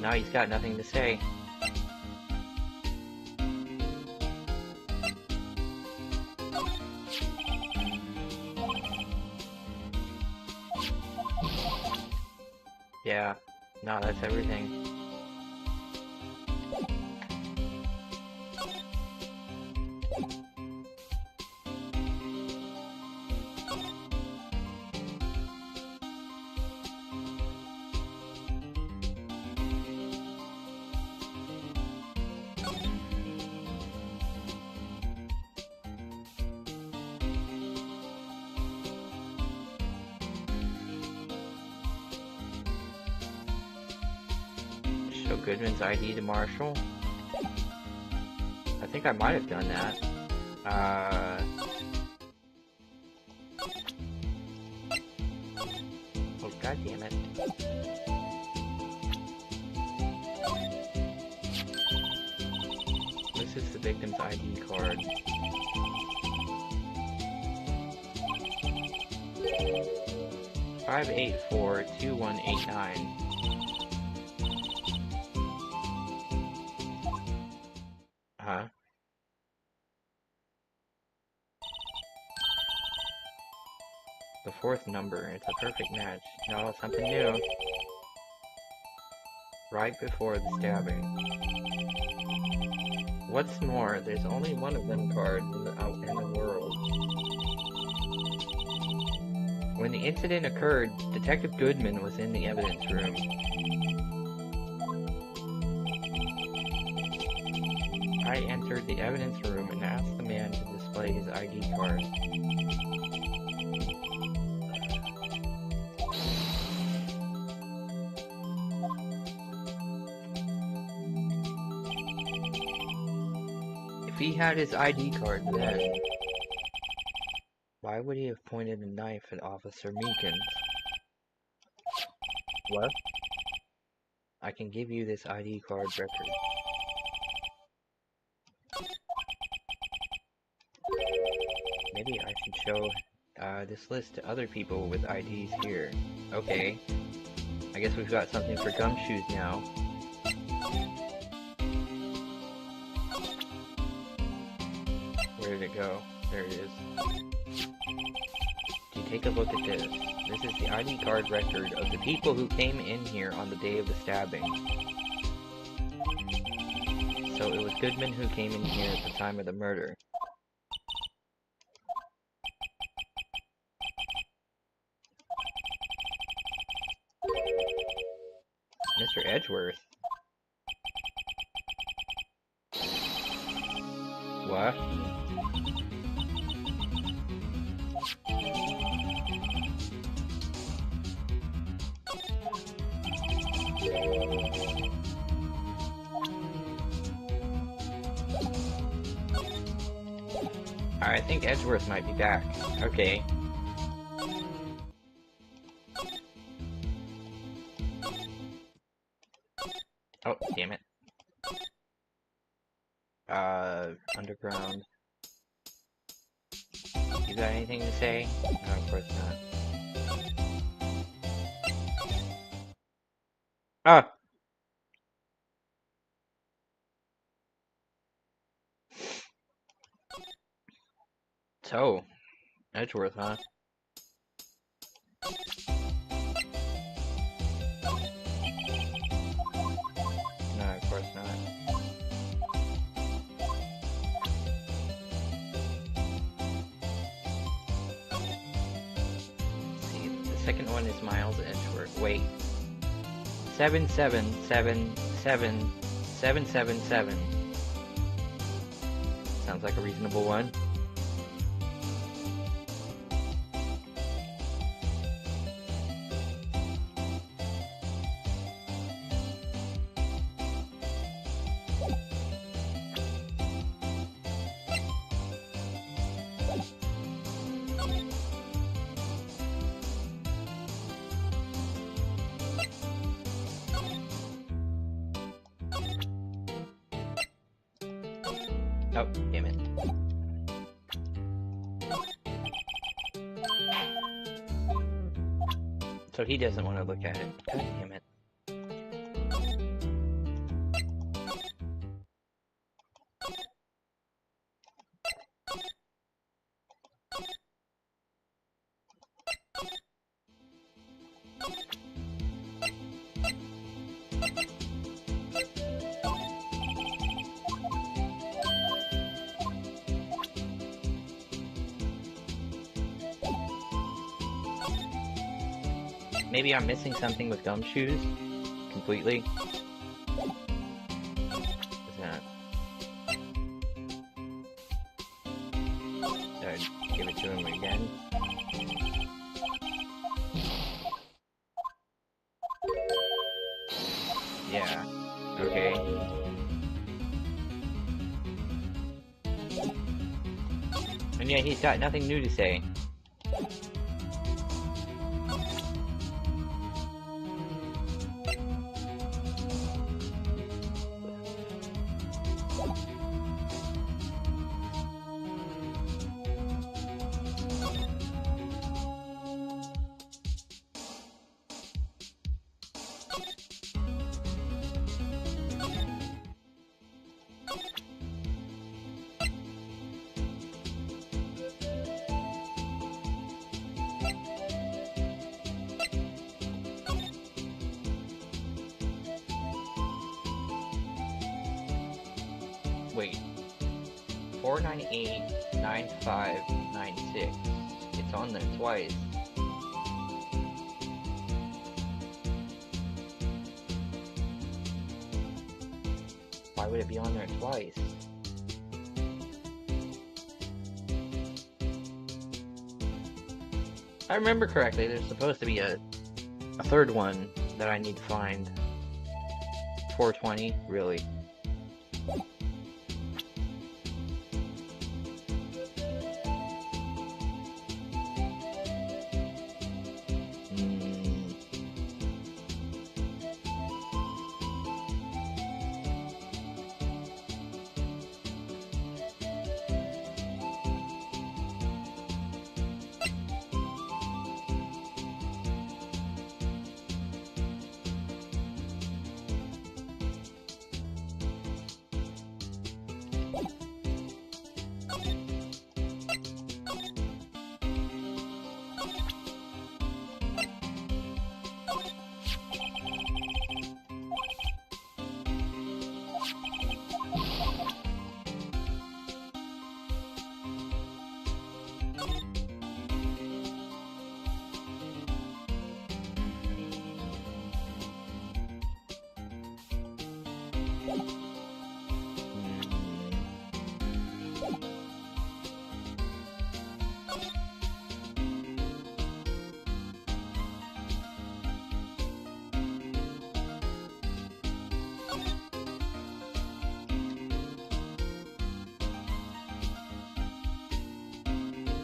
Now he's got nothing to say. Yeah, no, that's everything. Show Goodman's ID to Marshall. I think I might have done that. Oh, god damn it. This is the victim's ID card. $584-2189. Huh? The fourth number, it's a perfect match. No, something new. Right before the stabbing. What's more, there's only one of them cards out in the world. When the incident occurred, Detective Goodman was in the evidence room. I entered the evidence room and asked the man to display his ID card. If he had his ID card then, why would he have pointed a knife at Officer Meekins? What? I can give you this ID card record. Maybe I should show this list to other people with IDs here. Okay. I guess we've got something for Gumshoes now. Where did it go? There it is. Take a look at this. This is the ID card record of the people who came in here on the day of the stabbing. So it was Goodman who came in here at the time of the murder. Mr. Edgeworth? What? I think Edgeworth might be back. Okay. Oh, damn it. Underground. You got anything to say? No, of course not. Ah! So, Edgeworth, huh? No, of course not. Let's see, the second one is Miles Edgeworth. Wait. 7777777. Sounds like a reasonable one. Oh, damn it. So he doesn't want to look at it. God damn it. Maybe I'm missing something with Gumshoes completely. What's that? Give it to him again. Yeah. Okay. And yeah, he's got nothing new to say. Wait. 4989596. It's on there twice. Why would it be on there twice? If I remember correctly, there's supposed to be a third one that I need to find. 420, really.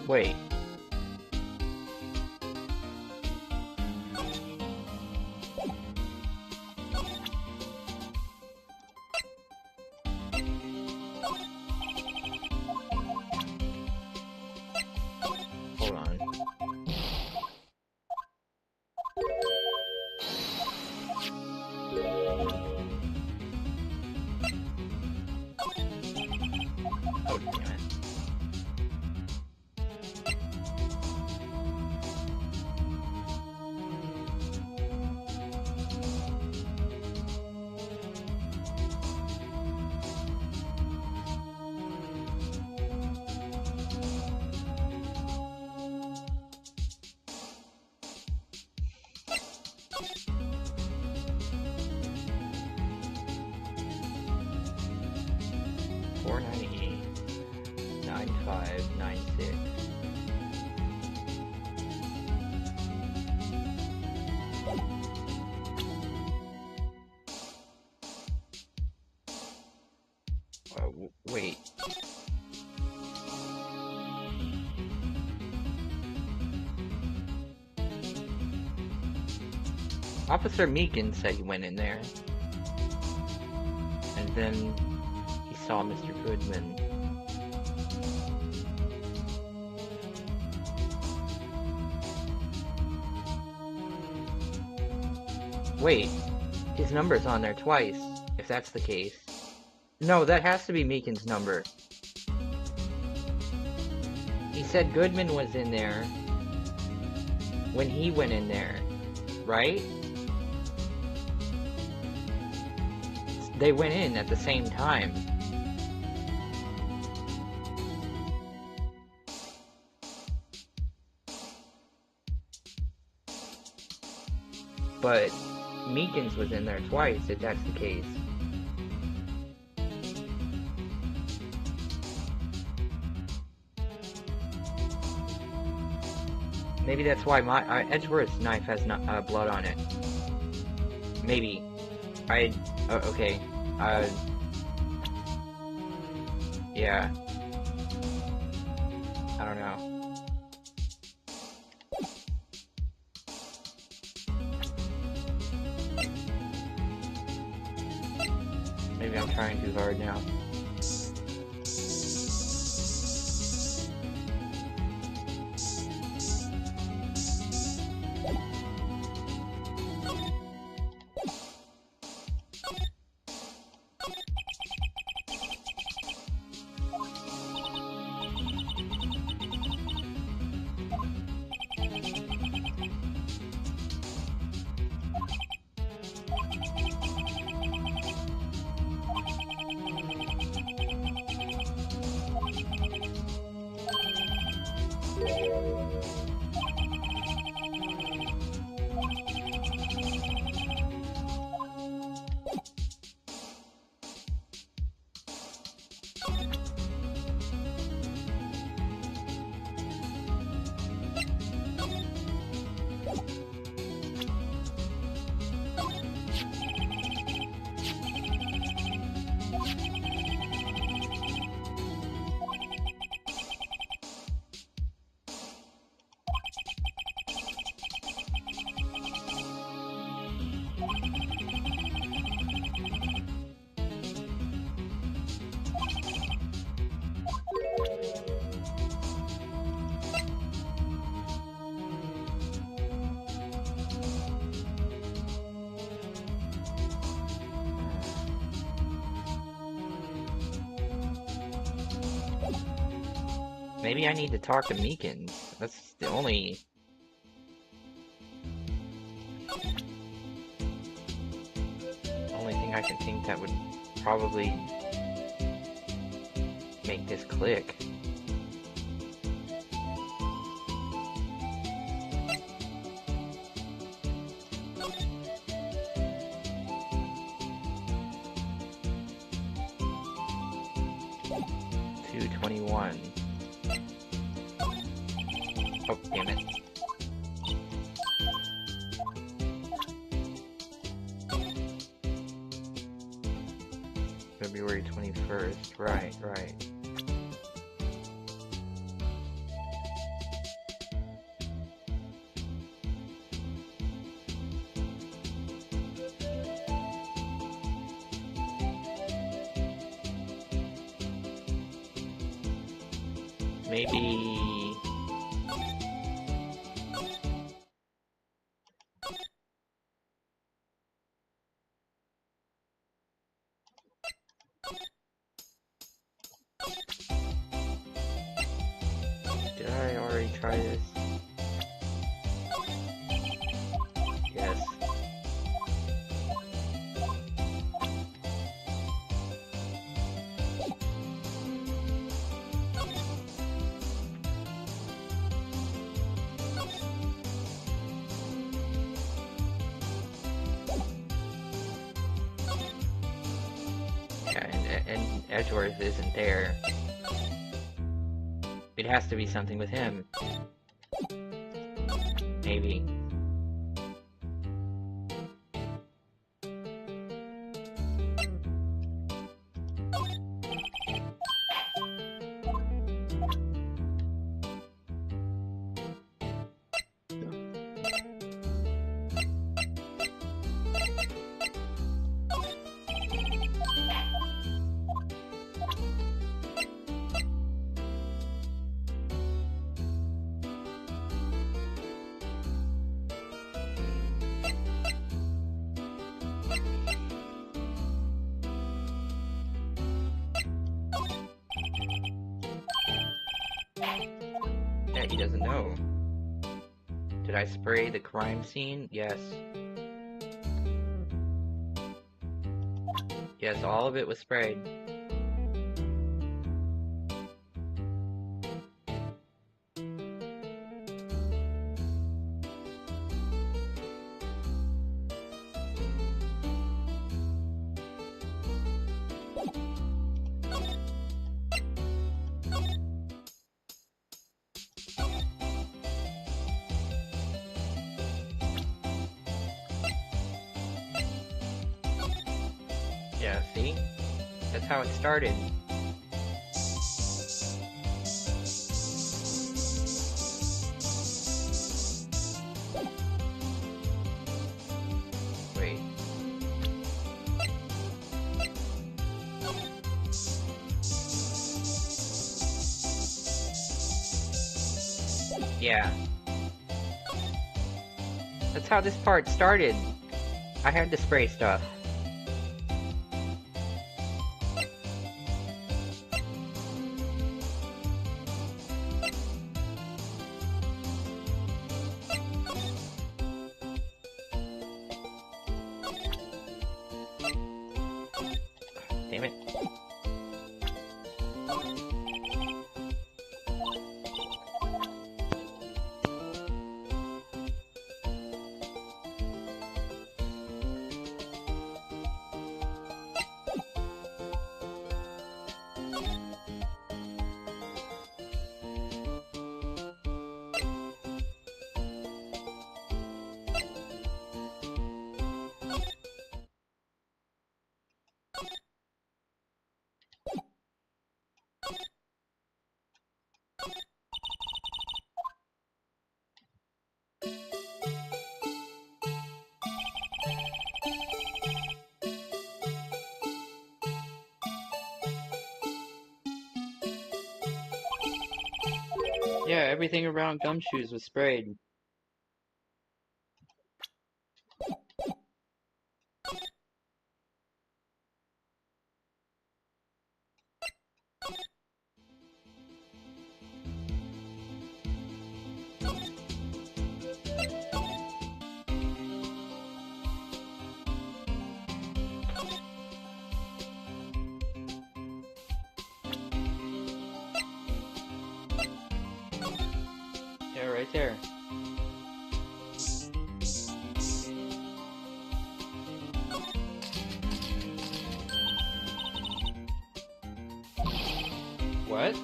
Wait. Hold on. Oh, damn it. $498.9596. Wait. Officer Meekin said he went in there. And then he saw Mr. Goodman. Wait, his number's on there twice, if that's the case. No, that has to be Meekin's number. He said Goodman was in there when he went in there, right? They went in at the same time. But Meekins was in there twice, if that's the case. Maybe that's why my Edgeworth's knife has blood on it. Maybe. Okay. Yeah. I don't know. Maybe I'm trying too hard now. Maybe I need to talk to Meekins. That's the only thing I can think that would probably make this click. $221. Oh, damn it. February 21st. Right. Maybe... Did I already try this? Yes. Yeah, and Edgeworth isn't there. It has to be something with him. Maybe. Yeah, he doesn't know. Did I spray the crime scene? Yes. Yes, all of it was sprayed. Yeah, see? That's how it started. Wait. Yeah. That's how this part started. I had to spray stuff. Damn it. Yeah, everything around Gumshoes was sprayed. Yeah, right there. What?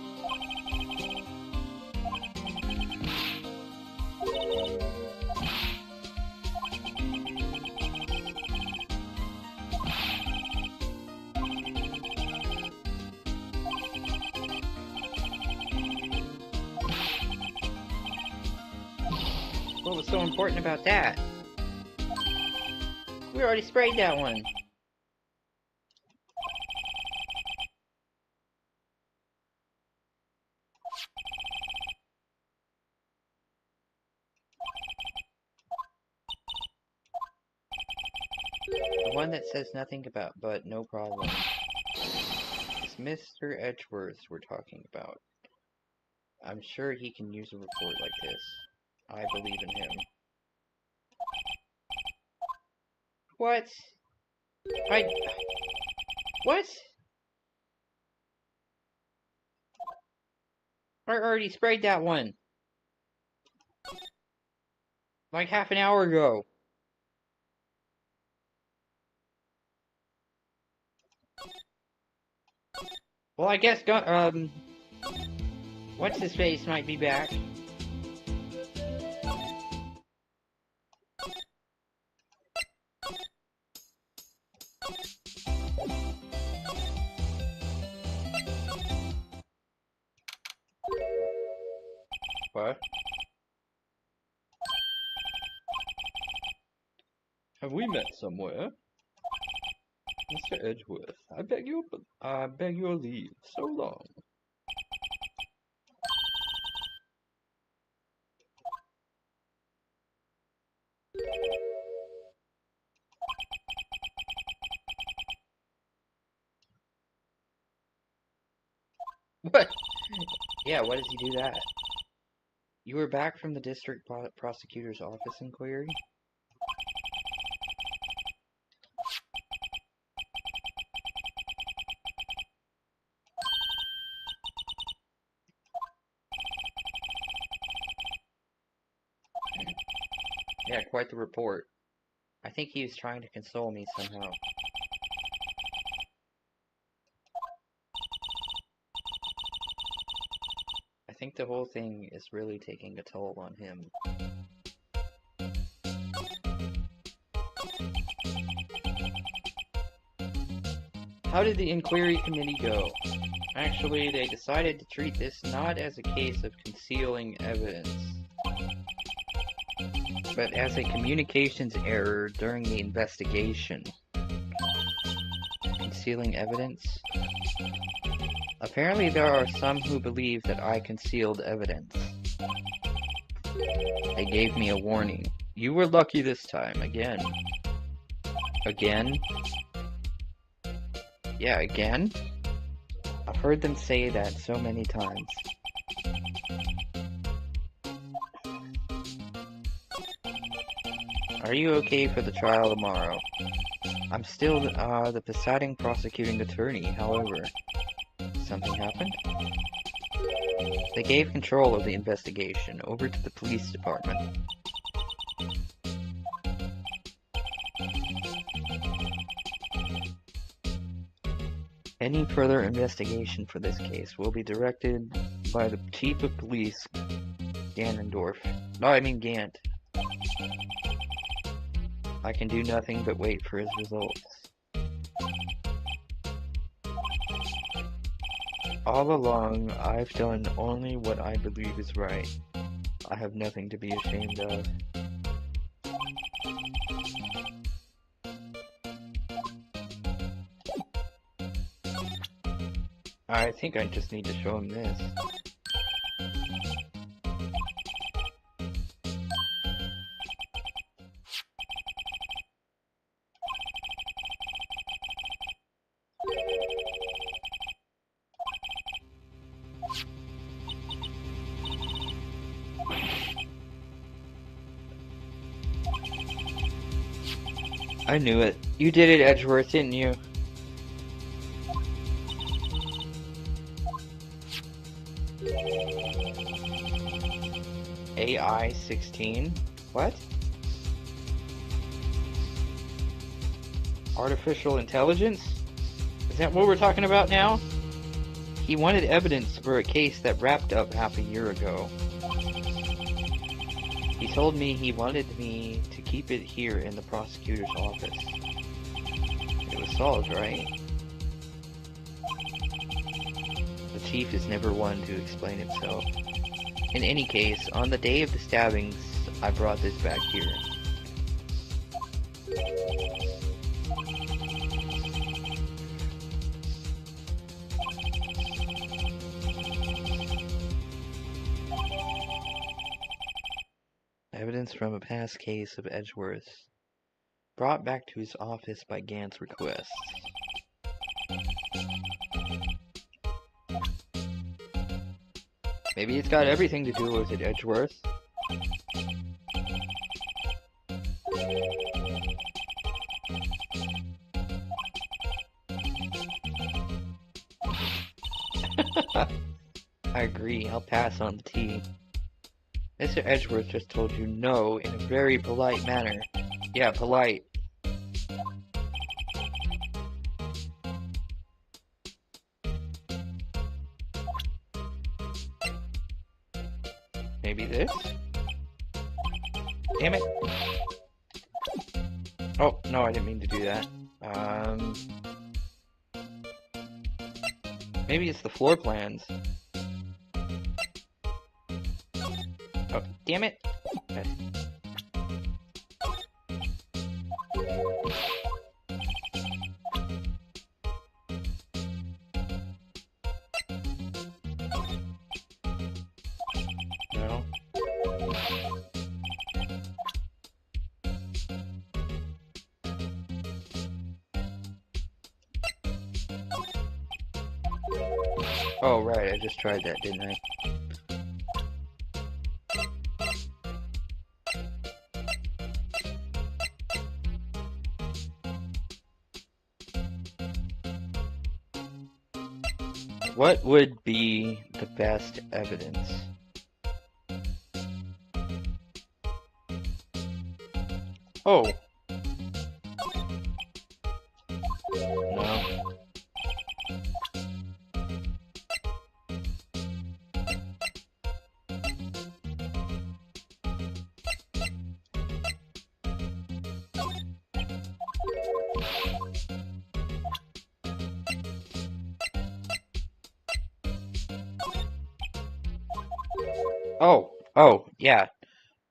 What was so important about that? We already sprayed that one. The one that says nothing about but no problem. It's Mr. Edgeworth we're talking about. I'm sure he can use a report like this. I believe in him. What? What? I already sprayed that one. Like half an hour ago. Well, I guess, what's his face might be back. What? Have we met somewhere? Mr. Edgeworth, I beg your leave. So long. What? Yeah, why does he do that? You were back from the district prosecutor's office inquiry? Yeah, quite the report. I think he was trying to console me somehow. I think the whole thing is really taking a toll on him. How did the inquiry committee go? Actually, they decided to treat this not as a case of concealing evidence, but as a communications error during the investigation. Concealing evidence? Apparently there are some who believe that I concealed evidence. They gave me a warning. You were lucky this time, again. Again? Yeah, again? I've heard them say that so many times. Are you okay for the trial tomorrow? I'm still the presiding prosecuting attorney, however. Something happened? They gave control of the investigation over to the police department. Any further investigation for this case will be directed by the Chief of Police, Gant. I can do nothing but wait for his results. All along, I've done only what I believe is right. I have nothing to be ashamed of. I think I just need to show him this. I knew it. You did it, Edgeworth, didn't you? AI 16? What? Artificial intelligence? Is that what we're talking about now? He wanted evidence for a case that wrapped up half a year ago. He told me he wanted me to keep it here in the prosecutor's office. It was solved, right? The chief is never one to explain himself. In any case, on the day of the stabbings, I brought this back here. Evidence from a past case of Edgeworth. Brought back to his office by Gant's request. Maybe it's got everything to do with it, Edgeworth. I agree, I'll pass on the tea. Mr. Edgeworth just told you no in a very polite manner. Yeah, polite. Maybe this? Damn it! Oh, no, I didn't mean to do that. Maybe it's the floor plans. Oh, damn it! Okay. No. Oh, right, I just tried that, didn't I? What would be the best evidence? Oh. No. Oh, yeah.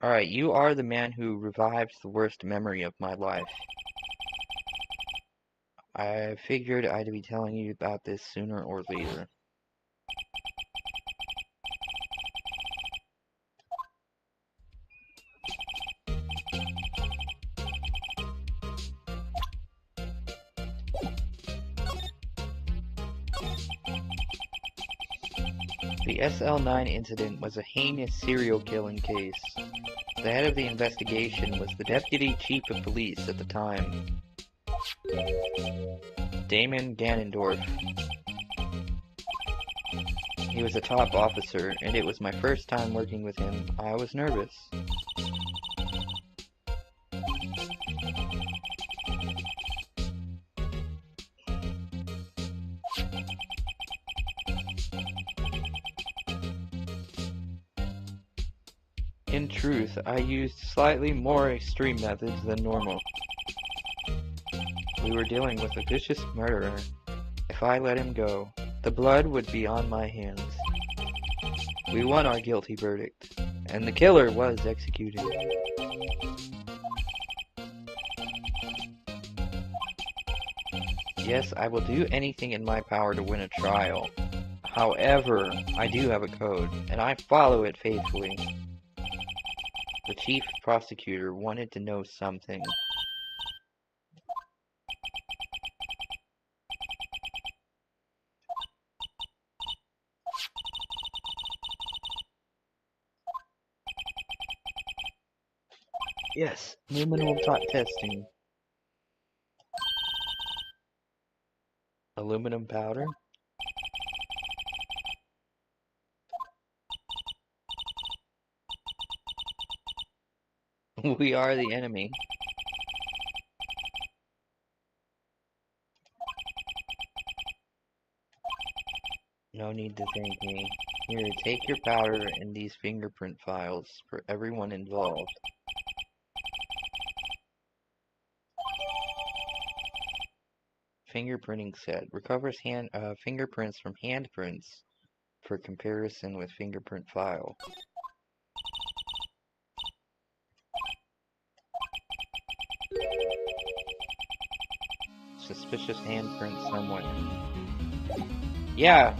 Alright, you are the man who revived the worst memory of my life. I figured I'd be telling you about this sooner or later. The SL9 incident was a heinous serial killing case. The head of the investigation was the deputy chief of police at the time, Damon Ganondorf. He was a top officer, and it was my first time working with him. I was nervous. In truth, I used slightly more extreme methods than normal. We were dealing with a vicious murderer. If I let him go, the blood would be on my hands. We won our guilty verdict, and the killer was executed. Yes, I will do anything in my power to win a trial. However, I do have a code, and I follow it faithfully. The chief prosecutor wanted to know something. Yes, aluminum testing. Aluminum powder? We are the enemy. No need to thank me. Here, take your powder and these fingerprint files for everyone involved. Fingerprinting set. Recovers fingerprints from handprints for comparison with fingerprint file. Suspicious handprint somewhere. Yeah,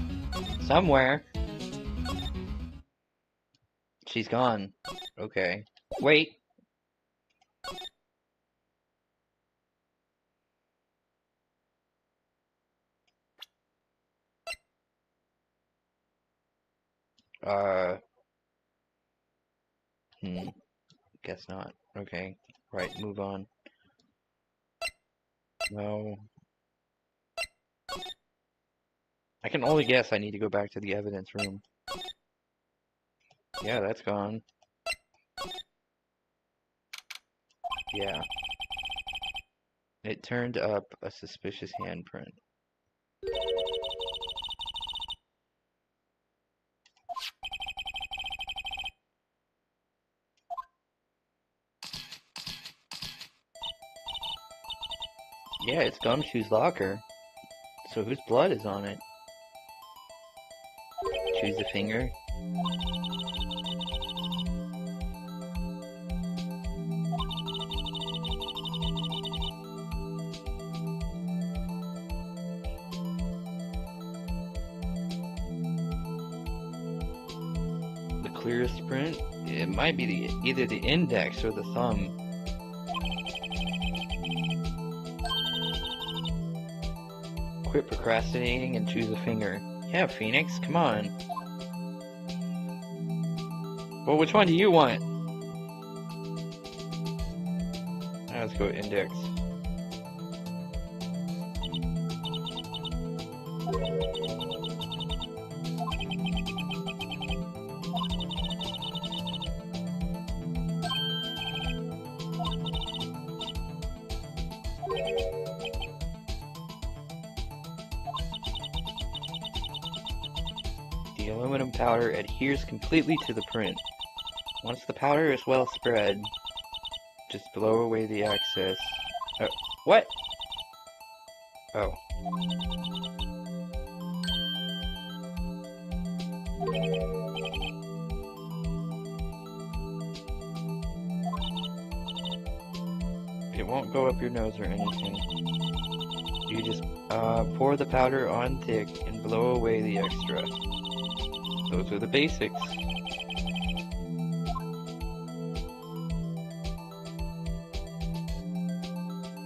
somewhere. She's gone. Okay. Wait. Uh, guess not. Okay, right, move on. No. I can only guess I need to go back to the evidence room. Yeah, that's gone. Yeah. It turned up a suspicious handprint. Yeah, it's Gumshoe's locker. So whose blood is on it? Choose a finger. The clearest print? It might be either the index or the thumb. Quit procrastinating and choose a finger. Yeah, Phoenix, come on. Well, which one do you want? Let's go index. The aluminum powder adheres completely to the print. Once the powder is well spread, just blow away the excess. What? Oh. It won't go up your nose or anything. You just pour the powder on thick and blow away the extra. Those are the basics.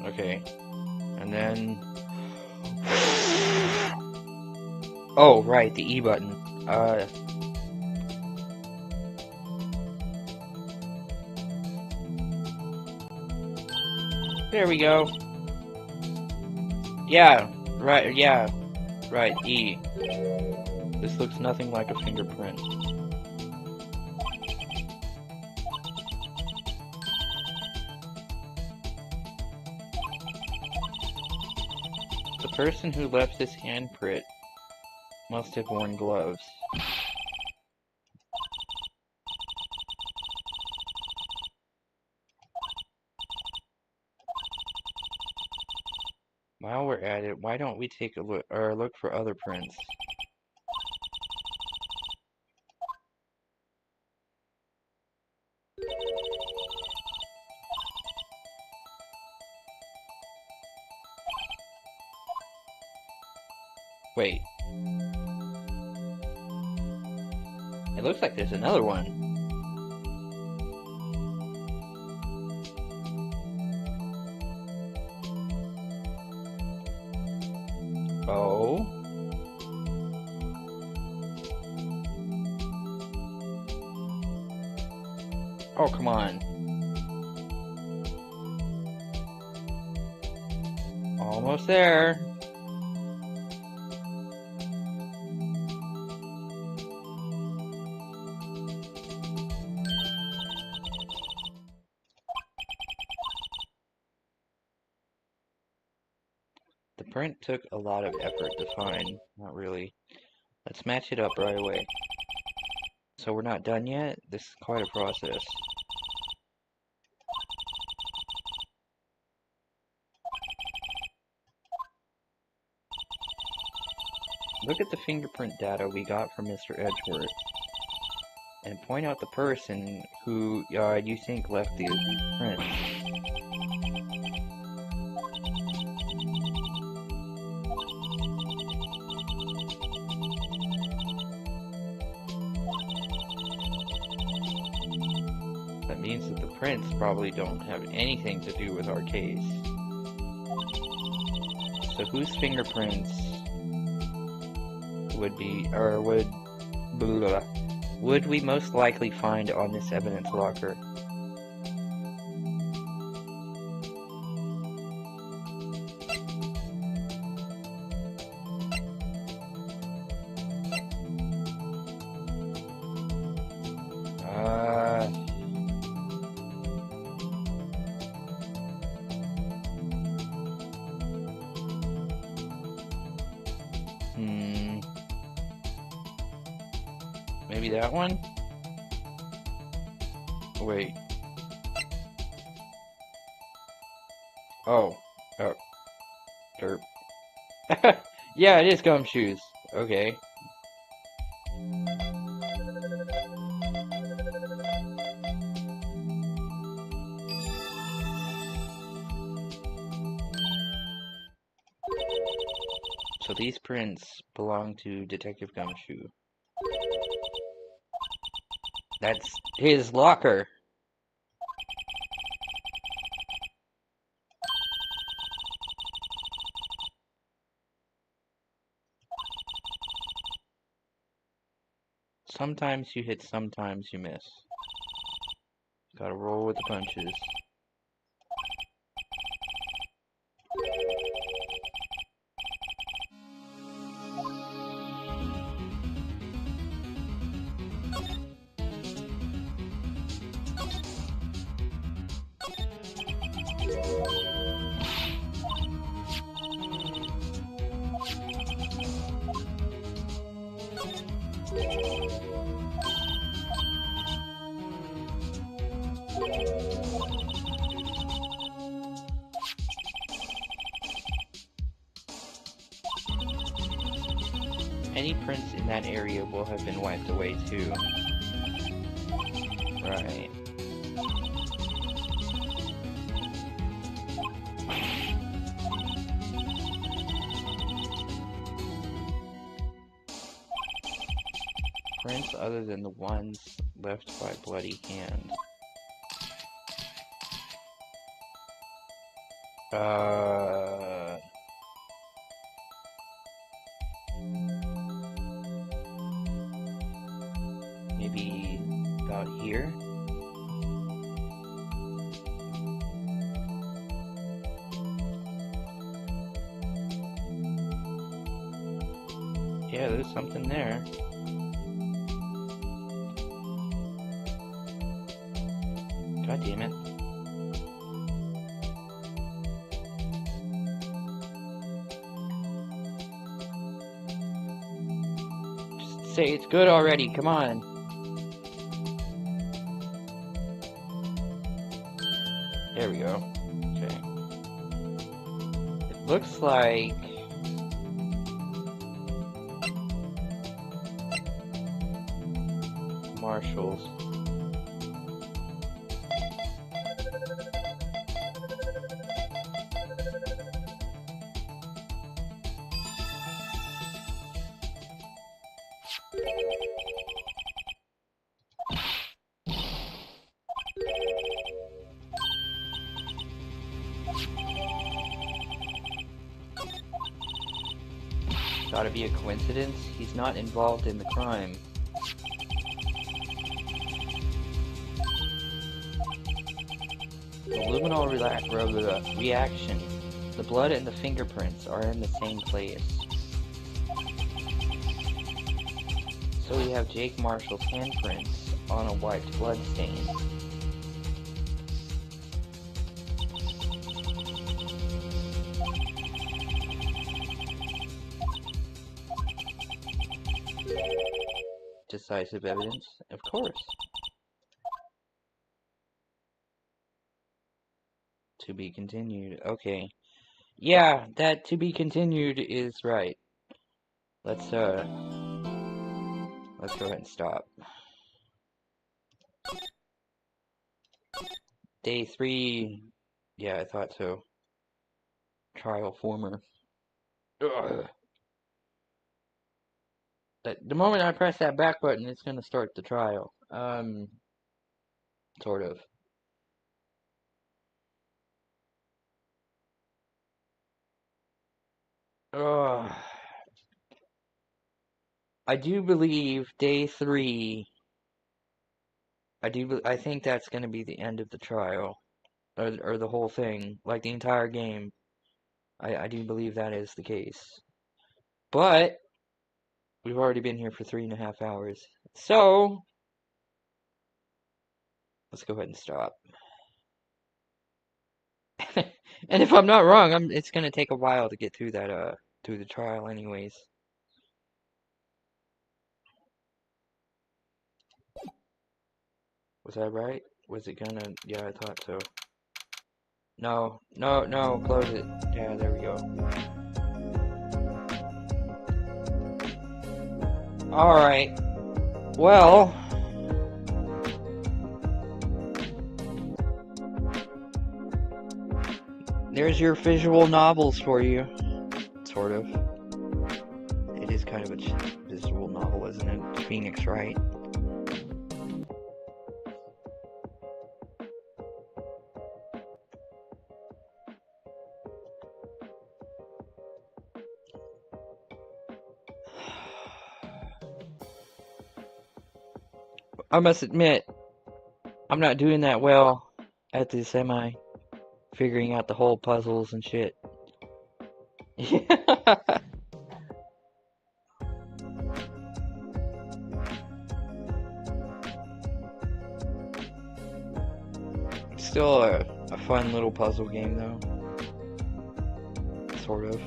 Okay. And then... Oh, right, the E button. There we go. Yeah, right, E. This looks nothing like a fingerprint. The person who left this handprint must have worn gloves. While we're at it, why don't we take a look, or look for other prints? Wait. It looks like there's another one. Oh. Oh, come on. Almost there. The print took a lot of effort to find. Not really. Let's match it up right away. So we're not done yet? This is quite a process. Look at the fingerprint data we got from Mr. Edgeworth. And point out the person who you think left the print. That means that the prints probably don't have anything to do with our case. So whose fingerprints would be, or would, blah, would we most likely find on this evidence locker? Maybe that one? Wait. Oh. Oh. Derp. Yeah, it is gumshoes. Okay. So these prints belong to Detective Gumshoe. That's his locker. Sometimes you hit, sometimes you miss. Gotta roll with the punches. Any prints in that area will have been wiped away too. Right. Prints other than the ones left by Bloody Hand. Maybe about here? Yeah, there's something there. God damn it. Just say it's good already, come on. There we go. Okay. It looks like... Marshals. Gotta be a coincidence? He's not involved in the crime. The luminal reaction. The blood and the fingerprints are in the same place. So we have Jake Marshall's handprints on a wiped blood stain. Decisive evidence, of course. To be continued. Okay. Yeah, that to be continued is right. Let's go ahead and stop. Day 3. Yeah, I thought so. Trial former. Ugh. The moment I press that back button, it's gonna start the trial. Sort of. Ugh. I do believe day 3 I think that's gonna be the end of the trial, or the whole thing, like the entire game. I do believe that is the case. But we've already been here for 3.5 hours, so let's go ahead and stop. And if I'm not wrong, it's gonna take a while to get through that through the trial anyways. Was I right? Was it gonna? Yeah, I thought so. No, no, no, close it. Yeah, there we go. Alright. Well, there's your visual novels for you. Sort of. It is kind of a visual novel, isn't it? Phoenix Wright. I must admit, I'm not doing that well at this, am I? Figuring out the whole puzzles and shit. Yeah. Still a fun little puzzle game, though. Sort of.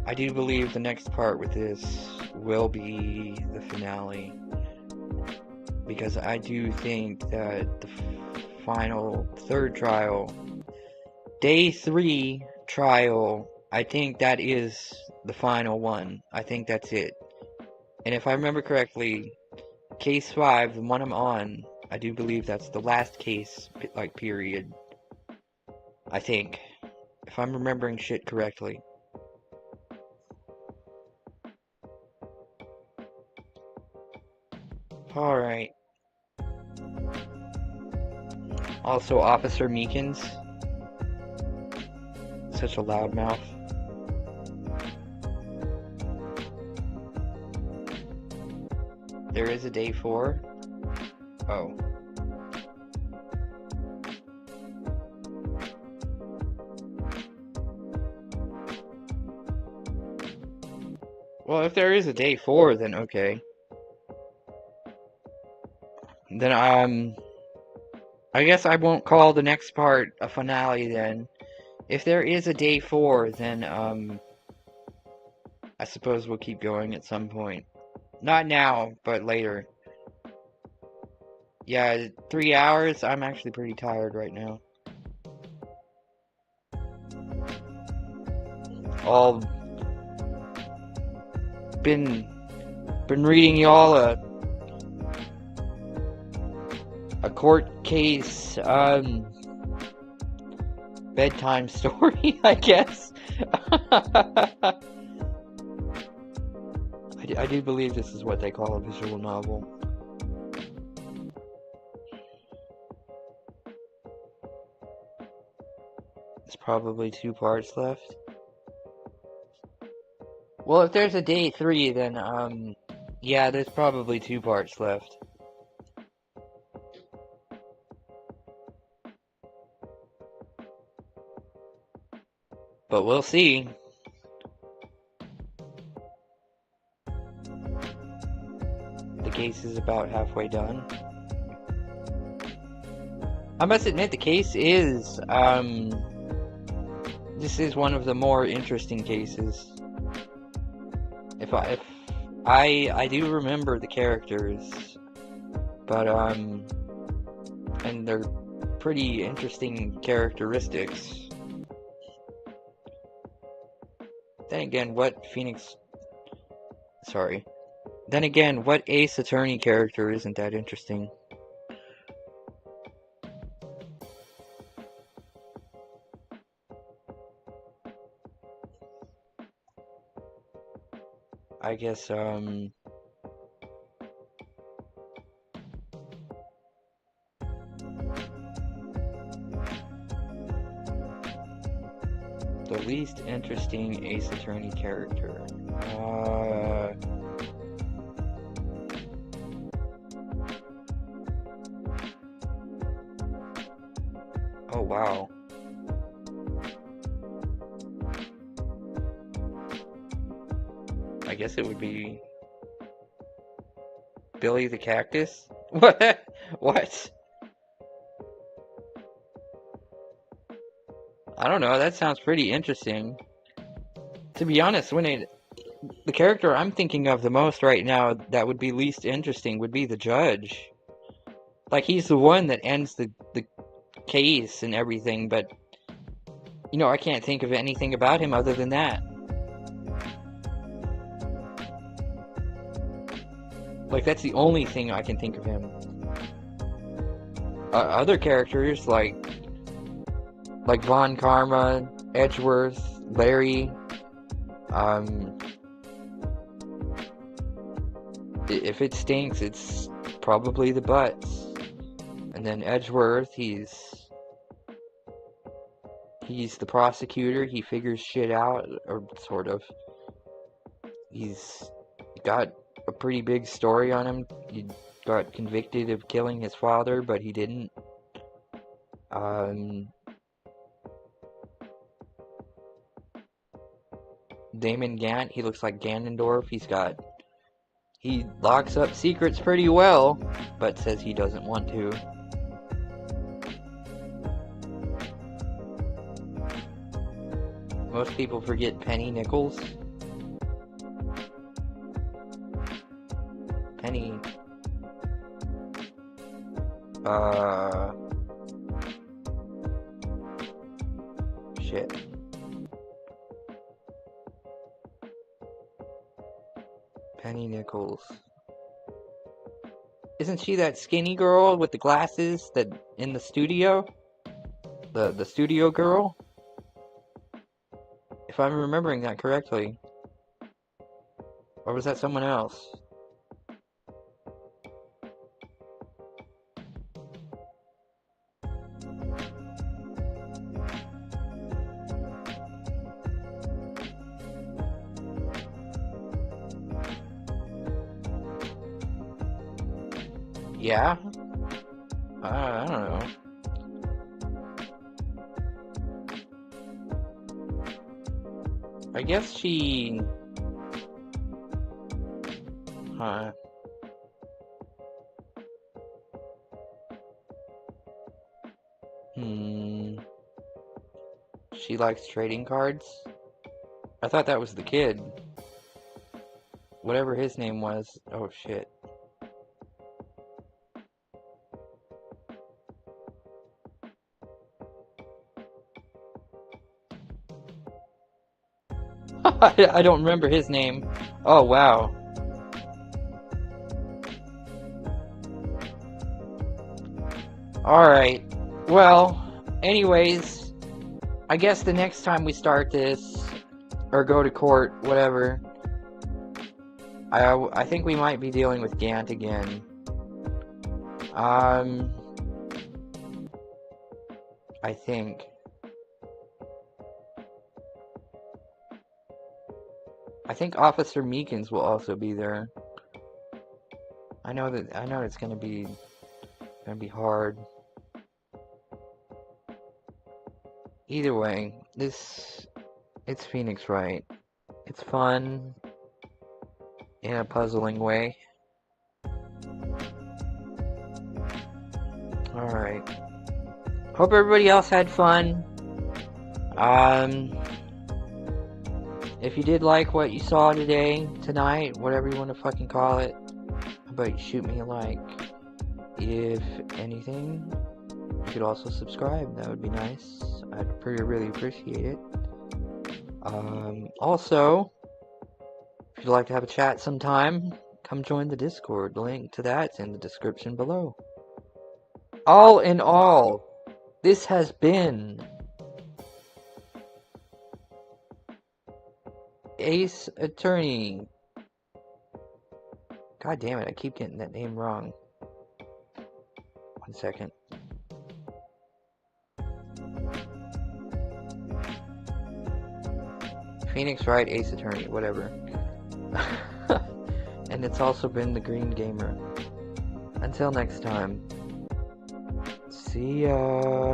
I do believe the next part with this will be the finale. Because I do think that the final third trial, day 3 trial, I think that is the final one. I think that's it. And if I remember correctly, case 5, the one I'm on, I do believe that's the last case, like, period. I think. If I'm remembering shit correctly. Alright. Also, Officer Meekins. Such a loudmouth. There is a day 4. Oh. Well, if there is a day 4, then okay. Then, I guess I won't call the next part a finale then. If there is a day 4, then, I suppose we'll keep going at some point. Not now, but later. Yeah, 3 hours, I'm actually pretty tired right now. All been reading y'all a court case, bedtime story, I guess. I do believe this is what they call a visual novel. There's probably 2 parts left. Well, if there's a day 3, then, yeah, there's probably 2 parts left. But we'll see. The case is about halfway done. I must admit, the case is, this is one of the more interesting cases. I do remember the characters, but, and they're pretty interesting characteristics. Then again, what Ace Attorney character isn't that interesting? I guess, the least interesting Ace Attorney character. I guess it would be Billy the Cactus? What? What? I don't know, that sounds pretty interesting. To be honest, the character I'm thinking of the most right now that would be least interesting would be the judge. Like, he's the one that ends the case and everything, but, you know, I can't think of anything about him other than that. Like, that's the only thing I can think of him. Other characters, like Von Karma, Edgeworth, Larry, if it stinks, it's probably the butts. And then Edgeworth, he's the prosecutor, he figures shit out, or sort of. He's got a pretty big story on him. He got convicted of killing his father, but he didn't. Damon Gant, he looks like Ganondorf. He locks up secrets pretty well, but says he doesn't want to. Most people forget Penny Nichols. Penny. Shit. Penny Nichols. Isn't she that skinny girl with the glasses that in the studio? The studio girl? If I'm remembering that correctly. Or was that someone else? Yeah? I don't know. I guess she... Huh. She likes trading cards? I thought that was the kid. Whatever his name was. Oh, shit. I don't remember his name. Oh, wow. Alright. Well, anyways, I guess the next time we start this, or go to court, whatever, I think we might be dealing with Gant again. I think. I think Officer Meekins will also be there. I know it's gonna be hard. Either way, it's Phoenix Wright. It's fun in a puzzling way. Alright. Hope everybody else had fun. If you did like what you saw tonight, whatever you want to fucking call it, how about you shoot me a like? If anything, you could also subscribe. That would be nice. I'd really appreciate it. Also, if you'd like to have a chat sometime, come join the Discord. The link to that's in the description below. All in all, this has been Ace Attorney. God damn it, I keep getting that name wrong. 1 second. Phoenix Wright, Ace Attorney, whatever. And it's also been TheGreenGamer. Until next time. See ya.